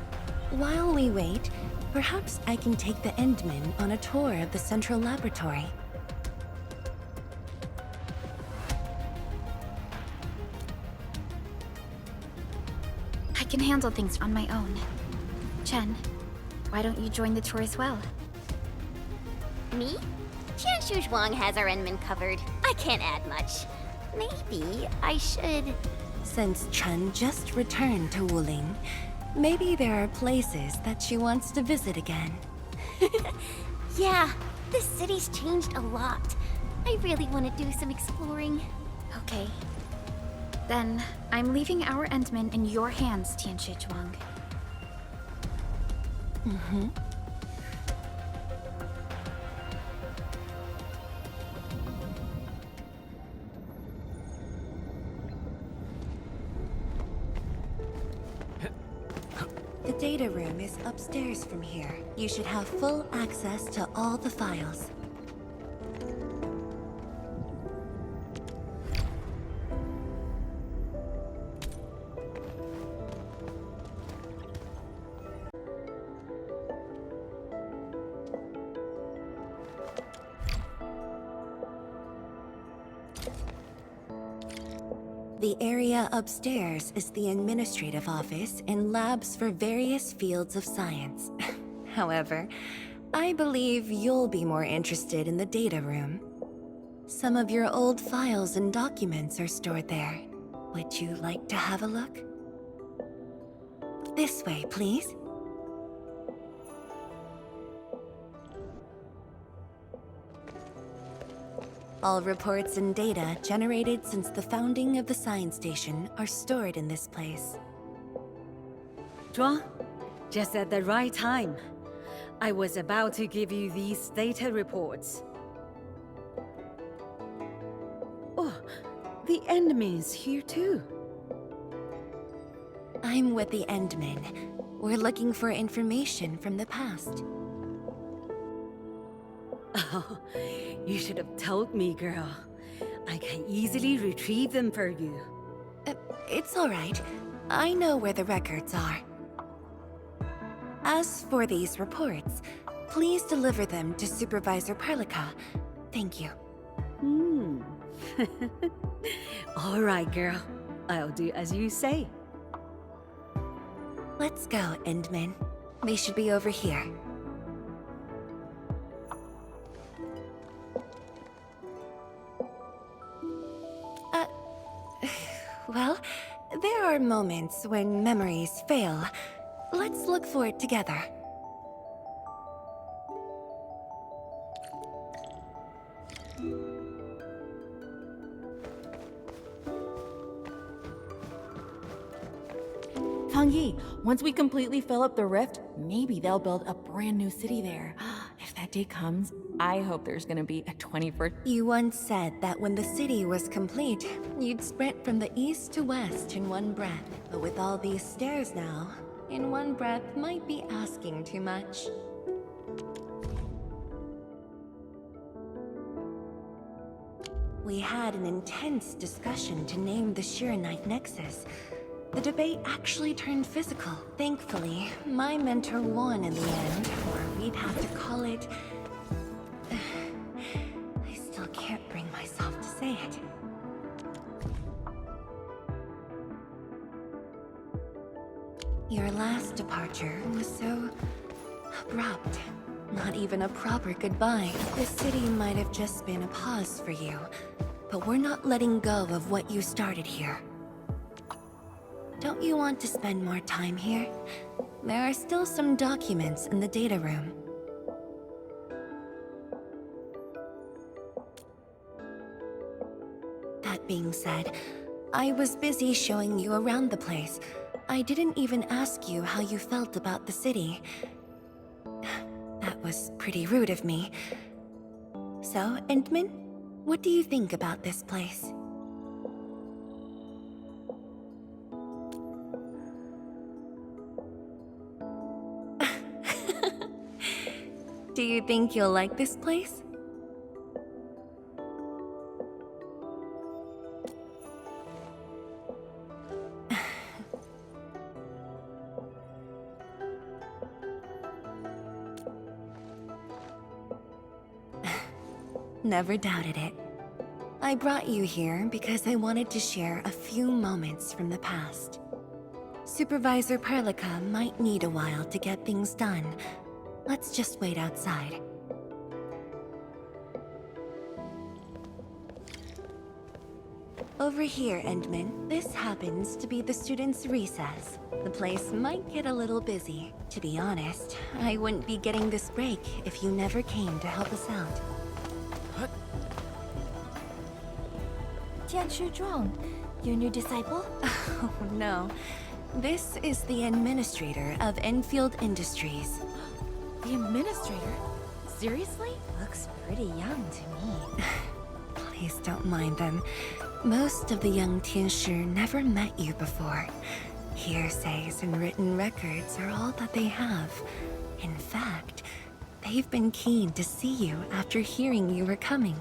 while we wait, perhaps I can take the Endmen on a tour of the central laboratory. I can handle things on my own. Chen, why don't you join the tour as well? Me? Qianshu Zhuang has our Endman covered. I can't add much. Maybe I should... Since Chen just returned to Wuling, maybe there are places that she wants to visit again. Yeah, this city's changed a lot. I really want to do some exploring. Okay. Then, I'm leaving our Endman in your hands, Qianshu Zhuang. Mm-hmm. The data room is upstairs from here. You should have full access to all the files. The area upstairs is the administrative office and labs for various fields of science. However, I believe you'll be more interested in the data room. Some of your old files and documents are stored there. Would you like to have a look? This way, please. All reports and data generated since the founding of the science station are stored in this place. Zhuang, just at the right time. I was about to give you these data reports. Oh, the Endman's here too. I'm with the Endmen. We're looking for information from the past. Oh, you should have told me, girl. I can easily retrieve them for you. It's all right. I know where the records are. As for these reports, please deliver them to Supervisor Parlica. Thank you. All right, girl. I'll do as you say. Let's go, Endman. They should be over here. Well, there are moments when memories fail. Let's look for it together. Yi, once we completely fill up the rift, maybe they'll build a brand new city there. If that day comes, I hope there's gonna be a 21st. You once said that when the city was complete, you'd sprint from the east to west in one breath. But with all these stairs now, in one breath might be asking too much. We had an intense discussion to name the Shiranite Nexus. The debate actually turned physical. Thankfully, my mentor won in the end, or we'd have to call it... I still can't bring myself to say it. Your last departure was so... abrupt. Not even a proper goodbye. The city might have just been a pause for you, but we're not letting go of what you started here. Don't you want to spend more time here? There are still some documents in the data room. That being said, I was busy showing you around the place. I didn't even ask you how you felt about the city. That was pretty rude of me. So, Endman, what do you think about this place? Do you think you'll like this place? Never doubted it. I brought you here because I wanted to share a few moments from the past. Supervisor Perlica might need a while to get things done. Let's just wait outside. Over here, Endman. This happens to be the students' recess. The place might get a little busy. To be honest, I wouldn't be getting this break if you never came to help us out. Tianshu Zhuang, your new disciple? Oh, no. This is the administrator of Endfield Industries. The administrator? Seriously? Looks pretty young to me. Please don't mind them. Most of the young Tianshu never met you before. Hearsays and written records are all that they have. In fact, they've been keen to see you after hearing you were coming.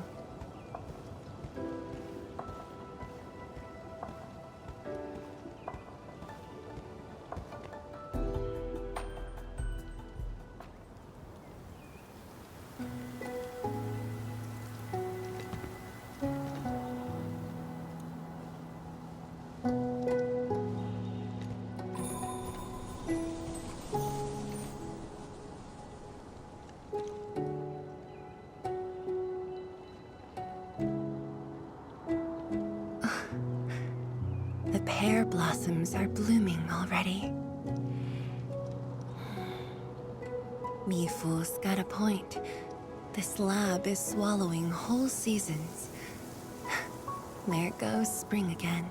The pear blossoms are blooming already. Mifu's got a point. This lab is swallowing whole seasons. There goes spring again.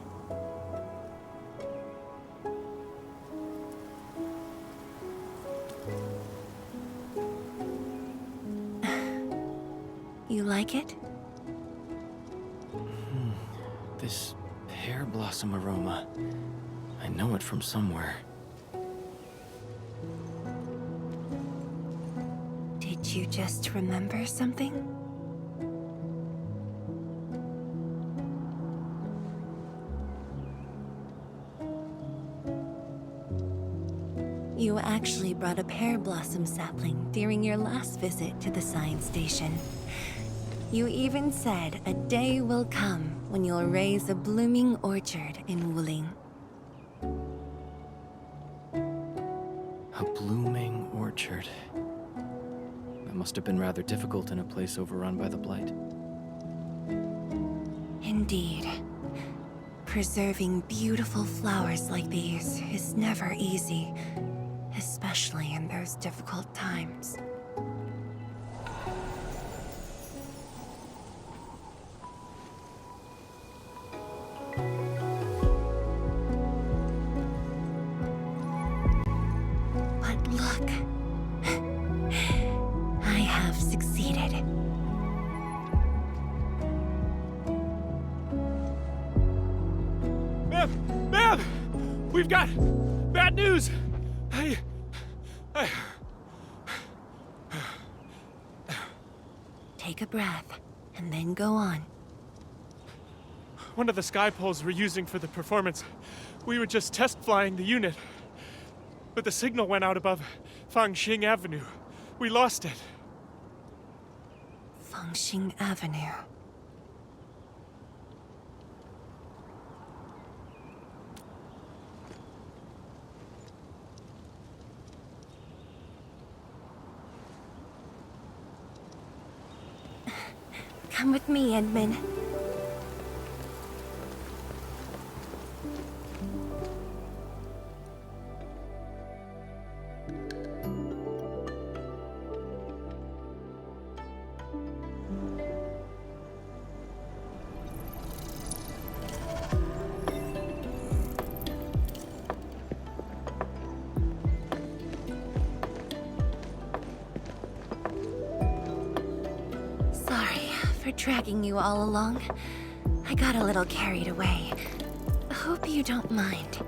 You like it? This pear blossom aroma. I know it from somewhere. Did you just remember something? You actually brought a pear blossom sapling during your last visit to the science station. You even said a day will come when you'll raise a blooming orchard in Wuling. A blooming orchard. That must have been rather difficult in a place overrun by the Blight. Indeed. Preserving beautiful flowers like these is never easy, especially in those difficult times. But look, I have succeeded. Ma'am! We've got bad news! Take a breath, and then go on. One of the sky poles we're using for the performance We were just test flying the unit. But the signal went out above Fangxing Avenue. We lost it. Fangxing Avenue. Come with me, Edmund. Dragging you all along. I got a little carried away. Hope you don't mind.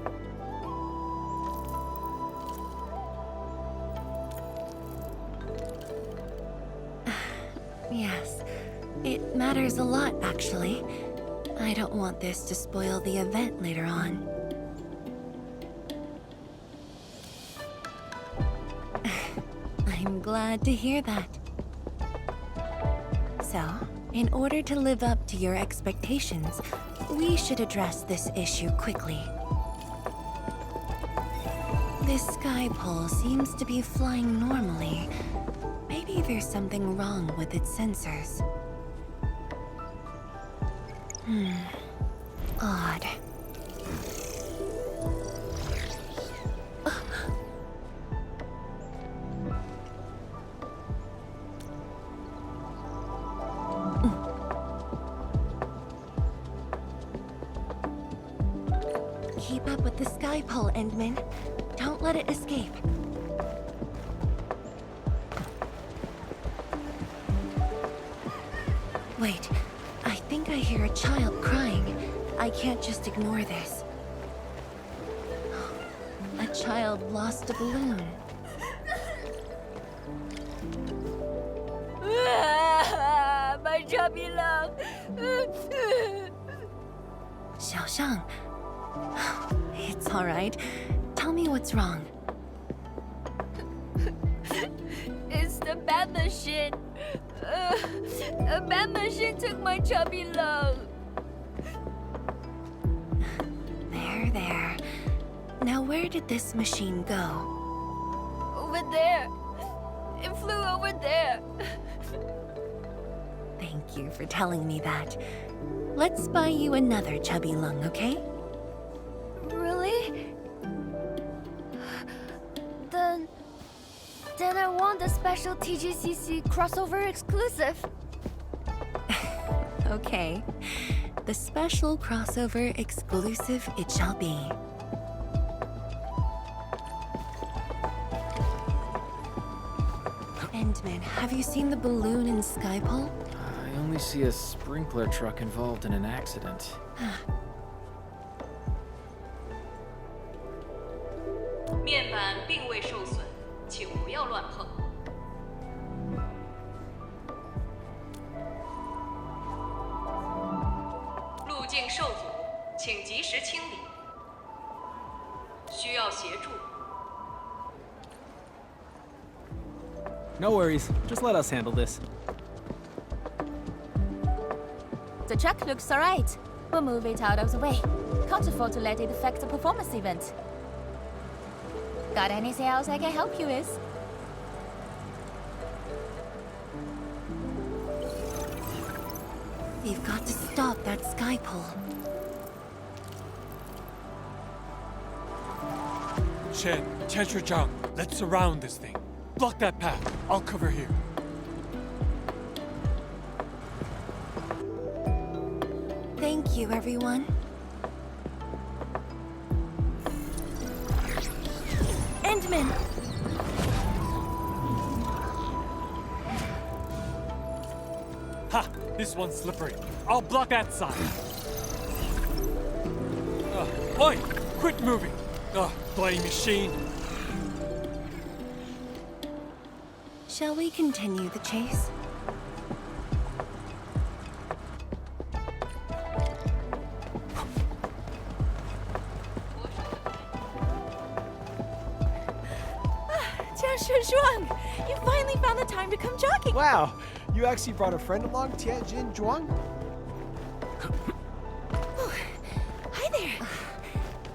Yes, it matters a lot, actually. I don't want this to spoil the event later on. I'm glad to hear that. So, in order to live up to your expectations, we should address this issue quickly. This sky pole seems to be flying normally. Maybe there's something wrong with its sensors. Odd. Keep up with the sky pole, Endman. Don't let it escape. Wait, I think I hear a child crying. I can't just ignore this. A child lost a balloon. My chubby love. Xiaoshang. It's all right. Tell me what's wrong. It's the bad machine. A bad machine took my chubby love. There. Now where did this machine go? Over there. It flew over there. Thank you for telling me that. Let's buy you another chubby lung, okay? Really? Then I want the special TGCC crossover exclusive. Okay. The special crossover exclusive it shall be. Endman, have you seen the balloon in Skypole? I only see a sprinkler truck involved in an accident. 面板并未受损，请不要乱碰。路径受阻，请及时清理。需要协助。 No worries. Just let us handle this. The truck looks alright. We'll move it out of the way. Can't afford to let it affect the performance event. Got anything else I can help you with? We've got to stop that sky pole. Shen, Tianshi-Zhang, let's surround this thing. Block that path. I'll cover here. Thank you, everyone. Endman! Ha! This one's slippery. I'll block that side. Oi! Quit moving! Bloody machine! Shall we continue the chase? time to come jogging. Wow, you actually brought a friend along, Tianjin Zhuang? Hi there.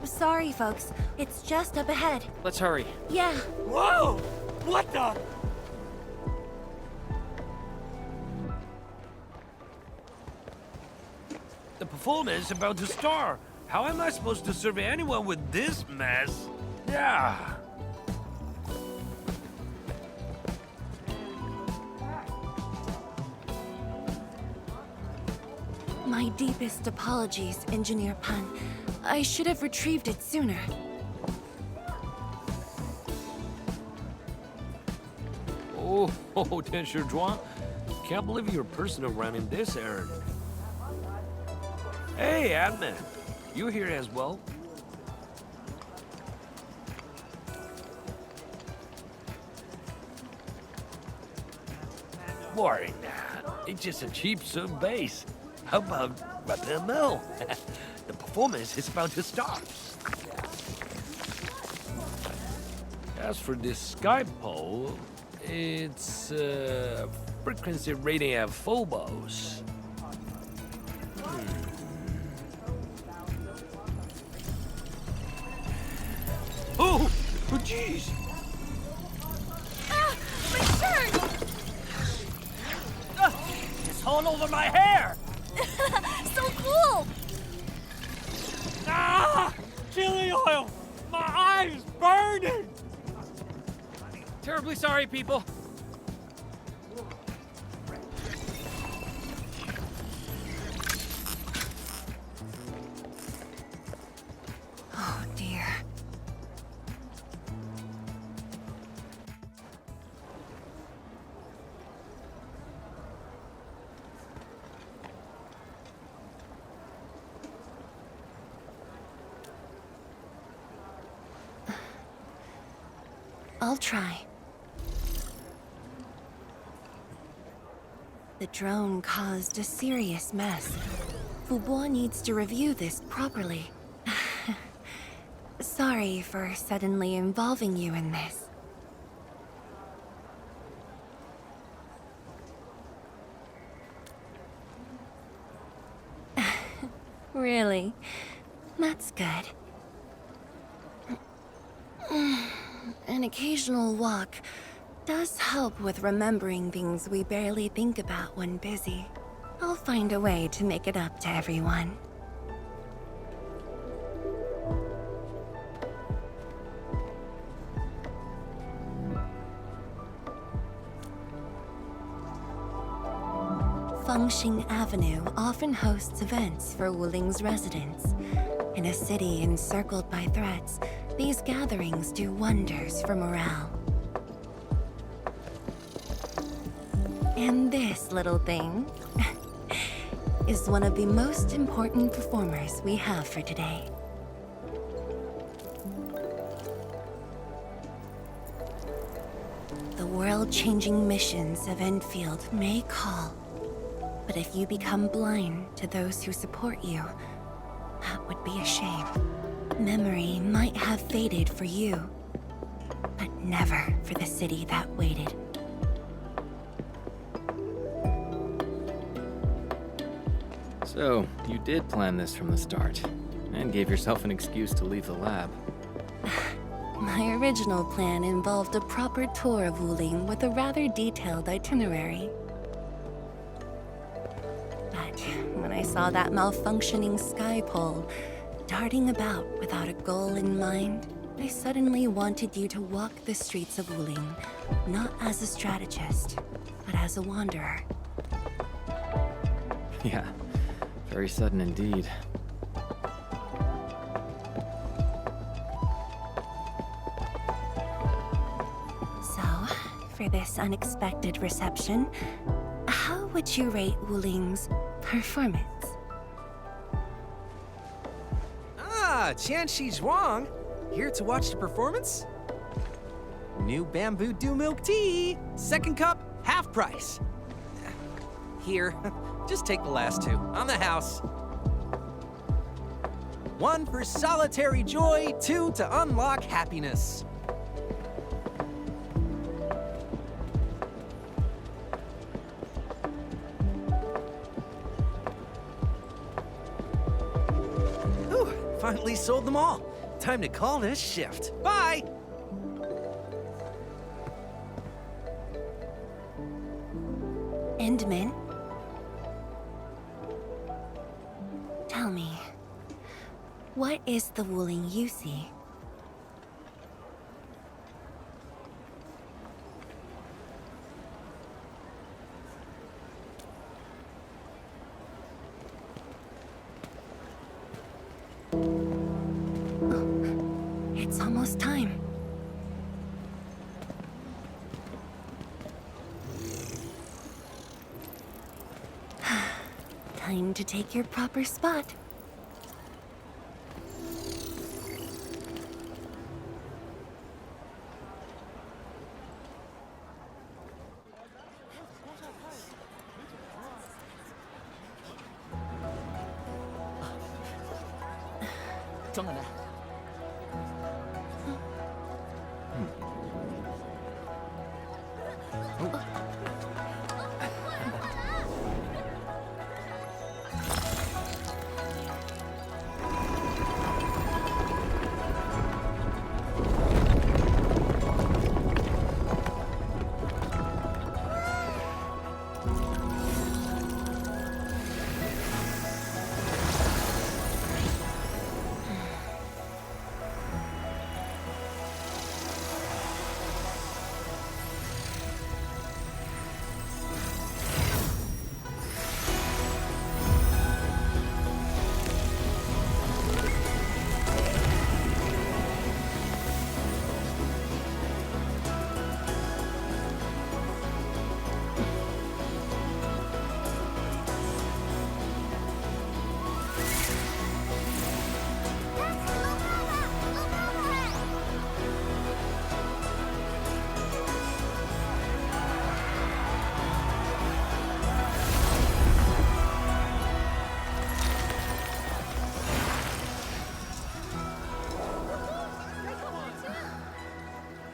Sorry, folks. It's just up ahead. Let's hurry. Yeah. Whoa! What the? The performance is about to start. How am I supposed to survey anyone with this mess? Yeah. My deepest apologies, Engineer Pan. I should have retrieved it sooner. Oh, Tenshi Zhuang. Can't believe you're personal running this errand. Hey, admin. You here as well? Worry not. It's just a cheap sub base. How about rappel mill? The performance is about to start. As for this sky pole, it's frequency rating at phobos. Oh, jeez! Ah, my shirt! It's all over my hair! So cool! Ah! Chili oil! My eye's burning! Terribly sorry, people. Oh, dear. I'll try. The drone caused a serious mess. Fubo needs to review this properly. Sorry for suddenly involving you in this. Really? That's good. An occasional walk does help with remembering things we barely think about when busy. I'll find a way to make it up to everyone. Fengxing Avenue often hosts events for Wuling's residents. In a city encircled by threats, these gatherings do wonders for morale. And this little thing is one of the most important performers we have for today. The world-changing missions of Endfield may call, but if you become blind to those who support you, that would be a shame. Memory might have faded for you, but never for the city that waited. So, you did plan this from the start, and gave yourself an excuse to leave the lab. My original plan involved a proper tour of Wuling with a rather detailed itinerary. But when I saw that malfunctioning sky pole, darting about without a goal in mind, I suddenly wanted you to walk the streets of Wuling, not as a strategist, but as a wanderer. Yeah, very sudden indeed. So, for this unexpected reception, how would you rate Wuling's performance? Ah, Tianxi Zhuang. Here to watch the performance? New bamboo dew milk tea. Second cup, half price. Here, just take the last two. On the house. 1 for solitary joy, 2 to unlock happiness. finally sold them all. Time to call this shift. Bye! Endman? Tell me, what is the Wuling you see? It's almost time. Time to take your proper spot.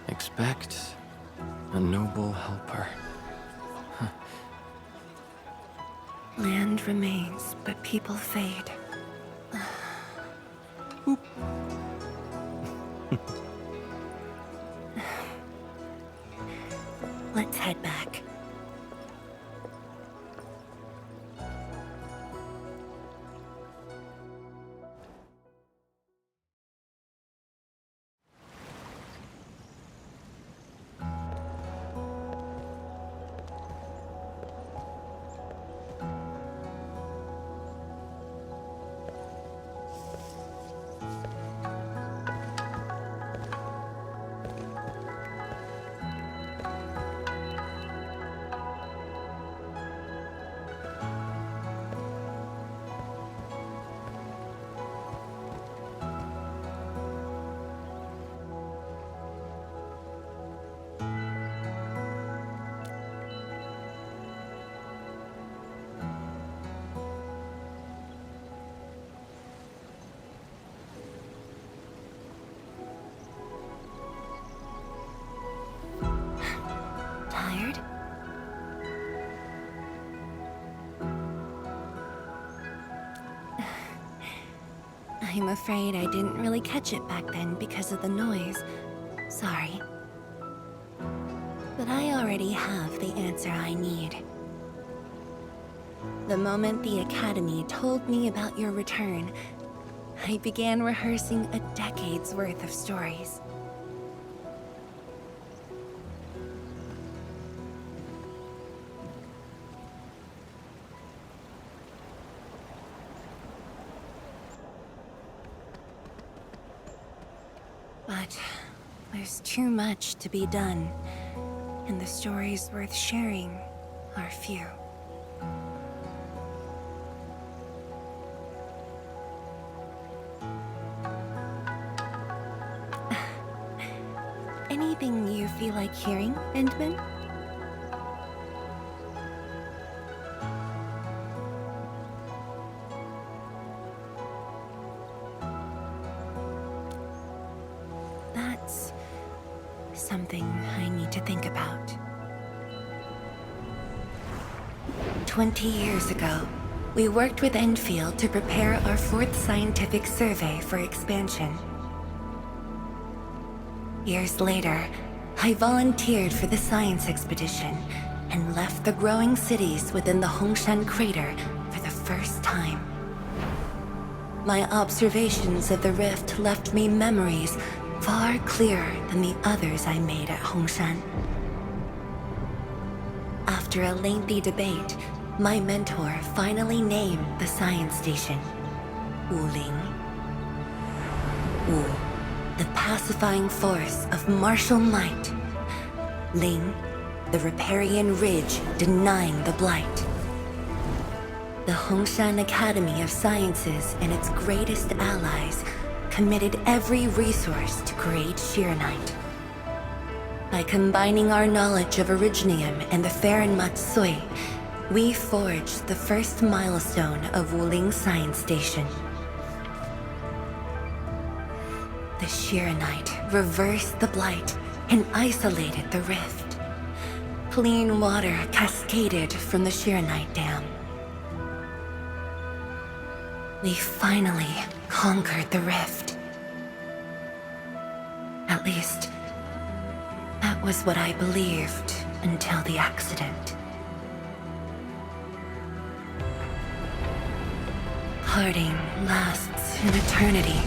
Expect a noble helper. Land remains, but people fade. Let's head back. Tired? I'm afraid I didn't really catch it back then because of the noise. Sorry. But I already have the answer I need. The moment the Academy told me about your return, I began rehearsing a decade's worth of stories. But there's too much to be done, and the stories worth sharing are few. Anything you feel like hearing, Endman? That's something I need to think about. 20 years ago, we worked with Endfield to prepare our 4th scientific survey for expansion. Years later, I volunteered for the science expedition and left the growing cities within the Hongshan crater for the first time. My observations of the rift left me memories far clearer than the others I made at Hongshan. After a lengthy debate, my mentor finally named the science station Wuling. Wu, the pacifying force of martial might. Ling, the riparian ridge denying the blight. The Hongshan Academy of Sciences and its greatest allies committed every resource to create Shiranite. By combining our knowledge of Originium and the Farron Matsui, we forged the first milestone of Wuling Science Station. The Shiranite reversed the blight and isolated the rift. Clean water cascaded from the Shiranite Dam. We finally conquered the rift. At least, that was what I believed until the accident. Parting lasts an eternity,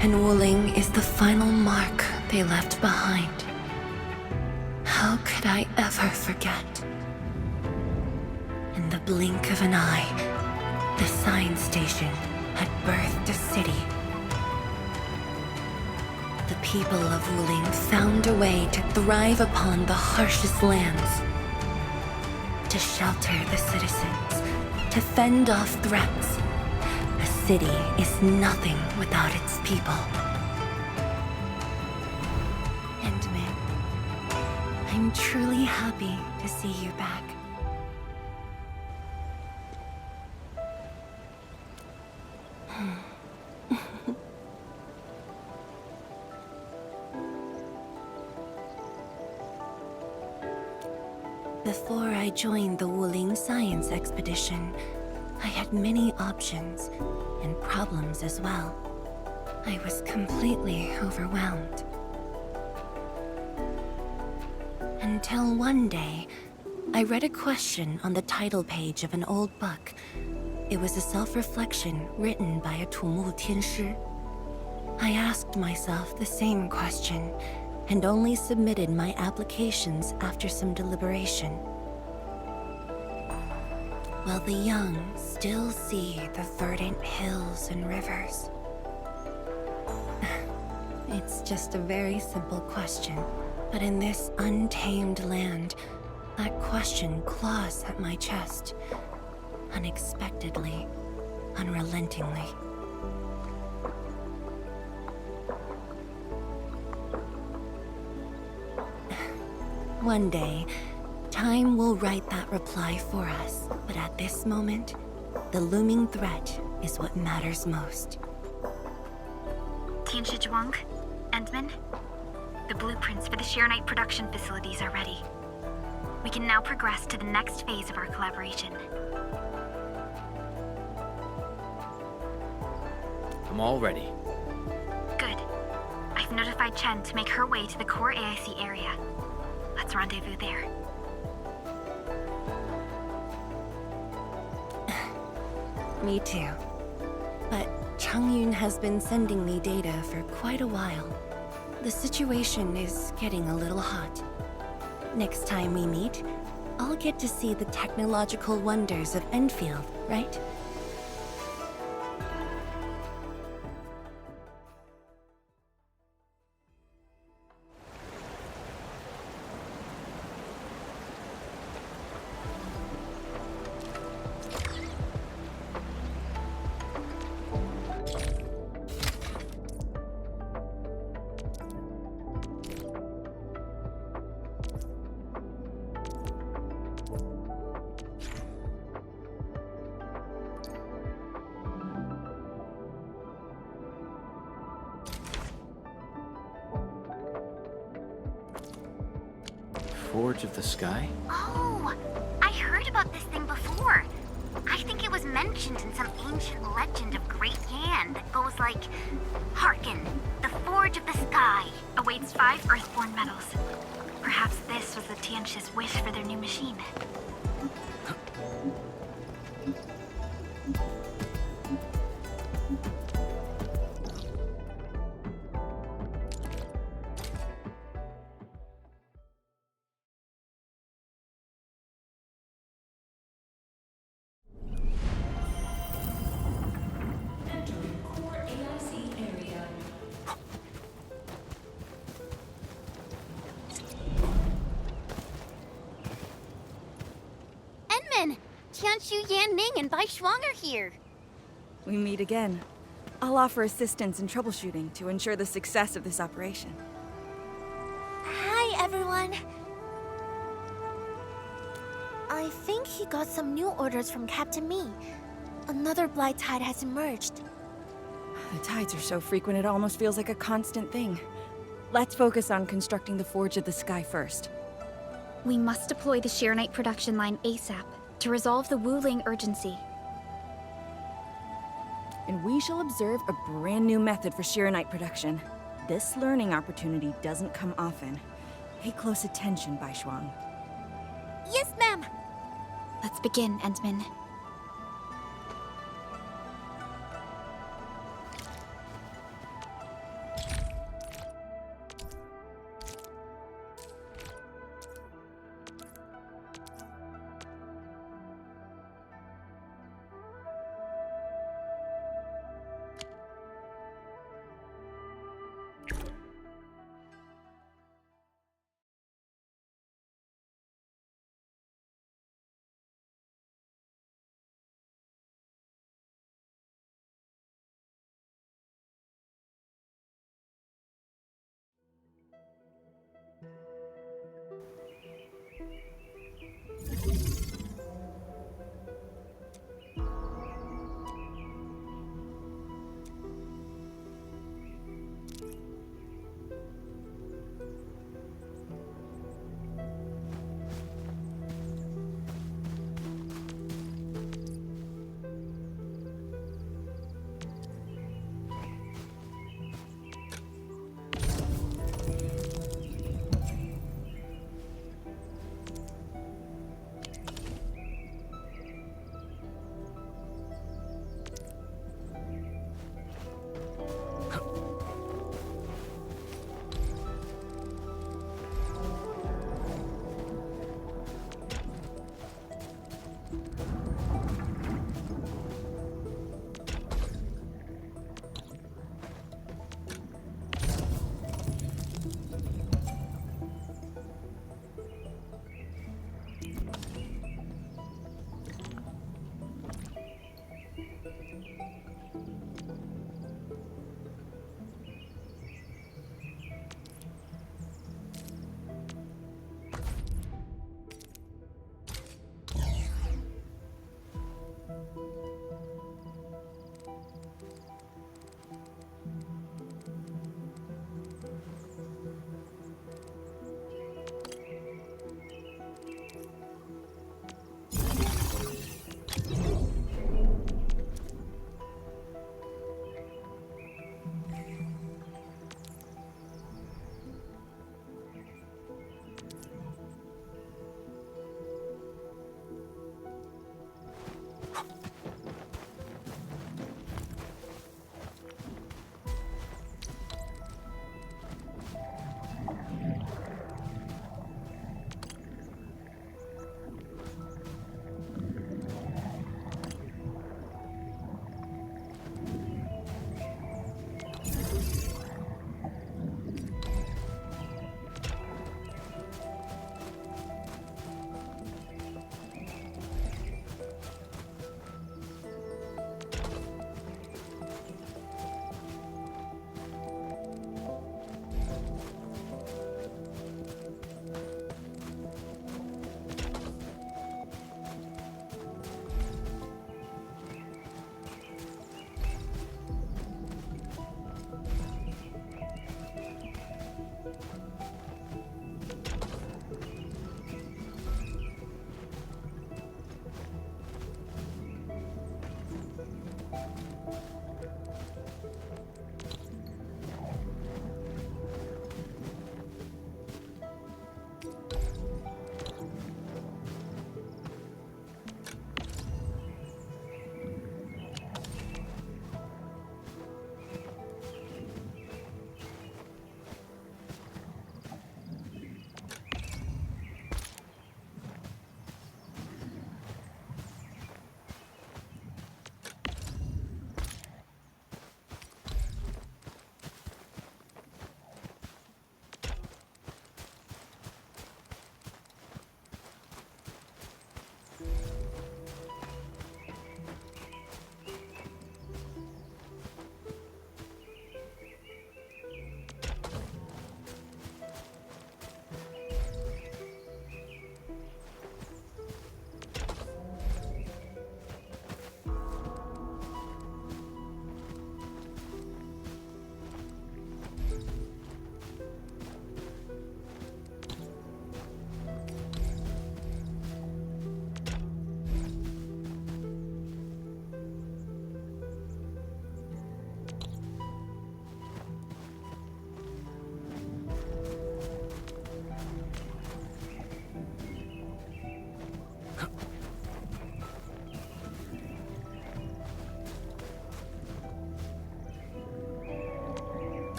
and Wuling is the final mark they left behind. How could I ever forget? In the blink of an eye, the science station had birthed a city. The people of Wuling found a way to thrive upon the harshest lands, to shelter the citizens, to fend off threats. A city is nothing without its people. Endman, I'm truly happy to see you back. Before I joined the Wuling Science Expedition, I had many options and problems as well. I was completely overwhelmed. Until one day, I read a question on the title page of an old book. It was a self-reflection written by a Tumu Tianshi. I asked myself the same question, and only submitted my applications after some deliberation. Will the young still see the verdant hills and rivers? It's just a very simple question, but in this untamed land, that question claws at my chest, unexpectedly, unrelentingly. One day, time will write that reply for us, but at this moment, the looming threat is what matters most. Tianshi Zhuang, Endman, the blueprints for the Shiranite production facilities are ready. We can now progress to the next phase of our collaboration. I'm all ready. Good. I've notified Chen to make her way to the core AIC area. Let's rendezvous there. Me too. But Changyun has been sending me data for quite a while. The situation is getting a little hot. Next time we meet, I'll get to see the technological wonders of Endfield, right? Forge of the Sky? Oh, I heard about this thing before. I think it was mentioned in some ancient legend of Great Yan that goes like, "Hearken, the forge of the sky awaits 5 Earthborn metals." Perhaps this was the Tianqi's wish for their new machine. Tianqiu, Yan Ning, and Bai Shuang are here. We meet again. I'll offer assistance in troubleshooting to ensure the success of this operation. Hi, everyone. I think he got some new orders from Captain Mi. Another blight tide has emerged. The tides are so frequent it almost feels like a constant thing. Let's focus on constructing the Forge of the Sky first. We must deploy the Sheernite production line ASAP to resolve the Wuling urgency. And we shall observe a brand new method for Sheernite production. This learning opportunity doesn't come often. Pay close attention, Bai Shuang. Yes, ma'am. Let's begin, Endman.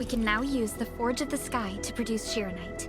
We can now use the Forge of the Sky to produce Sheeranite.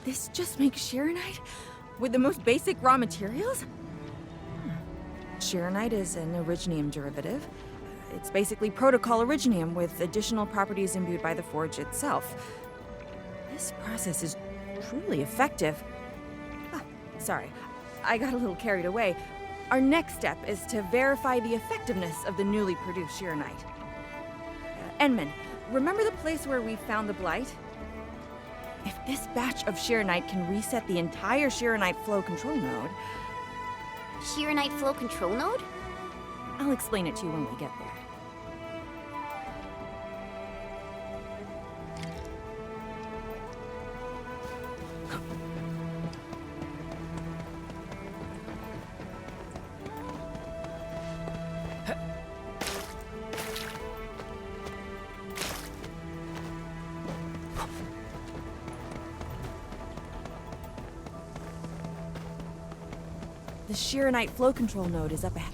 This just makes Sheeranite? With the most basic raw materials? Sheeranite is an originium derivative. It's basically protocol originium with additional properties imbued by the forge itself. This process is truly effective. Sorry, I got a little carried away. Our next step is to verify the effectiveness of the newly produced Sheeranite. Enman, remember the place where we found the Blight? If this batch of Sheeranite can reset the entire Sheeranite flow control node... Sheeranite flow control node? I'll explain it to you when we get there. The Sheeranite flow control node is up ahead.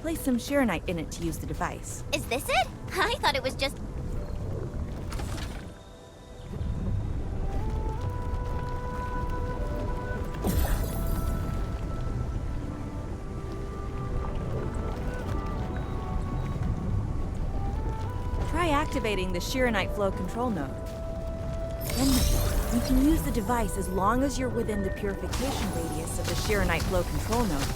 Place some Sheeranite in it to use the device. Is this it? I thought it was just... Try activating the Sheeranite flow control node. Then you can use the device as long as you're within the purification radius of the Sheeranite flow control node.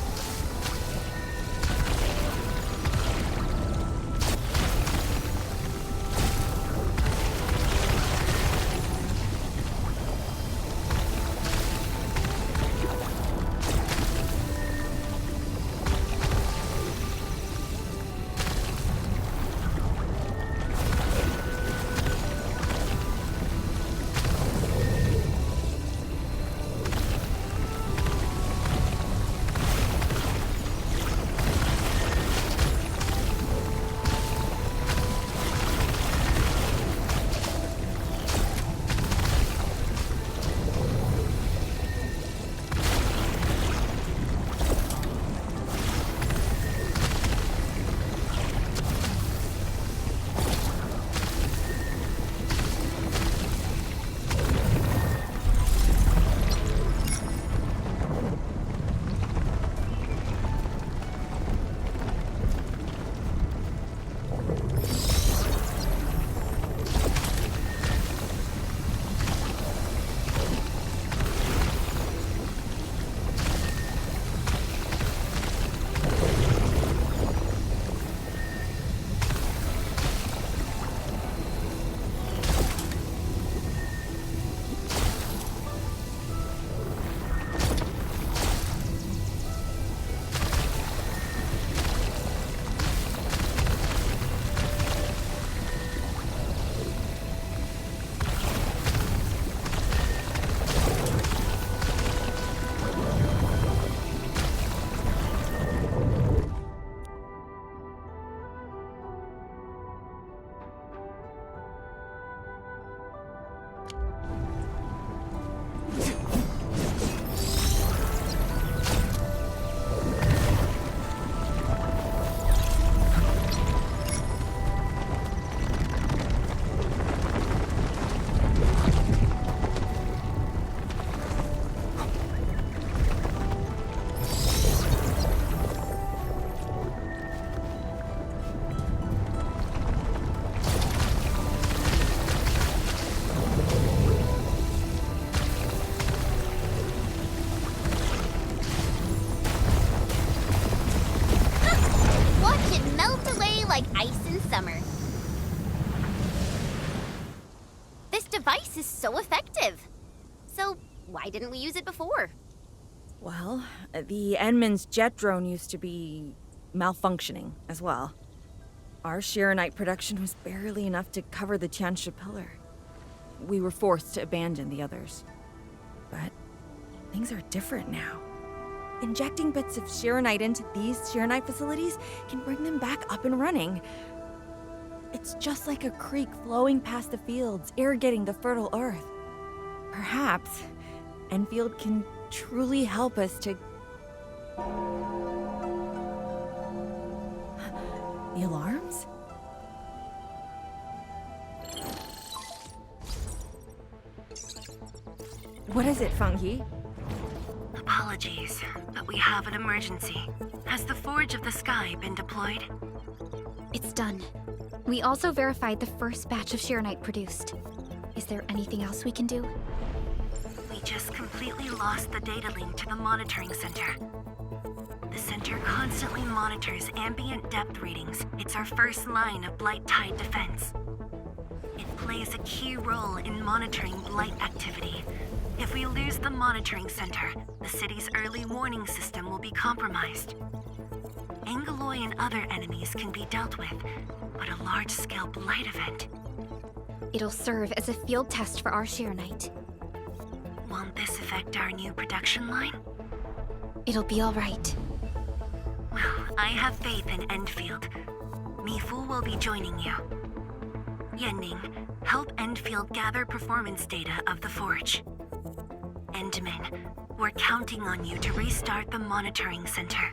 effective. So, why didn't we use it before? Well, the Enman's jet drone used to be malfunctioning as well. Our Shiranite production was barely enough to cover the Tianxia pillar. We were forced to abandon the others. But things are different now. Injecting bits of Shiranite into these Shiranite facilities can bring them back up and running. It's just like a creek flowing past the fields, irrigating the fertile earth. Perhaps Endfield can truly help us to... The alarms? What is it, Fengyi? Apologies, but we have an emergency. Has the Forge of the Sky been deployed? It's done. We also verified the first batch of Shiranite produced. Is there anything else we can do? We just completely lost the data link to the monitoring center. The center constantly monitors ambient depth readings. It's our first line of Blight Tide defense. It plays a key role in monitoring Blight activity. If we lose the monitoring center, the city's early warning system will be compromised. Angoloi and other enemies can be dealt with, but a large-scale Blight event... It'll serve as a field test for our Shiranite. Won't this affect our new production line? It'll be all right. Well, I have faith in Endfield. Mifu will be joining you. Yenning, help Endfield gather performance data of the Forge. Endman, we're counting on you to restart the monitoring center.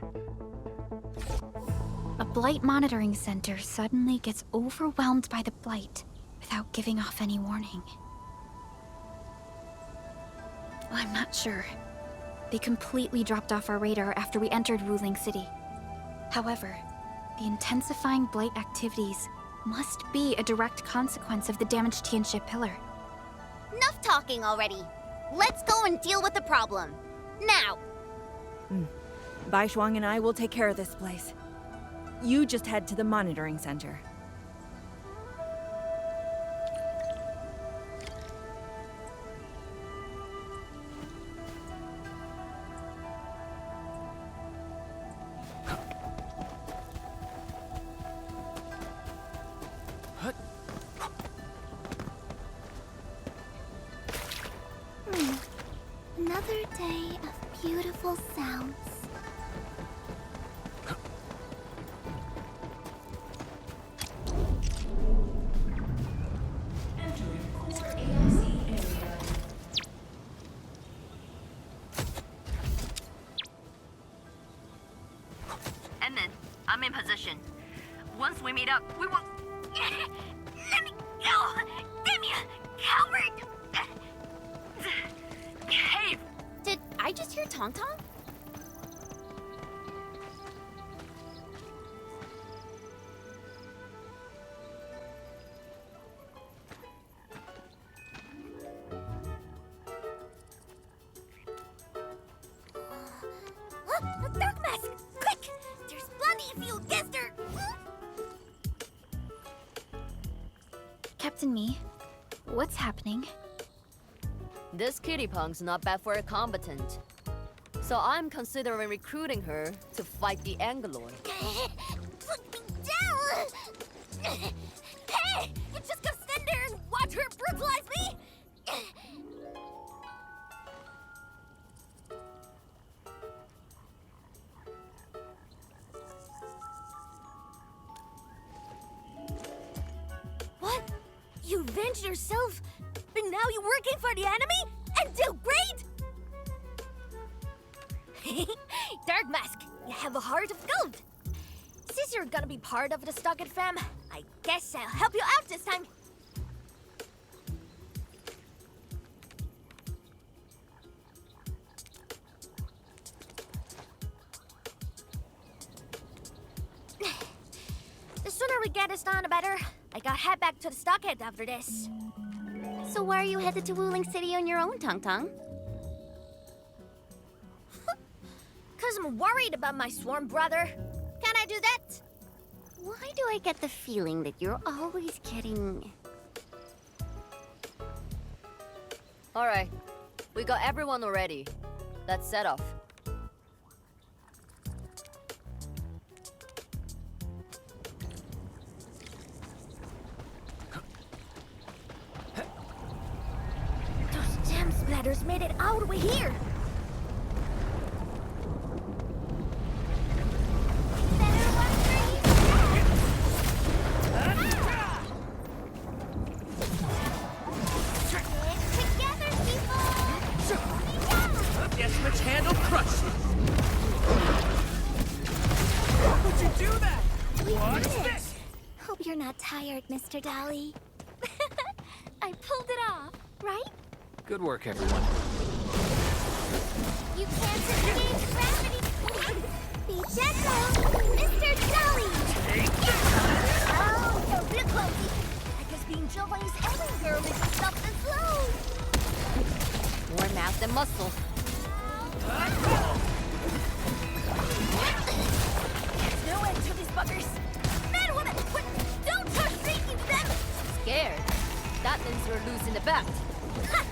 A Blight monitoring center suddenly gets overwhelmed by the Blight without giving off any warning. I'm not sure. They completely dropped off our radar after we entered Wuling City. However, the intensifying Blight activities must be a direct consequence of the damaged Tianxia pillar. Enough talking already. Let's go and deal with the problem. Now! Bai Shuang and I will take care of this place. You just head to the monitoring center. Another day of beautiful sounds. And then, I'm in position. Once we meet up, we will... Let me go! Damn you, coward! Hey! Did I just hear Tong Tong? Dark Mask! Quick! There's plenty if you guessed her! Captain Me, what's happening? This kitty punk's not bad for a combatant. So I'm considering recruiting her to fight the Angoloi. Put me down! Hey! You just gonna stand there and watch her brutalize me? What? You avenged yourself, but now you're working for the enemy? And do great? Dark Mask, you have a heart of gold. Since you're gonna be part of the Stockade fam, I guess I'll help you out this time. The sooner we get this done, the better. I gotta head back to the Stockade after this. So why are you headed to Wuling City on your own, Tong Tong? Cause I'm worried about my swarm brother. Can I do that? Why do I get the feeling that you're always getting... Alright, we got everyone already. Let's set off. Those gem splatters made it all the way here. Tired, Mr. Dolly. I pulled it off, right? Good work, everyone. You can't escape gravity. Be gentle, Mr. Dolly. Oh, don't be clumsy. I guess being gentle is every girl makes you stop and slow. More mass than muscle. There's no end to these buggers. Man, woman, what? Don't touch me, you them! Scared? That means you're losing the bet. Ha!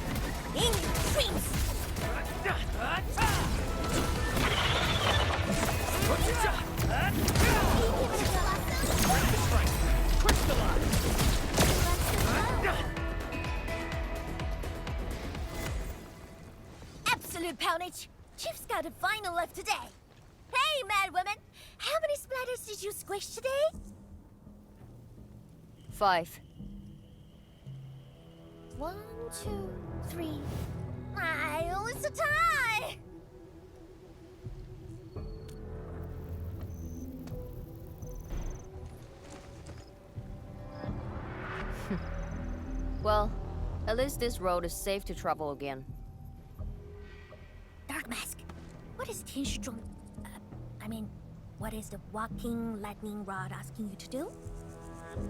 In your dreams! Absolute poundage! Chief's got a final left today. Hey, mad women! How many splatters did you squish today? 5. 1, 2, 3. I only a tie! Well, at least this road is safe to travel again. Dark Mask, what is Tianstrong... what is the walking lightning rod asking you to do?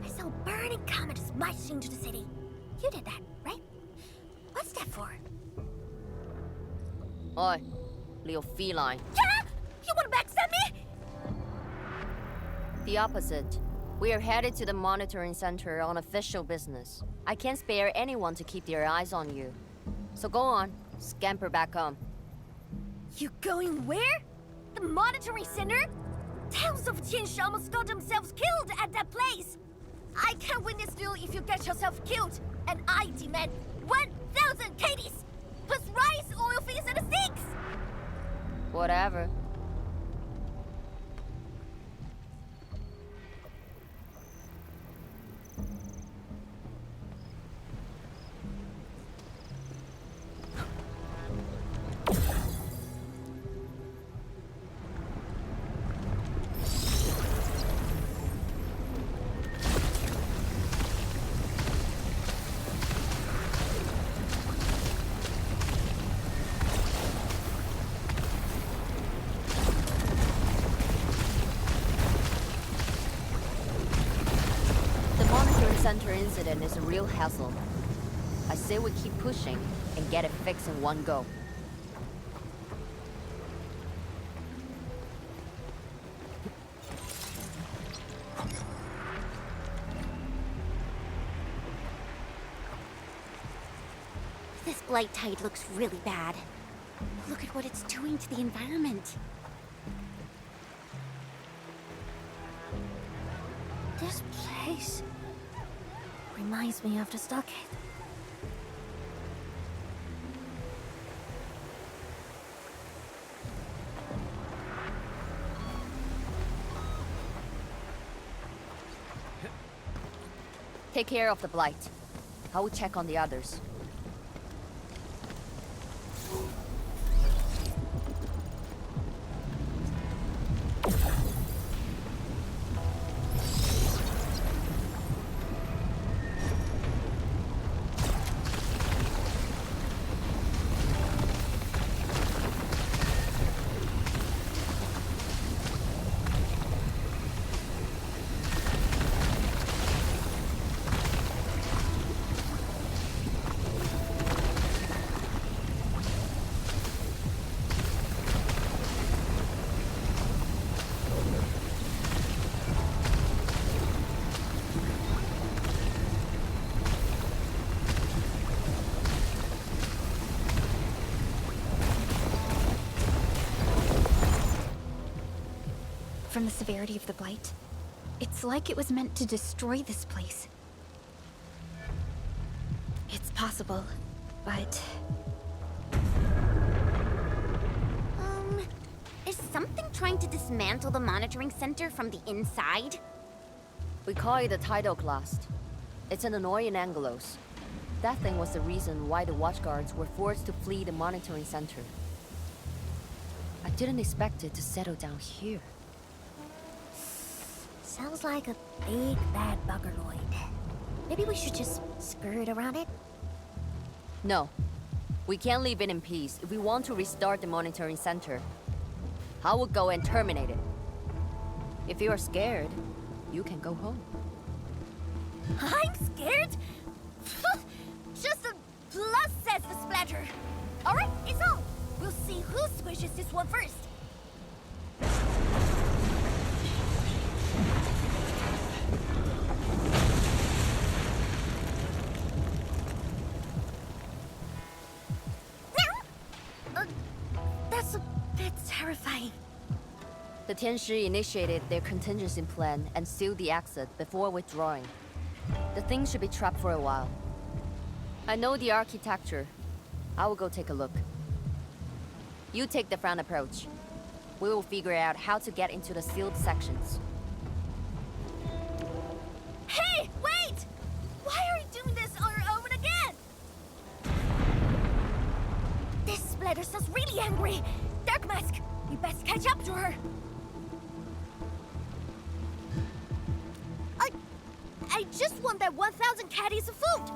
I saw a burning comet smashed into the city. You did that, right? What's that for? Oi, little feline. Yeah! You wanna backstab me? The opposite. We are headed to the monitoring center on official business. I can't spare anyone to keep their eyes on you. So go on, scamper back home. You going where? The monitoring center? Thousands of Tianshi almost got themselves killed at that place. I can't win this duel if you get yourself killed. And I demand 1,000 Katie's! Plus rice, oil fees, and a six! Whatever. Center incident is a real hassle. I say we keep pushing and get it fixed in one go. This blight tide looks really bad. Look at what it's doing to the environment. This place reminds me of the stockade. Take care of the blight. I will check on the others. from the severity of the blight. It's like it was meant to destroy this place. It's possible, but... Is something trying to dismantle the monitoring center from the inside? We call it the tidal blast. It's an annoying Angelos. That thing was the reason why the watchguards were forced to flee the monitoring center. I didn't expect it to settle down here. Sounds like a big bad buggerloid. Maybe we should just skirt around it? No. We can't leave it in peace if we want to restart the monitoring center. I will go and terminate it. If you are scared, you can go home. I'm scared? Just a plus, says the splatter. Alright, it's on. We'll see who squishes this one first. That's a bit terrifying. The Tianshi initiated their contingency plan and sealed the exit before withdrawing. The thing should be trapped for a while. I know the architecture. I will go take a look. You take the front approach. We will figure out how to get into the sealed sections. Hey, wait! Why are we doing this on our own again? This splatter sounds really angry. Dark Mask, we best catch up to her. I just want that 1,000 caddies of food.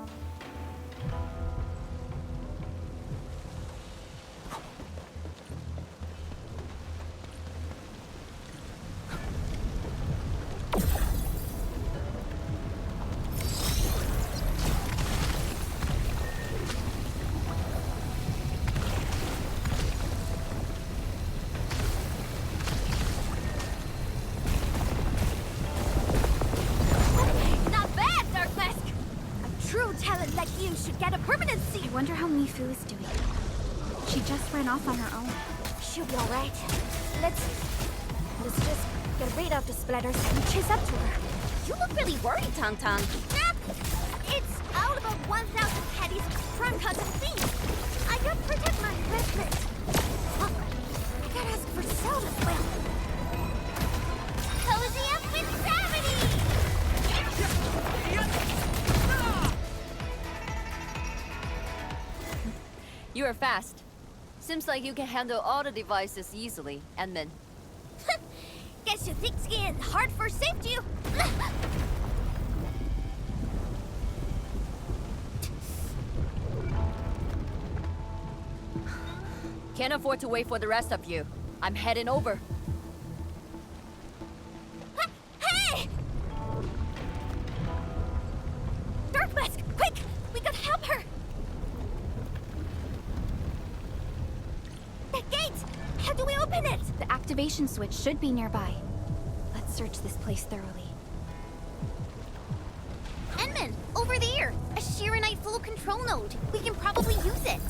I wonder how Mifu is doing. She just ran off on her own. She'll be alright. Let's just get rid of the splatters and chase up to her. You look really worried, Tong Tong. It's all about 1,000 caddies front cuts and things. I gotta protect my investment. Oh, I gotta ask for salt as well. Cozy up with gravity! You are fast. Seems like you can handle all the devices easily, Edmund. Guess you thick skin, hard for safety. Can't afford to wait for the rest of you. I'm heading over. Hey! Dark Mask, quick! We gotta help her! That gate! How do we open it? The activation switch should be nearby. Let's search this place thoroughly. Enman, over there! A Shiranite flow control node. We can probably use it.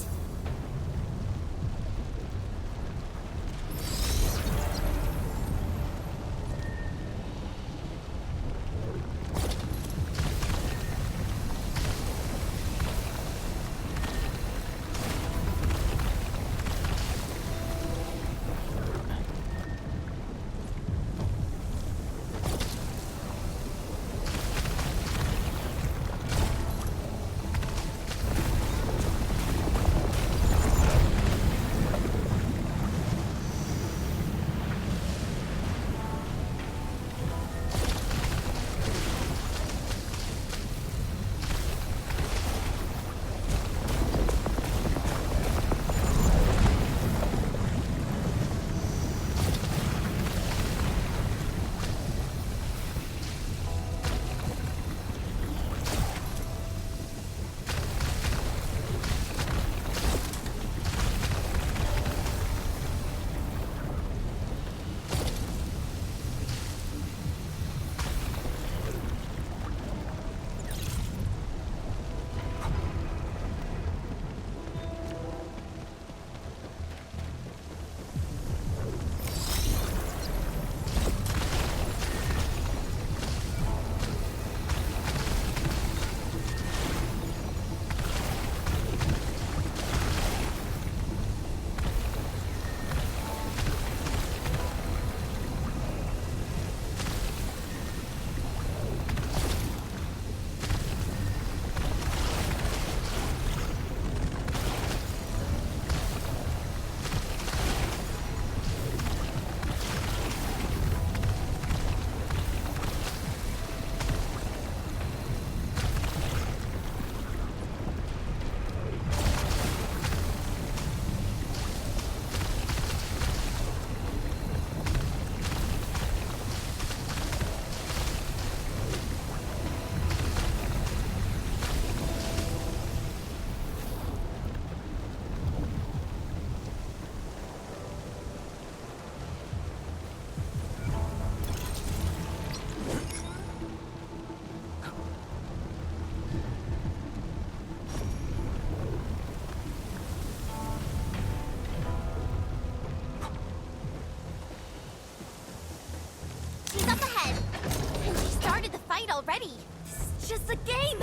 It's just a game!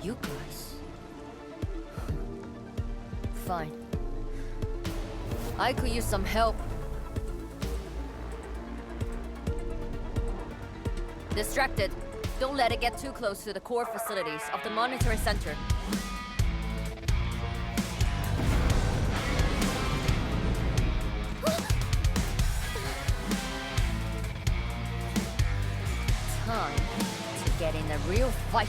You guys. Fine. I could use some help. Distracted. Don't let it get too close to the core facilities of the monitoring center. Time to get in a real fight.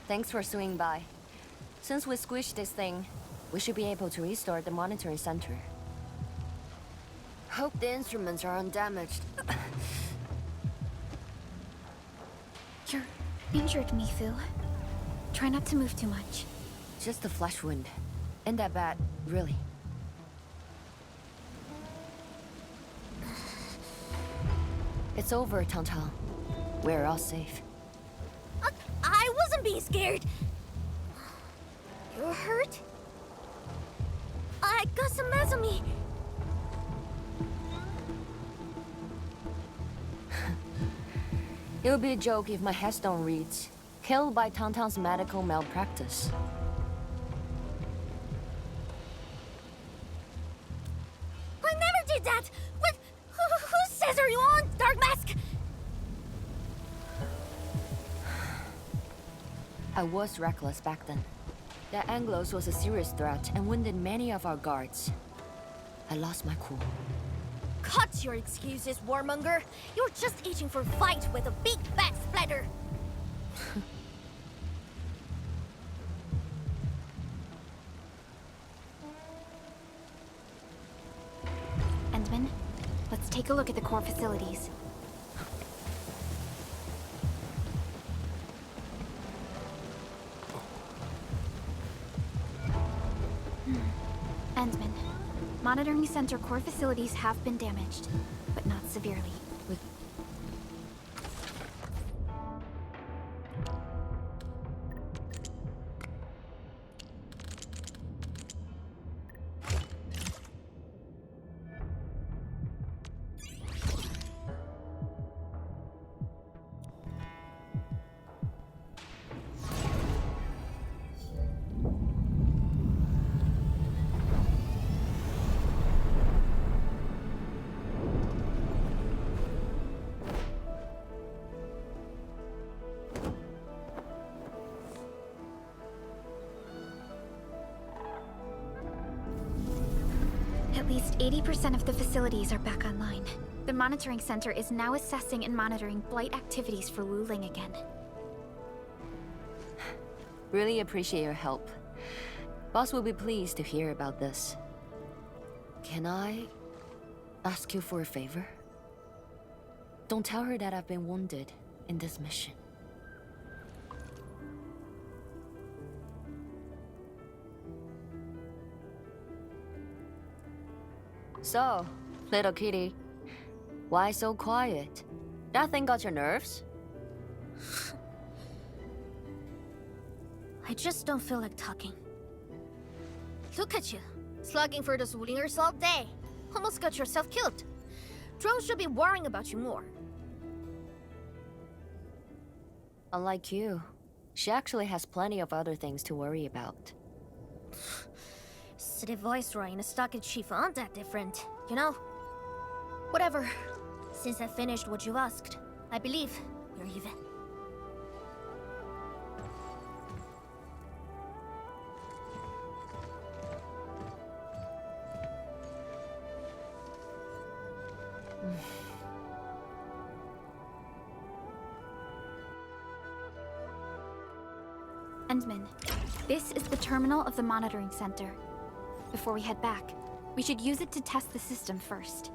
Thanks for swinging by. Since we squished this thing, we should be able to restart the monitoring center. Hope the instruments are undamaged. You're injured, Mifu. Try not to move too much. Just a flesh wound. Ain't that bad, really. It's over, Tantan. We're all safe. I wasn't being scared. You're hurt? I got some meds on me. It would be a joke if my headstone reads, "Killed by Tantan's medical malpractice." I never did that! What? Whose says are you on, Dark Mask? I was reckless back then. The Anglos was a serious threat and wounded many of our guards. I lost my cool. Cut your excuses, warmonger. You're just itching for a fight with a big fat splatter. Endman, let's take a look at the core facilities. Endman, monitoring center core facilities have been damaged, but not severely. At least 80% of the facilities are back online. The monitoring center is now assessing and monitoring blight activities for Wuling again. Really appreciate your help. Boss will be pleased to hear about this. Can I ask you for a favor? Don't tell her that I've been wounded in this mission. So, little kitty, why so quiet? That thing got your nerves? I just don't feel like talking. Look at you, slugging for those Wulingers all day. Almost got yourself killed. Drones should be worrying about you more. Unlike you, she actually has plenty of other things to worry about. City Viceroy and a stockade chief aren't that different, you know? Whatever. Since I finished what you asked, I believe we're even. Endman, this is the terminal of the monitoring center. Before we head back, we should use it to test the system first.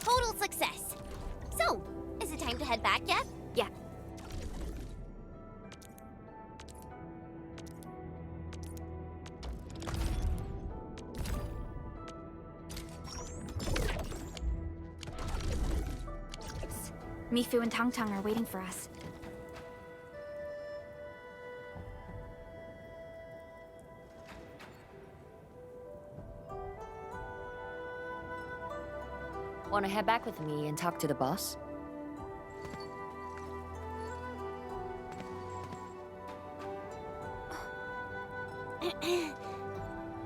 Total success. So, is it time to head back yet? Yeah. Mifu and Tang Tang are waiting for us. Wanna head back with me and talk to the boss?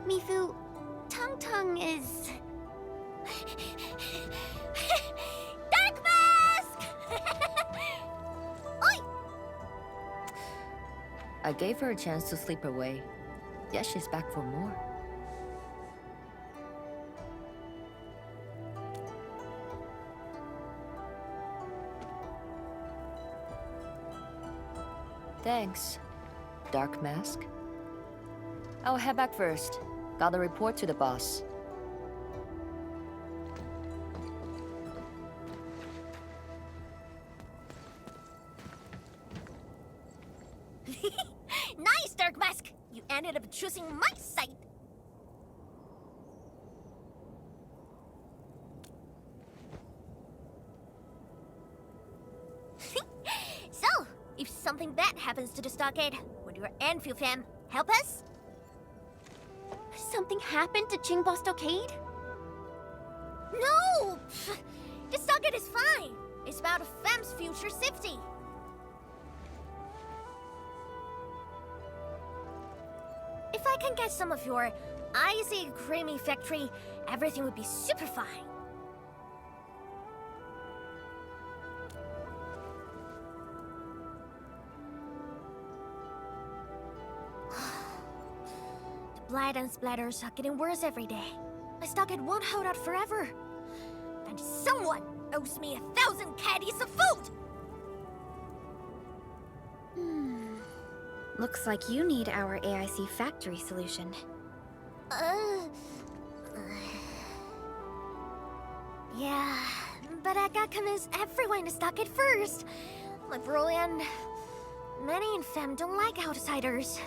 Mifu, Tang Tang is... Dark Mask! Oi! I gave her a chance to sleep away. Guess she's back for more. Thanks, Dark Mask. I'll head back first. Gotta report to the boss. Nice, Dark Mask! You ended up choosing my side. So, if something bad happens to the stockade, would your Endfield fam help us? Something happened to Qingbo Stockade? No! Pfft, the stockade is fine. It's about a fam's future safety. If I can get some of your icy creamy factory, everything would be super fine. The blight and splatters are getting worse every day. My stockade won't hold out forever. And someone owes me 1,000 caddies of food! Looks like you need our AIC factory solution. Yeah, but I gotta convince everyone to stock it first. My bro and many in fam don't like outsiders.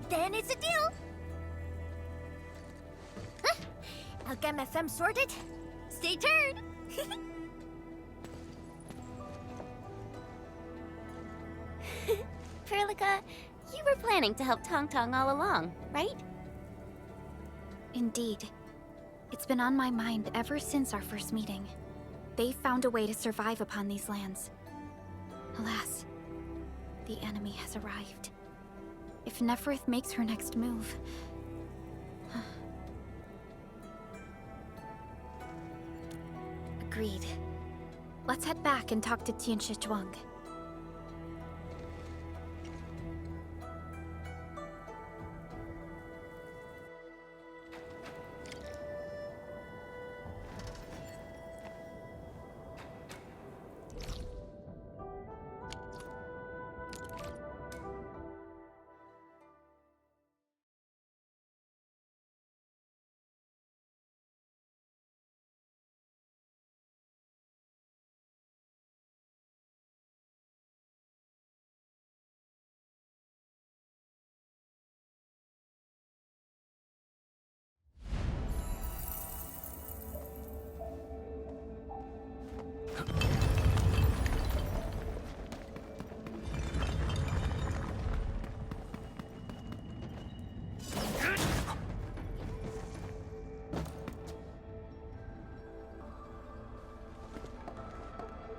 Then it's a deal. I'll get my fam sorted. Stay tuned. Perlica, you were planning to help Tang Tang all along, right? Indeed. It's been on my mind ever since our first meeting. They found a way to survive upon these lands, Alas, the enemy has arrived. If Neferith makes her next move... Agreed. Let's head back and talk to Tianshi Zhuang.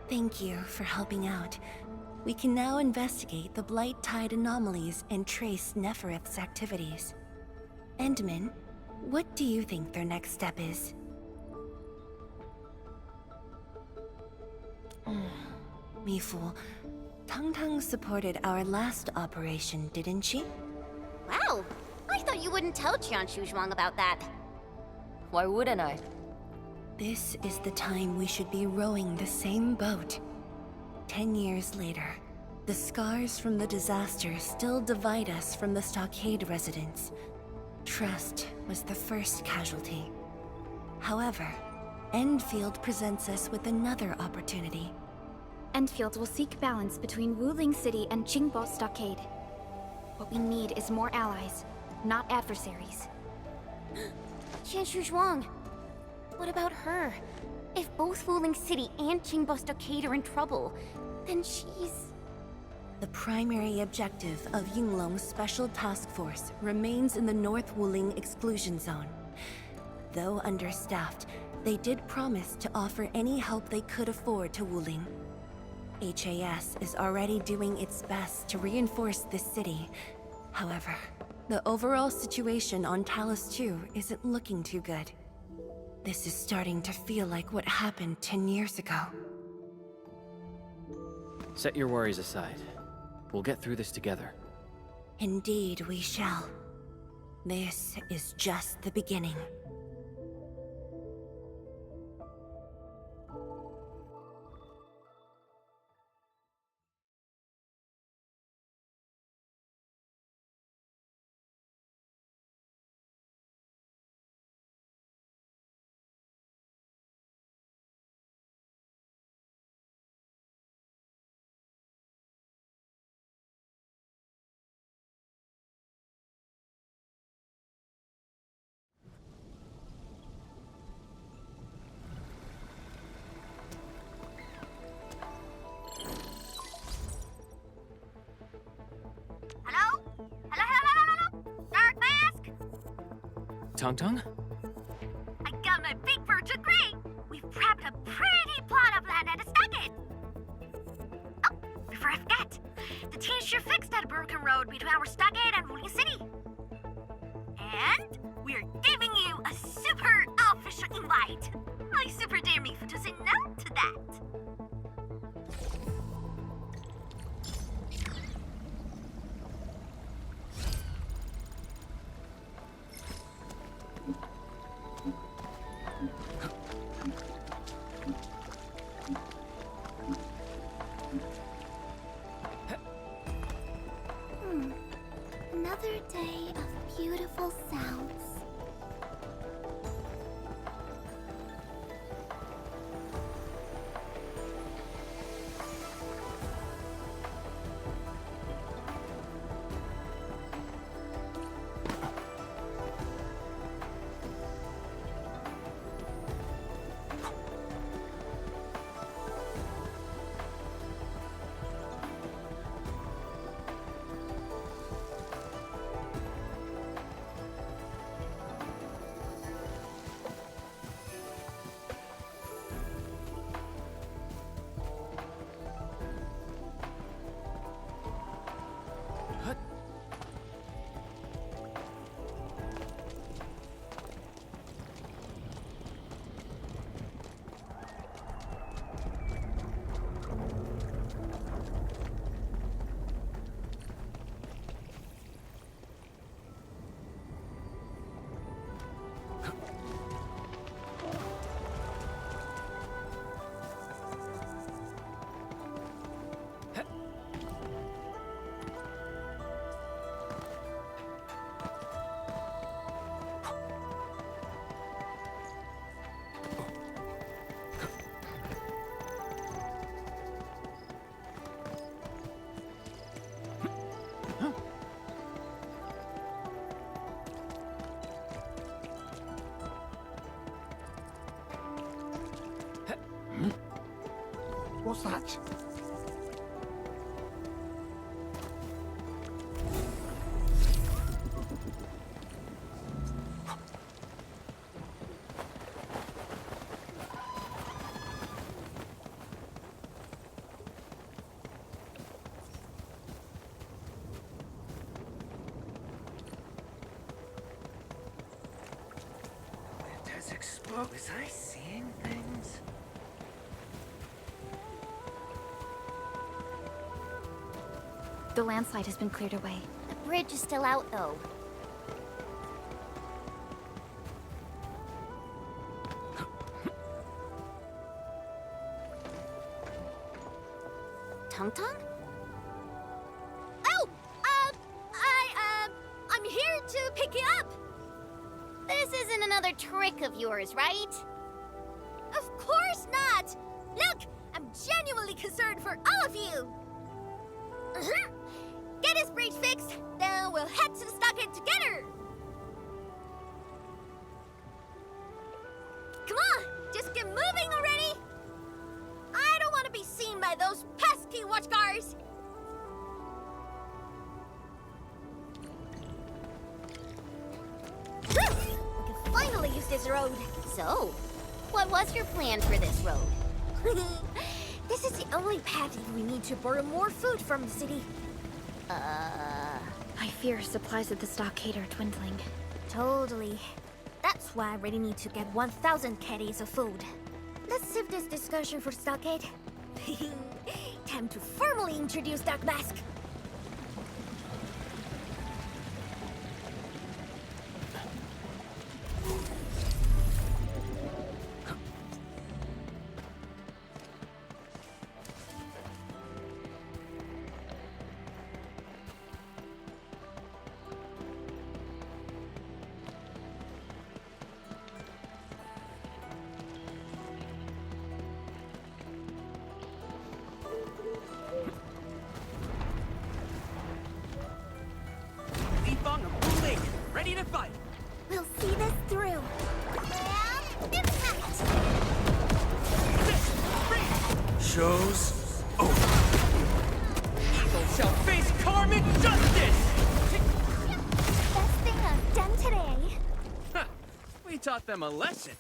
Thank you for helping out. We can now investigate the Blight Tide anomalies and trace Neferith's activities. Endman, what do you think their next step is? Me fool. Tang supported our last operation, didn't she? Wow! I thought you wouldn't tell Tianshi Zhuang about that. Why wouldn't I? This is the time we should be rowing the same boat. 10 years later, the scars from the disaster still divide us from the stockade residents. Trust was the first casualty. However, Endfield presents us with another opportunity. Endfield will seek balance between Wuling City and Qingbo Stockade. What we need is more allies, not adversaries. Tianshi Zhuang! What about her? If both Wuling City and Qingbo Stockade are in trouble, then she's... The primary objective of Yinglong's Special Task Force remains in the North Wuling Exclusion Zone. Though understaffed, they did promise to offer any help they could afford to Wuling. HAS is already doing its best to reinforce this city. However, the overall situation on Talus 2 isn't looking too good. This is starting to feel like what happened 10 years ago. Set your worries aside. We'll get through this together. Indeed, we shall. This is just the beginning. Tang? I got my big bird to agree! We've prepped a pretty plot of land at a stockade! Oh, before I forget, the team sure fixed that broken road between our stockade and Wuling City. And we're giving you a super official invite! I super dare me to say no to that! Another day of beautiful sounds. What's that? Does explode? Was I seeing things? The landslide has been cleared away. The bridge is still out, though. Tung Tung? Oh! I'm here to pick you up! This isn't another trick of yours, right? Of course not! Look! I'm genuinely concerned for all of you! Get this bridge fixed, then we'll head to the stockade together! Come on! Just get moving already! I don't want to be seen by those pesky watchguards! We can finally use this road! So, what was your plan for this road? This is the only path if we need to borrow more food from the city. I fear supplies at the stockade are dwindling. Totally. That's why I really need to get 1,000 caddies of food. Let's save this discussion for stockade. Time to formally introduce Dark Mask. Wuling, ready to fight. We'll see this through. And impact! Show's over. Evil shall face karmic justice! Best thing I've done today. Ha! We taught them a lesson.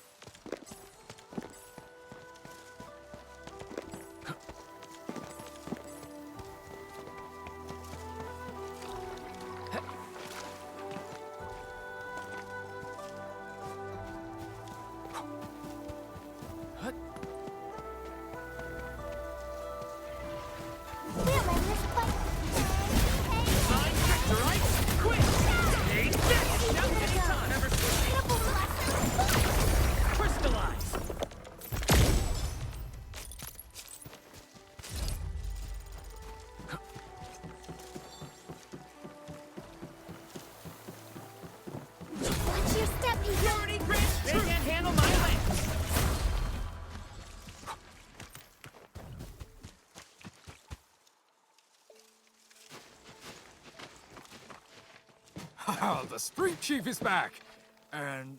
Watch your step, Security grants they can't handle my legs. Haha, the street chief is back! And...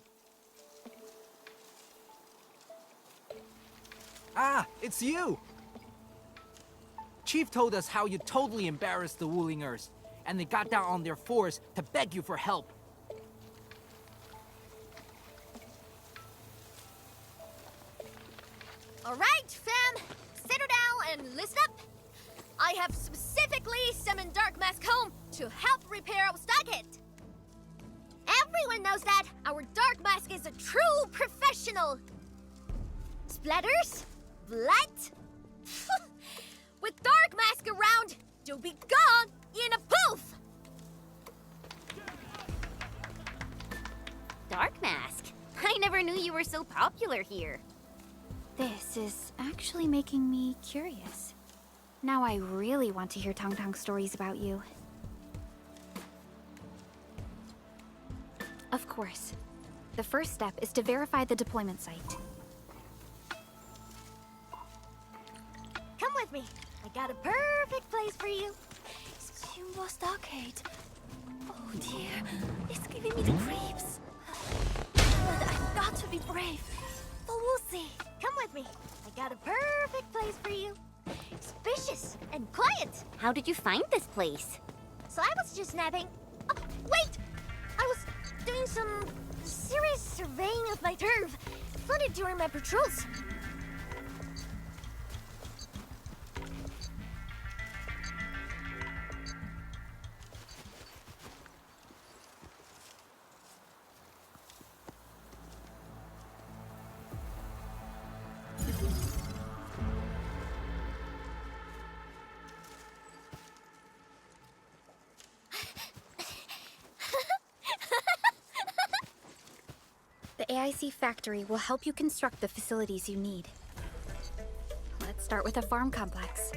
Ah, it's you! Chief told us how you totally embarrassed the Wulingers, and they got down on their fours to beg you for help. All right, fam. Settle down and listen up. I have specifically summoned Dark Mask home to help repair our stockade. Everyone knows that our Dark Mask is a true professional. Splatters? Blood? With Dark Mask around, you'll be gone in a poof! Dark Mask? I never knew you were so popular here. This is actually making me curious. Now I really want to hear Tung Tung's stories about you. Of course. The first step is to verify the deployment site. Come with me. I got a perfect place for you. Jumbo Stockade. Oh dear, it's giving me the creeps. But I've got to be brave. But we'll see. Come with me. I got a perfect place for you. How did you find this place? So I was just napping. Oh, wait! I was doing some serious surveying of my turf. Flooded during my patrols. The AIC factory will help you construct the facilities you need. Let's start with a farm complex.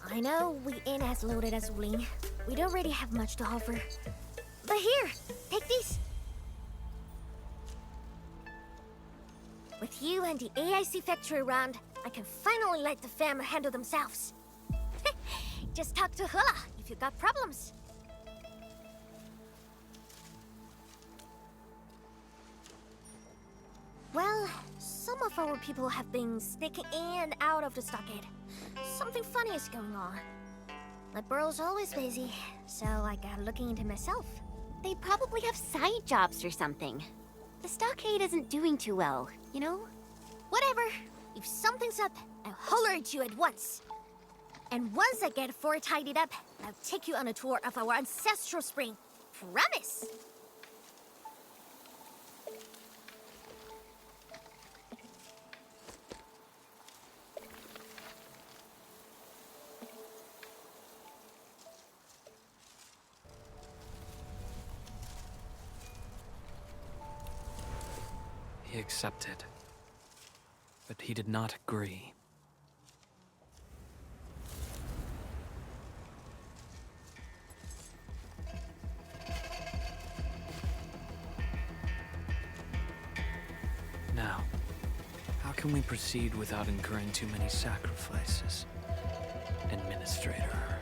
I know we ain't as loaded as Wuling. We don't really have much to offer. But here, take these. With you and the AIC factory around, I can finally let the fam handle themselves. Just talk to Hula if you got problems. Well, some of our people have been sneaking in and out of the stockade. Something funny is going on. My burrow's always busy, so I got looking into myself. They probably have side jobs or something. The stockade isn't doing too well, you know? Whatever. If something's up, I'll holler at you at once. And once I get fort tidied up, I'll take you on a tour of our ancestral spring. Promise! He accepted, but he did not agree. Now, how can we proceed without incurring too many sacrifices? Administrator.